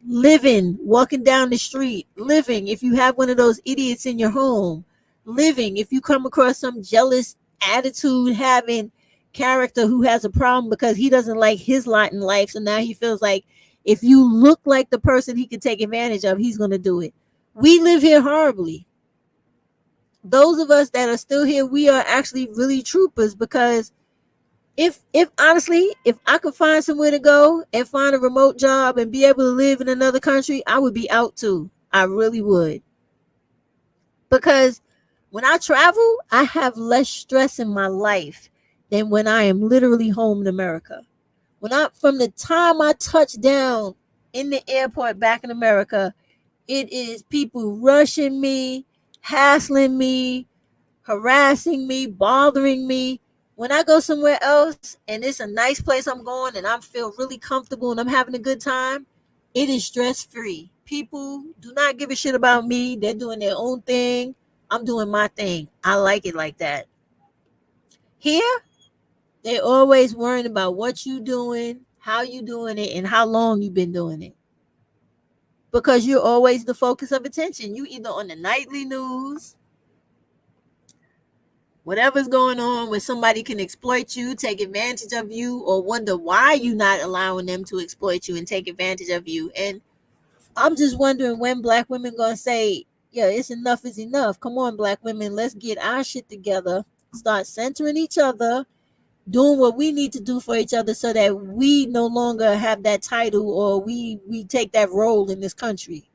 living, walking down the street, living if you have one of those idiots in your home, living if you come across some jealous attitude having character who has a problem because he doesn't like his lot in life. So now he feels like if you look like the person he can take advantage of, he's going to do it. We live here horribly. Those of us that are still here, we are actually really troopers, because if honestly, if I could find somewhere to go and find a remote job and be able to live in another country, I would be out too. I really would. Because when I travel, I have less stress in my life than when I am literally home in America. From the time I touch down in the airport back in America, it is people rushing me, hassling me, harassing me, bothering me. When I go somewhere else and it's a nice place I'm going and I feel really comfortable and I'm having a good time, it is stress free. People do not give a shit about me. They're doing their own thing. I'm doing my thing. I like it like that. Here, they're always worrying about what you doing, how you doing it, and how long you've been doing it. Because you're always the focus of attention. You either on the nightly news, whatever's going on where somebody can exploit you, take advantage of you, or wonder why you're not allowing them to exploit you and take advantage of you. And I'm just wondering when black women gonna say, yeah, it's enough is enough. Come on, black women, let's get our shit together, start centering each other, doing what we need to do for each other so that we no longer have that title, or we take that role in this country.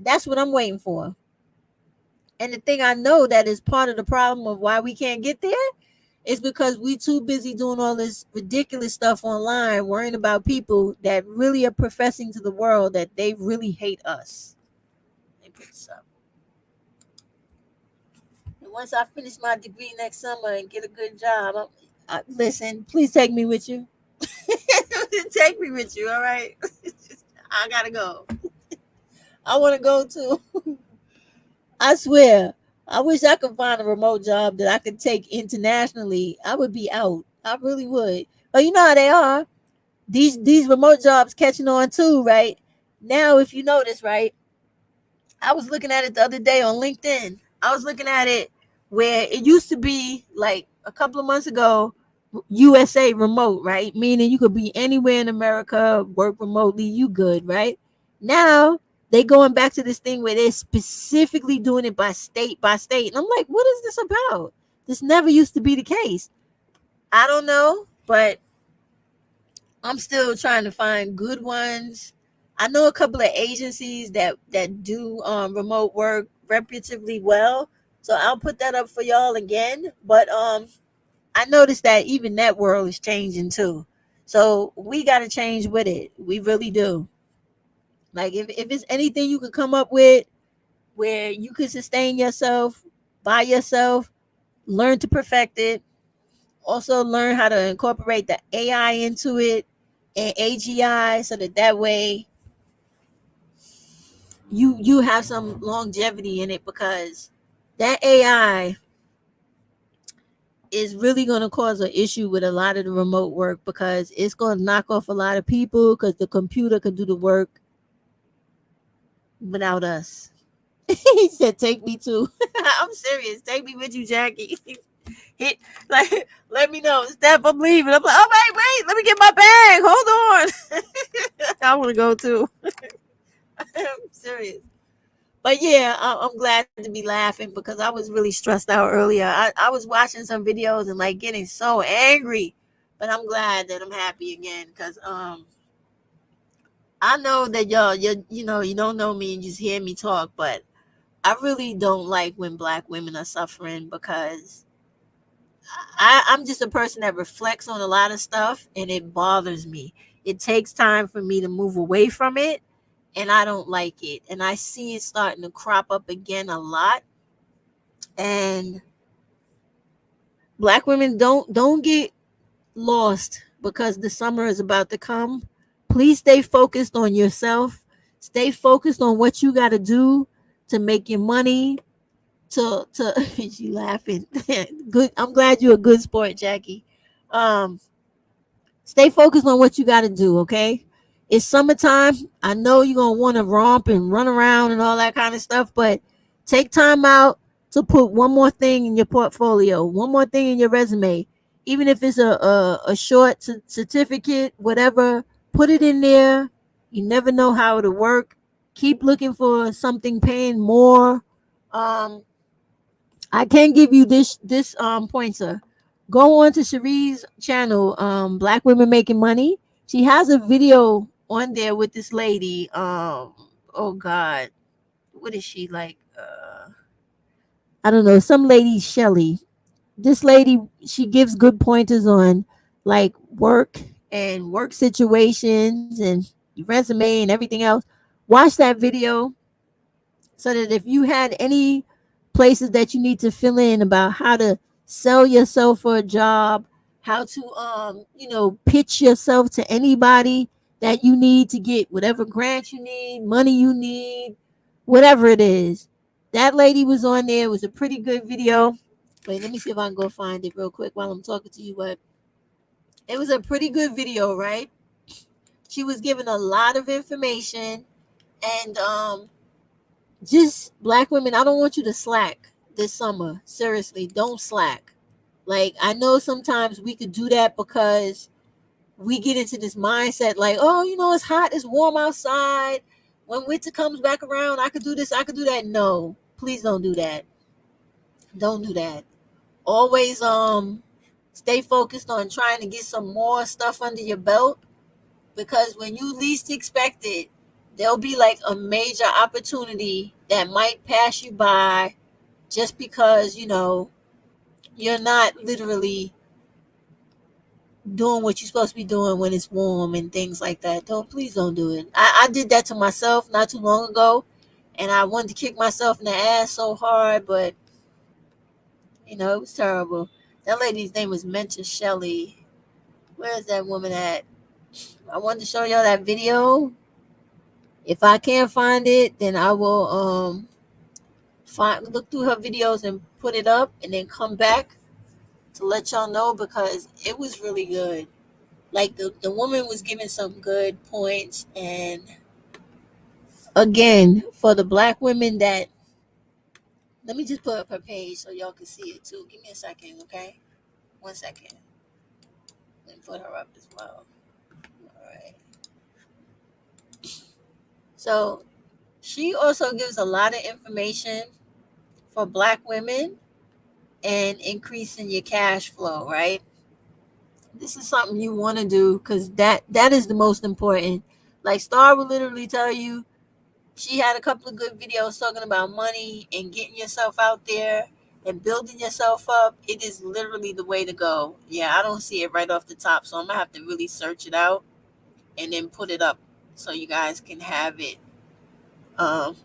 That's what I'm waiting for. And the thing I know that is part of the problem of why we can't get there is because we too busy doing all this ridiculous stuff online, worrying about people that really are professing to the world that they really hate us. Let me put this up. And once I finish my degree next summer and get a good job, listen, please take me with you. Take me with you, all right? I gotta go. I want to go too. I swear, I wish I could find a remote job that I could take internationally. I would be out. I really would. But you know how they are. These remote jobs catching on too, right? Now, if you notice, right? I was looking at it the other day on LinkedIn. I was looking at it where it used to be like a couple of months ago, USA remote, right? Meaning you could be anywhere in America, work remotely, you good, right? Now they going back to this thing where they're specifically doing it by state by state. And I'm like, what is this about? This never used to be the case. I don't know, but I'm still trying to find good ones. I know a couple of agencies that do remote work reputatively well. So I'll put that up for y'all again. But I noticed that even that world is changing too. So we got to change with it. We really do. Like if it's anything you could come up with where you could sustain yourself by yourself, learn to perfect it, Also learn how to incorporate the AI into it and AGI, so that way you have some longevity in it, because that AI is really going to cause an issue with a lot of the remote work, because it's going to knock off a lot of people because the computer can do the work without us. He said, "Take me too." I'm serious. Take me with you, Jackie. Hit like let me know. Steph, I'm leaving. I'm like, oh wait, let me get my bag. Hold on. I want to go too. I'm serious. But yeah, I'm glad to be laughing because I was really stressed out earlier. I was watching some videos and like getting so angry. But I'm glad that I'm happy again, because I know that you don't know me and just hear me talk, but I really don't like when black women are suffering, because I'm just a person that reflects on a lot of stuff and it bothers me. It takes time for me to move away from it, and I don't like it. And I see it starting to crop up again a lot. And black women, don't get lost because the summer is about to come. Please stay focused on yourself. Stay focused on what you got to do to make your money. To she laughing. Good. I'm glad you're a good sport, Jackie. Um, Stay focused on what you got to do. Okay, it's summertime. I know you're gonna want to romp and run around and all that kind of stuff, but take time out to put one more thing in your portfolio, one more thing in your resume, even if it's a short certificate, whatever. Put it in there. You never know how it'll work. Keep looking for something paying more. um I can give you this pointer. Go on to Cherie's channel, Black Women Making Money. She has a video on there with this lady. Oh God, what is she like? I don't know, some lady Shelly. This lady, she gives good pointers on like work and work situations and resume and everything else. Watch that video, so that if you had any places that you need to fill in about how to sell yourself for a job, how to pitch yourself to anybody that you need to get whatever grant you need, money you need, whatever it is. That lady was on there. It was a pretty good video. Wait, let me see if I can go find it real quick while I'm talking to you. But it was a pretty good video, right? She was giving a lot of information, and just black women, I don't want you to slack this summer. Seriously, don't slack. Like, I know sometimes we could do that because we get into this mindset like, oh, it's hot, it's warm outside. When winter comes back around, I could do this, I could do that. No, please don't do that. Don't do that. Always stay focused on trying to get some more stuff under your belt, because when you least expect it, there'll be like a major opportunity that might pass you by, just because you're not literally doing what you're supposed to be doing when it's warm and things like that. Please don't do it. I did that to myself not too long ago, and I wanted to kick myself in the ass so hard, but it was terrible. That lady's name was Mentor Shelley. Where is that woman at? I wanted to show y'all that video. If I can't find it, then I will look through her videos and put it up, and then come back to let y'all know, because it was really good. Like, the woman was giving some good points. And again, for the black women that, let me just put up her page so y'all can see it too. Give me a second, okay? 1 second. Let me put her up as well. All right. So she also gives a lot of information for black women and increasing your cash flow, right? This is something you want to do, because that is the most important. Like, Star will literally tell you, she had a couple of good videos talking about money and getting yourself out there and building yourself up. It is literally the way to go. Yeah, I don't see it right off the top, so I'm gonna have to really search it out and then put it up so you guys can have it. Because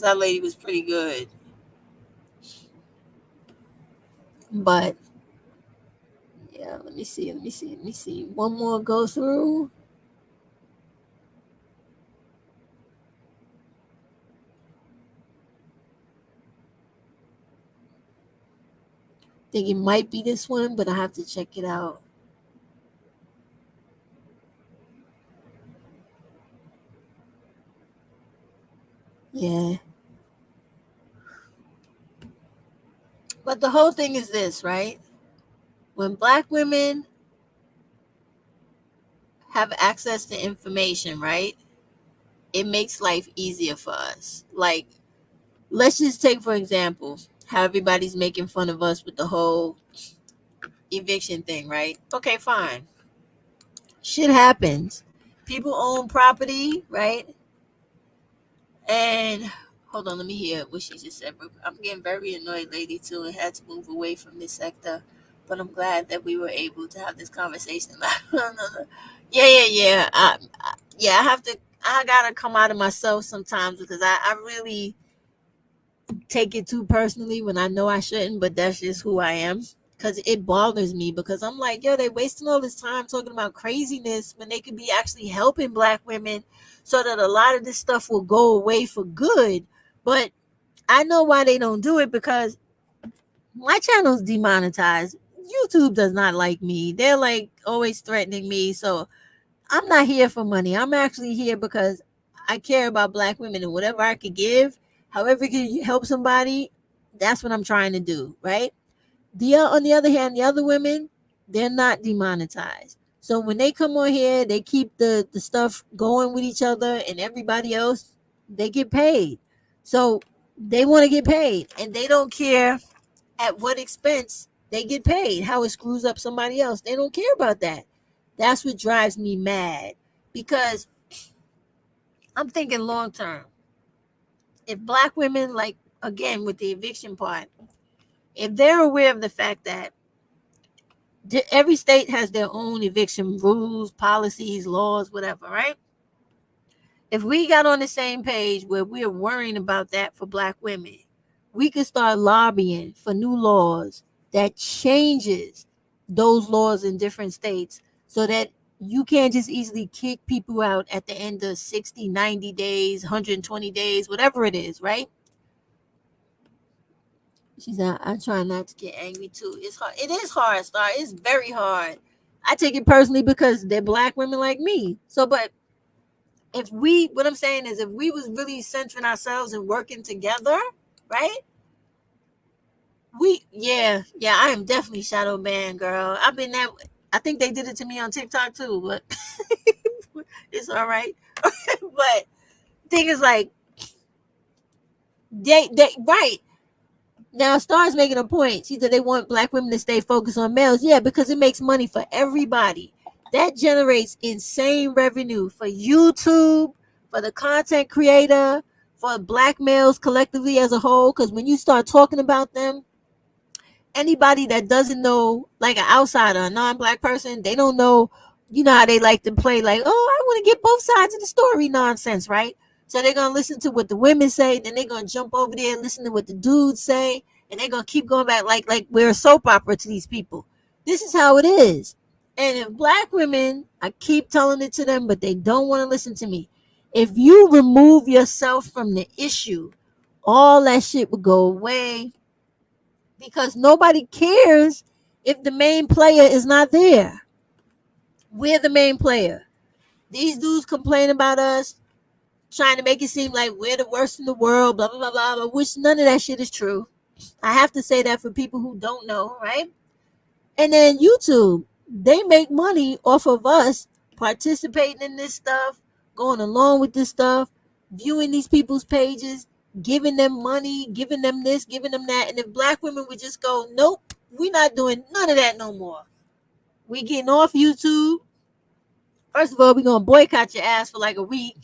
that lady was pretty good. But Let me see. One more go through. Think it might be this one, but I have to check it out. Yeah. But the whole thing is this, right? When black women have access to information, right? It makes life easier for us. Like, let's just take, for example, how everybody's making fun of us with the whole eviction thing, right? Okay, fine. Shit happens. People own property, right? And hold on, let me hear what she just said. I'm getting very annoyed, lady, too, and had to move away from this sector. But I'm glad that we were able to have this conversation. Yeah. Yeah, I have to. I gotta come out of myself sometimes because I really take it too personally when I know I shouldn't, but that's just who I am. Because it bothers me because I'm like, yo, they wasting all this time talking about craziness when they could be actually helping black women so that a lot of this stuff will go away for good. But I know why they don't do it because my channel's demonetized. YouTube does not like me. They're like always threatening me. So I'm not here for money. I'm actually here because I care about black women and whatever I could give, however it can help somebody, that's what I'm trying to do, right? On the other hand, the other women, they're not demonetized. So when they come on here, they keep the stuff going with each other and everybody else, they get paid. So they want to get paid and they don't care at what expense they get paid, how it screws up somebody else. They don't care about that. That's what drives me mad because I'm thinking long term. If black women, like again with the eviction part, if they're aware of the fact that every state has their own eviction rules, policies, laws, whatever, right? If we got on the same page where we're worrying about that for black women, we could start lobbying for new laws that changes those laws in different states so that you can't just easily kick people out at the end of 60, 90 days, 120 days, whatever it is, right? She said, I try not to get angry too. It's hard. It is hard, Star. It's very hard. I take it personally because they're black women like me. So, but what I'm saying is, if we was really centering ourselves and working together, right? I am definitely shadow banned, girl. I've been that. I think they did it to me on TikTok too, but it's all right. But thing is, like, they right. Now, Star's making a point. She said they want black women to stay focused on males. Yeah, because it makes money for everybody. That generates insane revenue for YouTube, for the content creator, for black males collectively as a whole. Because when you start talking about them, anybody that doesn't know, like an outsider, a non-black person, they don't know. You know how they like to play, like, oh, I want to get both sides of the story nonsense, right? So they're gonna listen to what the women say, then they're gonna jump over there and listen to what the dudes say, and they're gonna keep going back like we're a soap opera to these people. This is how it is. And if black women, I keep telling it to them, but they don't want to listen to me. If you remove yourself from the issue, all that shit would go away because nobody cares if the main player is not there. We're the main player. These dudes complain about us, trying to make it seem like we're the worst in the world, blah, blah, blah, blah, blah, which none of that shit is true. I have to say that for people who don't know, right? And then YouTube, they make money off of us participating in this stuff, going along with this stuff, viewing these people's pages, giving them money, giving them this, giving them that. And if black women would just go, nope, we're not doing none of that no more. We getting off YouTube. First of all, we're gonna boycott your ass for like a week.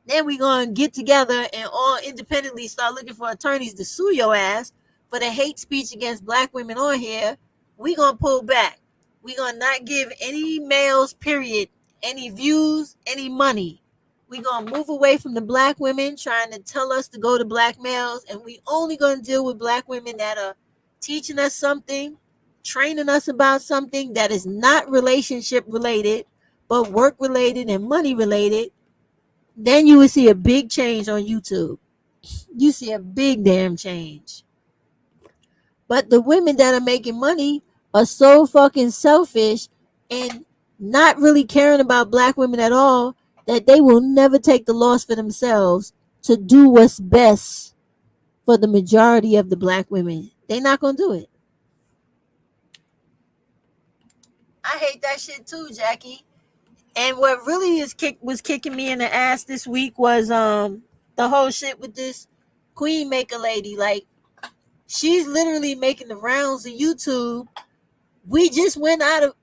Then we're gonna get together and all independently start looking for attorneys to sue your ass for the hate speech against black women on here. We're gonna pull back. We're gonna not give any males, period, any views, any money. We're gonna move away from the black women trying to tell us to go to black males, and we only gonna deal with black women that are teaching us something, training us about something that is not relationship related, but work related and money related, then you would see a big change on YouTube. You see a big damn change. But the women that are making money are so fucking selfish and not really caring about black women at all that they will never take the loss for themselves to do what's best for the majority of the black women. They're not gonna do it. I hate that shit too, Jackie. And what really was kicking me in the ass this week was the whole shit with this Queen Maker lady. Like, she's literally making the rounds of YouTube. We just went out of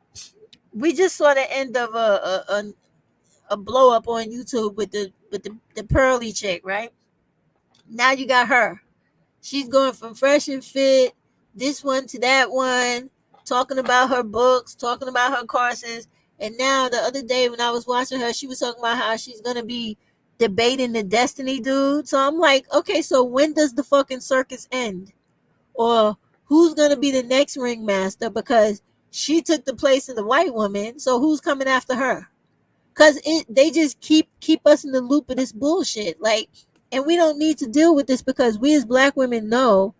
we just saw the end of a blow up on YouTube with the pearly chick, right? Now you got her. She's going from Fresh and Fit, this one to that one, talking about her books, talking about her courses. And now the other day when I was watching her, she was talking about how she's gonna be debating the Destiny dude. So I'm like, okay, so when does the fucking circus end? Or who's gonna be the next ringmaster? Because she took the place of the white woman. So who's coming after her? Cause they just keep us in the loop of this bullshit. Like, and we don't need to deal with this because we as black women know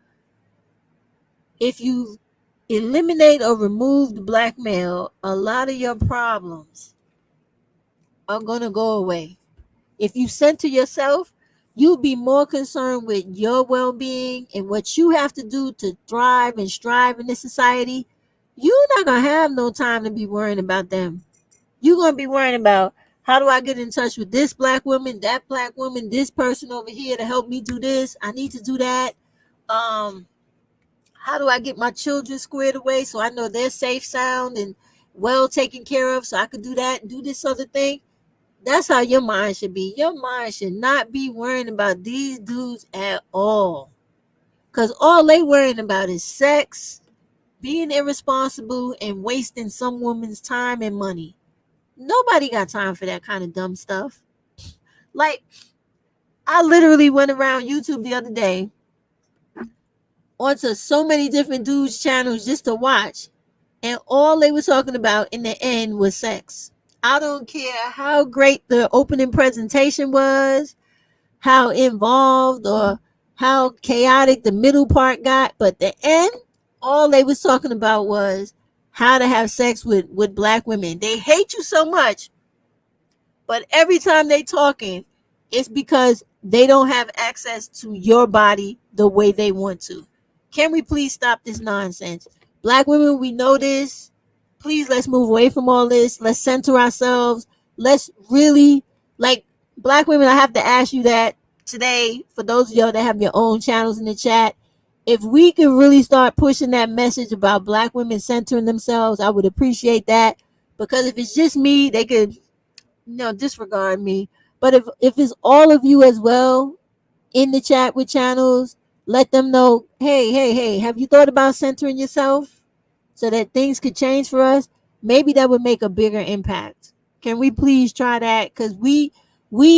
if you eliminate or remove the black male, a lot of your problems are gonna go away. If you center yourself, you'll be more concerned with your well-being and what you have to do to thrive and strive in this society. You're not gonna have no time to be worrying about them. You're gonna be worrying about, how do I get in touch with this black woman, that black woman, this person over here to help me do this? I need to do that. How do I get my children squared away so I know they're safe, sound, and well taken care of, so I could do that and do this other thing? That's how your mind should be. Your mind should not be worrying about these dudes at all. Because all they worrying about is sex, being irresponsible, and wasting some woman's time and money. Nobody got time for that kind of dumb stuff. Like, I literally went around YouTube the other day onto so many different dudes' channels just to watch. And all they were talking about in the end was sex. I don't care how great the opening presentation was, how involved or how chaotic the middle part got, but the end, all they was talking about was how to have sex with black women. They hate you so much, but every time they talking, it's because they don't have access to your body the way they want to. Can we please stop this nonsense? Black women, we know this. Please, let's move away from all this. Let's center ourselves. Let's really, like, black women, I have to ask you that today, for those of y'all that have your own channels in the chat, if we could really start pushing that message about black women centering themselves, I would appreciate that. Because if it's just me, they could, disregard me. But if it's all of you as well in the chat with channels, let them know, hey, have you thought about centering yourself so that things could change for us? Maybe that would make a bigger impact. Can we please try that? Because we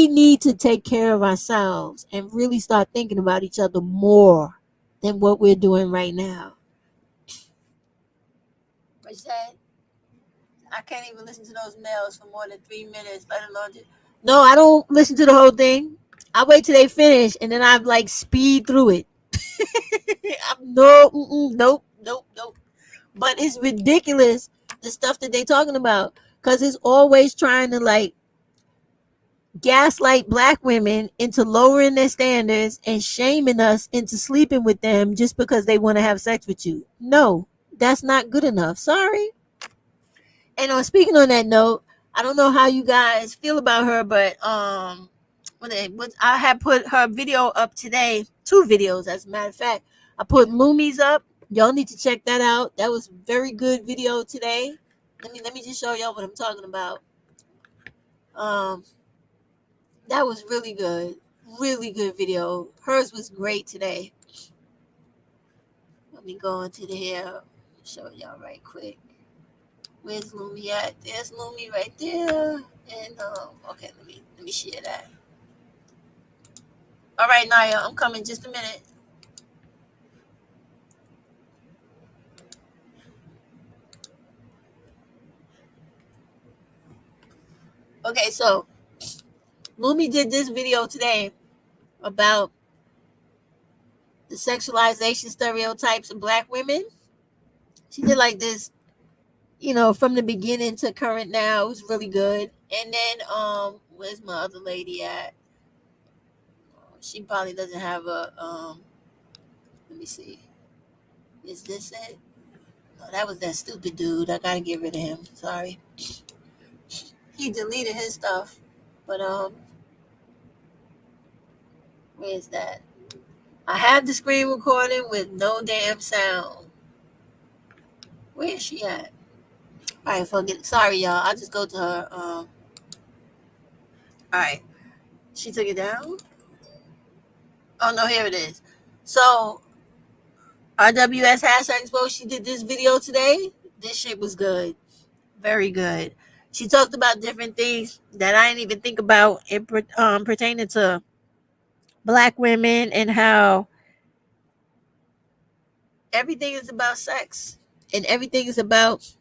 need to take care of ourselves and really start thinking about each other more than what we're doing right now. What's that? I can't even listen to those mails for more than 3 minutes, let alone no, I don't listen to the whole thing. I wait till they finish and then I like speed through it. Nope. But it's ridiculous the stuff that they talking about, because it's always trying to like gaslight black women into lowering their standards and shaming us into sleeping with them just because they want to have sex with you. No, that's not good enough. Sorry. And speaking on that note, I don't know how you guys feel about her, but I had put her video up today, 2 videos as a matter of fact. I put Lumi's up. Y'all need to check that out. That was very good video today. Let me just show y'all what I'm talking about. That was really good. Really good video. Hers was great today. Let me go into the hair. Show y'all right quick. Where's Lumi at? There's Lumi right there. And okay, let me share that. All right, Naya, I'm coming just a minute. Okay, so Lumi did this video today about the sexualization stereotypes of black women. She did like this, from the beginning to current now. It was really good. And then where's my other lady at? She probably doesn't have a let me see. Is this it? No, that was that stupid dude. I gotta get rid of him. Sorry. He deleted his stuff. But where's that? I have the screen recording with no damn sound. Where is she at? Alright, forget. Sorry, y'all. I'll just go to her. Alright. She took it down? Oh, no, here it is. So, RWS hashtag exposed. She did this video today. This shit was good. Very good. She talked about different things that I didn't even think about pertaining to black women and how everything is about sex and everything is about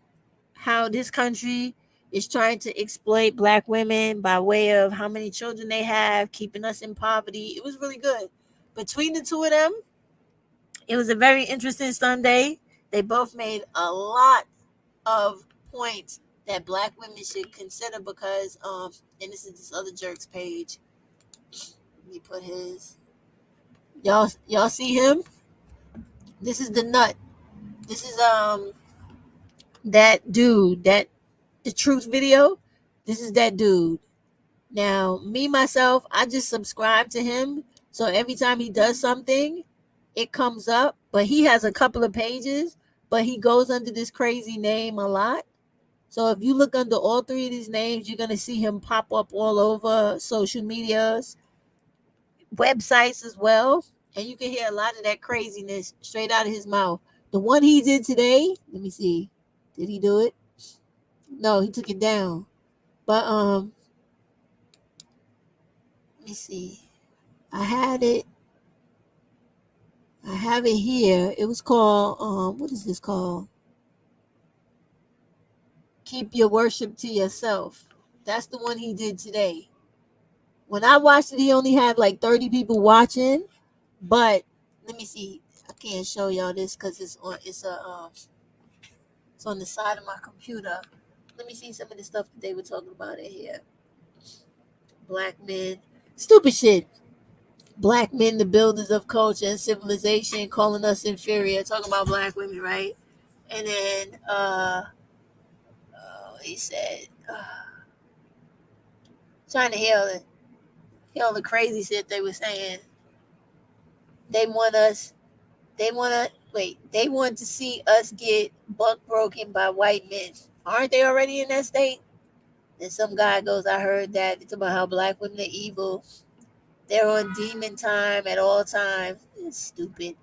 how this country is trying to exploit black women by way of how many children they have, keeping us in poverty. It was really good. Between the two of them, it was a very interesting Sunday. They both made a lot of points that black women should consider because and this is this other jerk's page. Let me put his. Y'all see him? This is the nut. This is that dude, that the truth video. This is that dude. Now, me myself, I just subscribe to him. So every time he does something, it comes up. But he has a couple of pages, but he goes under this crazy name a lot. So if you look under all three of these names, you're going to see him pop up all over social medias, websites as well. And you can hear a lot of that craziness straight out of his mouth. The one he did today, let me see. Did he do it? No, he took it down. But let me see. I have it here. It was called what is this called? Keep Your Worship to Yourself. That's the one he did today. When I watched it, he only had like 30 people watching. But let me see. I can't show y'all this because it's on the side of my computer. Let me see some of the stuff that they were talking about in here. Black men. Stupid shit. Black men, the builders of culture and civilization, calling us inferior. Talking about black women, right? And then he said, trying to hear the crazy shit they were saying. They want to see us get buck broken by white men. Aren't they already in that state? Then some guy goes, I heard that. It's about how black women are evil. They're on demon time at all times. It's stupid.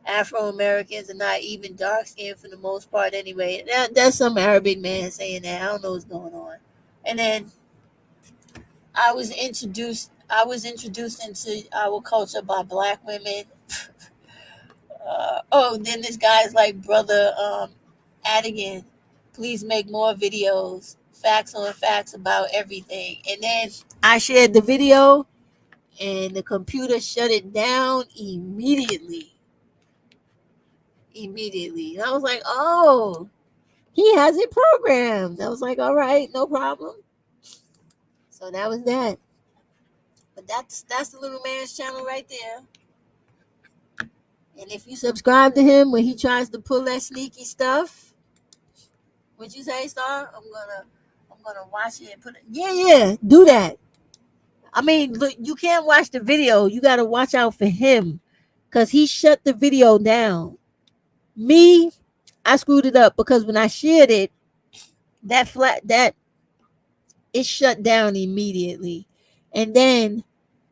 Afro-Americans are not even dark-skinned for the most part anyway. That's some Arabic man saying that. I don't know what's going on. And then I was introduced into our culture by black women. Then this guy's like, brother Adigan, please make more videos, facts on facts about everything. And then I shared the video and the computer shut it down immediately. And I was like, oh, he has it programmed. I was like, all right, no problem. So that was that. But that's the little man's channel right there. And if you subscribe to him when he tries to pull that sneaky stuff, what you say, Star? I'm gonna watch it and put it. Yeah, do that. I mean, look, you can't watch the video. You gotta watch out for him, cause he shut the video down. Me, I screwed it up because when I shared it, that it shut down immediately, and then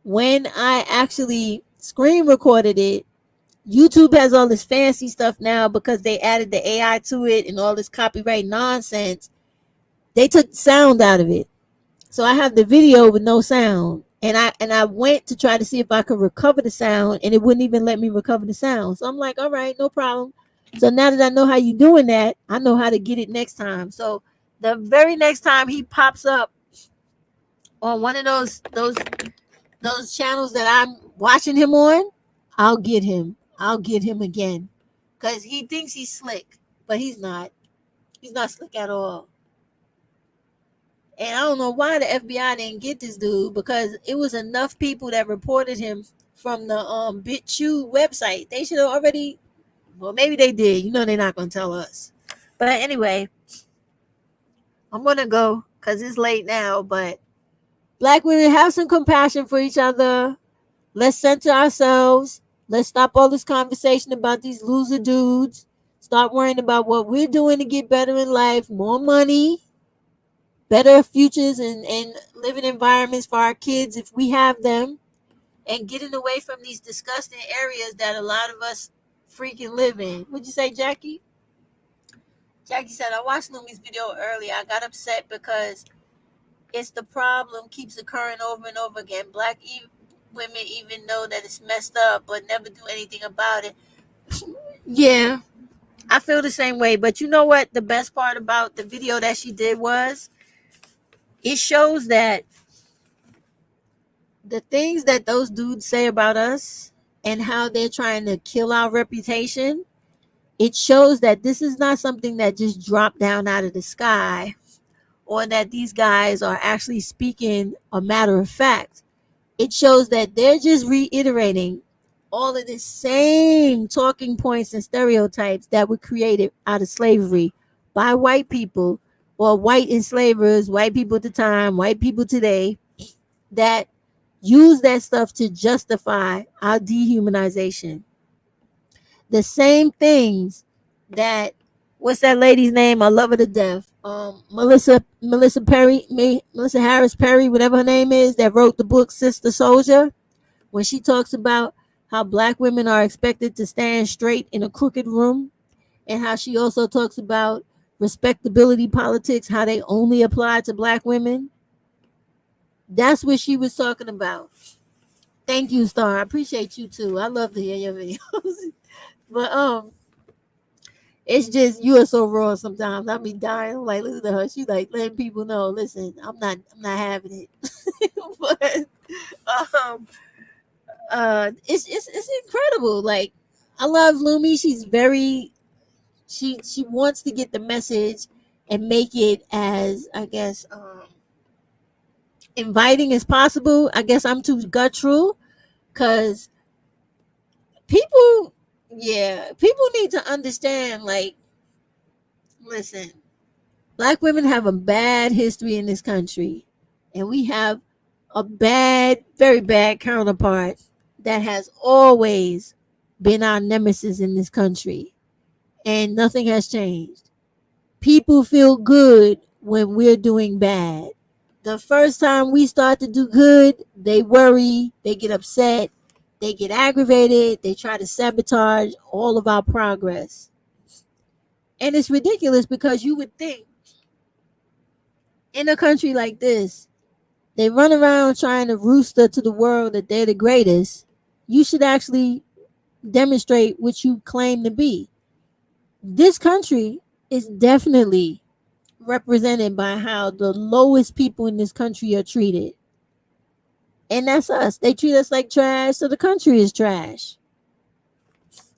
when I actually screen recorded it, YouTube has all this fancy stuff now because they added the AI to it and all this copyright nonsense. They took sound out of it. So I have the video with no sound. And I went to try to see if I could recover the sound, and it wouldn't even let me recover the sound. So I'm like, all right, no problem. So now that I know how you're doing that, I know how to get it next time. So the very next time he pops up on one of those channels that I'm watching him on, I'll get him. I'll get him again. Cause he thinks he's slick, but he's not. He's not slick at all. And I don't know why the FBI didn't get this dude, because it was enough people that reported him from the BitChute website. They should have already, well, maybe they did. You know they're not gonna tell us. But anyway, I'm gonna go because it's late now. But Black women, have some compassion for each other. Let's center ourselves. Let's stop all this conversation about these loser dudes. Start worrying about what we're doing to get better in life. More money, better futures, and living environments for our kids if we have them. And getting away from these disgusting areas that a lot of us freaking live in. What'd you say, Jackie? Jackie said, I watched Lumi's video earlier. I got upset because it's the problem keeps occurring over and over again. Black women even know that it's messed up, but never do anything about it. Yeah, I feel the same way. But you know what? The best part about the video that she did was it shows that the things that those dudes say about us and how they're trying to kill our reputation, it shows that this is not something that just dropped down out of the sky, or that these guys are actually speaking a matter of fact. It shows that they're just reiterating all of the same talking points and stereotypes that were created out of slavery by white people, or white enslavers, white people at the time, white people today, that use that stuff to justify our dehumanization. The same things that, what's that lady's name? I love her to death. Melissa Harris Perry, whatever her name is, that wrote the book Sister Soldier, when she talks about how black women are expected to stand straight in a crooked room, and how she also talks about respectability politics, how they only apply to black women. That's what she was talking about. Thank you, Star. I appreciate you too. I love to hear your videos. But it's just, you are so raw sometimes. I be dying. I'm like, listen to her. She like letting people know, listen, I'm not having it. But um it's incredible. Like, I love Lumi. She's very, she wants to get the message and make it as, I guess, inviting as possible. I guess I'm too guttural, because people, yeah, people need to understand, like, listen, black women have a bad history in this country, and we have a bad, very bad counterpart that has always been our nemesis in this country, and nothing has changed. People feel good when we're doing bad. The first time we start to do good, they worry, they get upset, they get aggravated, they try to sabotage all of our progress. And it's ridiculous, because you would think in a country like this, they run around trying to rooster to the world that they're the greatest. You should actually demonstrate what you claim to be. This country is definitely represented by how the lowest people in this country are treated. And that's us. They treat us like trash, so the country is trash.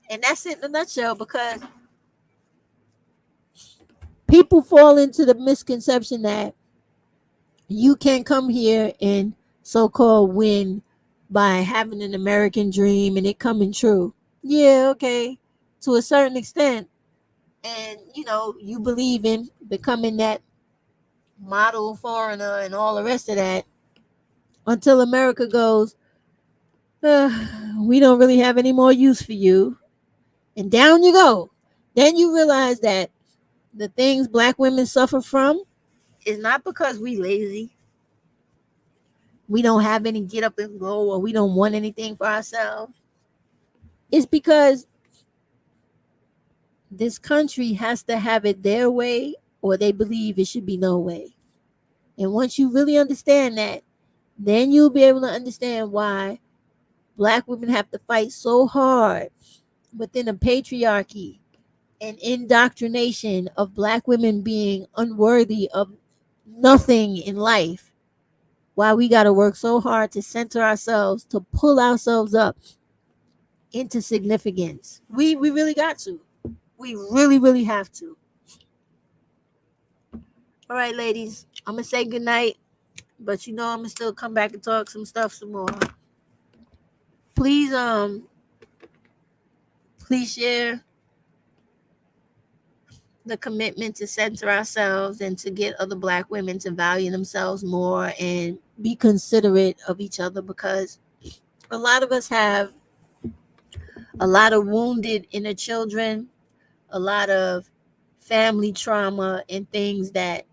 And that's it in a nutshell, because people fall into the misconception that you can come here and so-called win by having an American dream and it coming true. Yeah, okay, to a certain extent. And, you believe in becoming that model foreigner and all the rest of that, until America goes, we don't really have any more use for you. And down you go. Then you realize that the things black women suffer from is not because we lazy, we don't have any get up and go, or we don't want anything for ourselves. It's because this country has to have it their way, or they believe it should be no way. And once you really understand that, then you'll be able to understand why black women have to fight so hard within a patriarchy and indoctrination of black women being unworthy of nothing in life, why we got to work so hard to center ourselves, to pull ourselves up into significance. We really got to. We really, really have to. All right, ladies, I'm going to say goodnight, but I'm going to still come back and talk some stuff some more. Please, please share the commitment to center ourselves and to get other Black women to value themselves more and be considerate of each other, because a lot of us have a lot of wounded inner children, a lot of family trauma and things that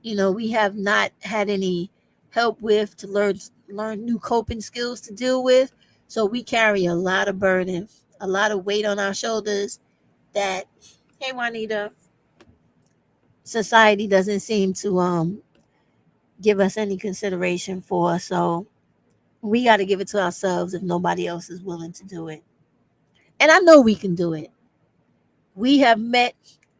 we have not had any help with to learn new coping skills to deal with. So we carry a lot of burden, a lot of weight on our shoulders that, hey Juanita, society doesn't seem to give us any consideration for. So we got to give it to ourselves if nobody else is willing to do it. And I know we can do it. We have met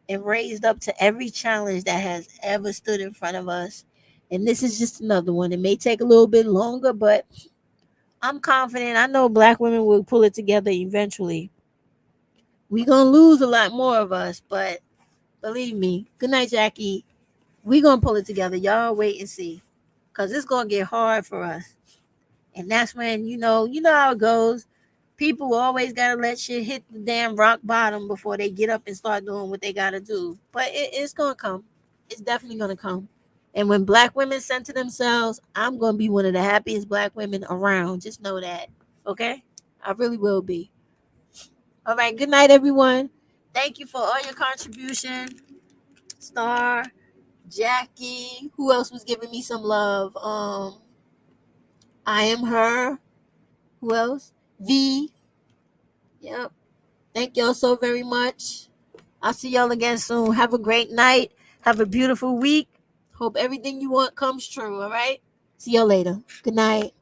and raised up to every challenge that has ever stood in front of us. And this is just another one. It may take a little bit longer, but I'm confident. I know Black women will pull it together eventually. We're going to lose a lot more of us, but believe me, good night, Jackie. We're going to pull it together. Y'all wait and see, because it's going to get hard for us. And that's when, you know how it goes. People always got to let shit hit the damn rock bottom before they get up and start doing what they got to do. But it's going to come. It's definitely going to come. And when Black women center themselves, I'm going to be one of the happiest Black women around. Just know that. Okay? I really will be. All right. Good night, everyone. Thank you for all your contribution. Star, Jackie. Who else was giving me some love? I am her. Who else? V. Yep. Thank y'all so very much. I'll see y'all again soon. Have a great night. Have a beautiful week. Hope everything you want comes true. All right. See y'all later. Good night.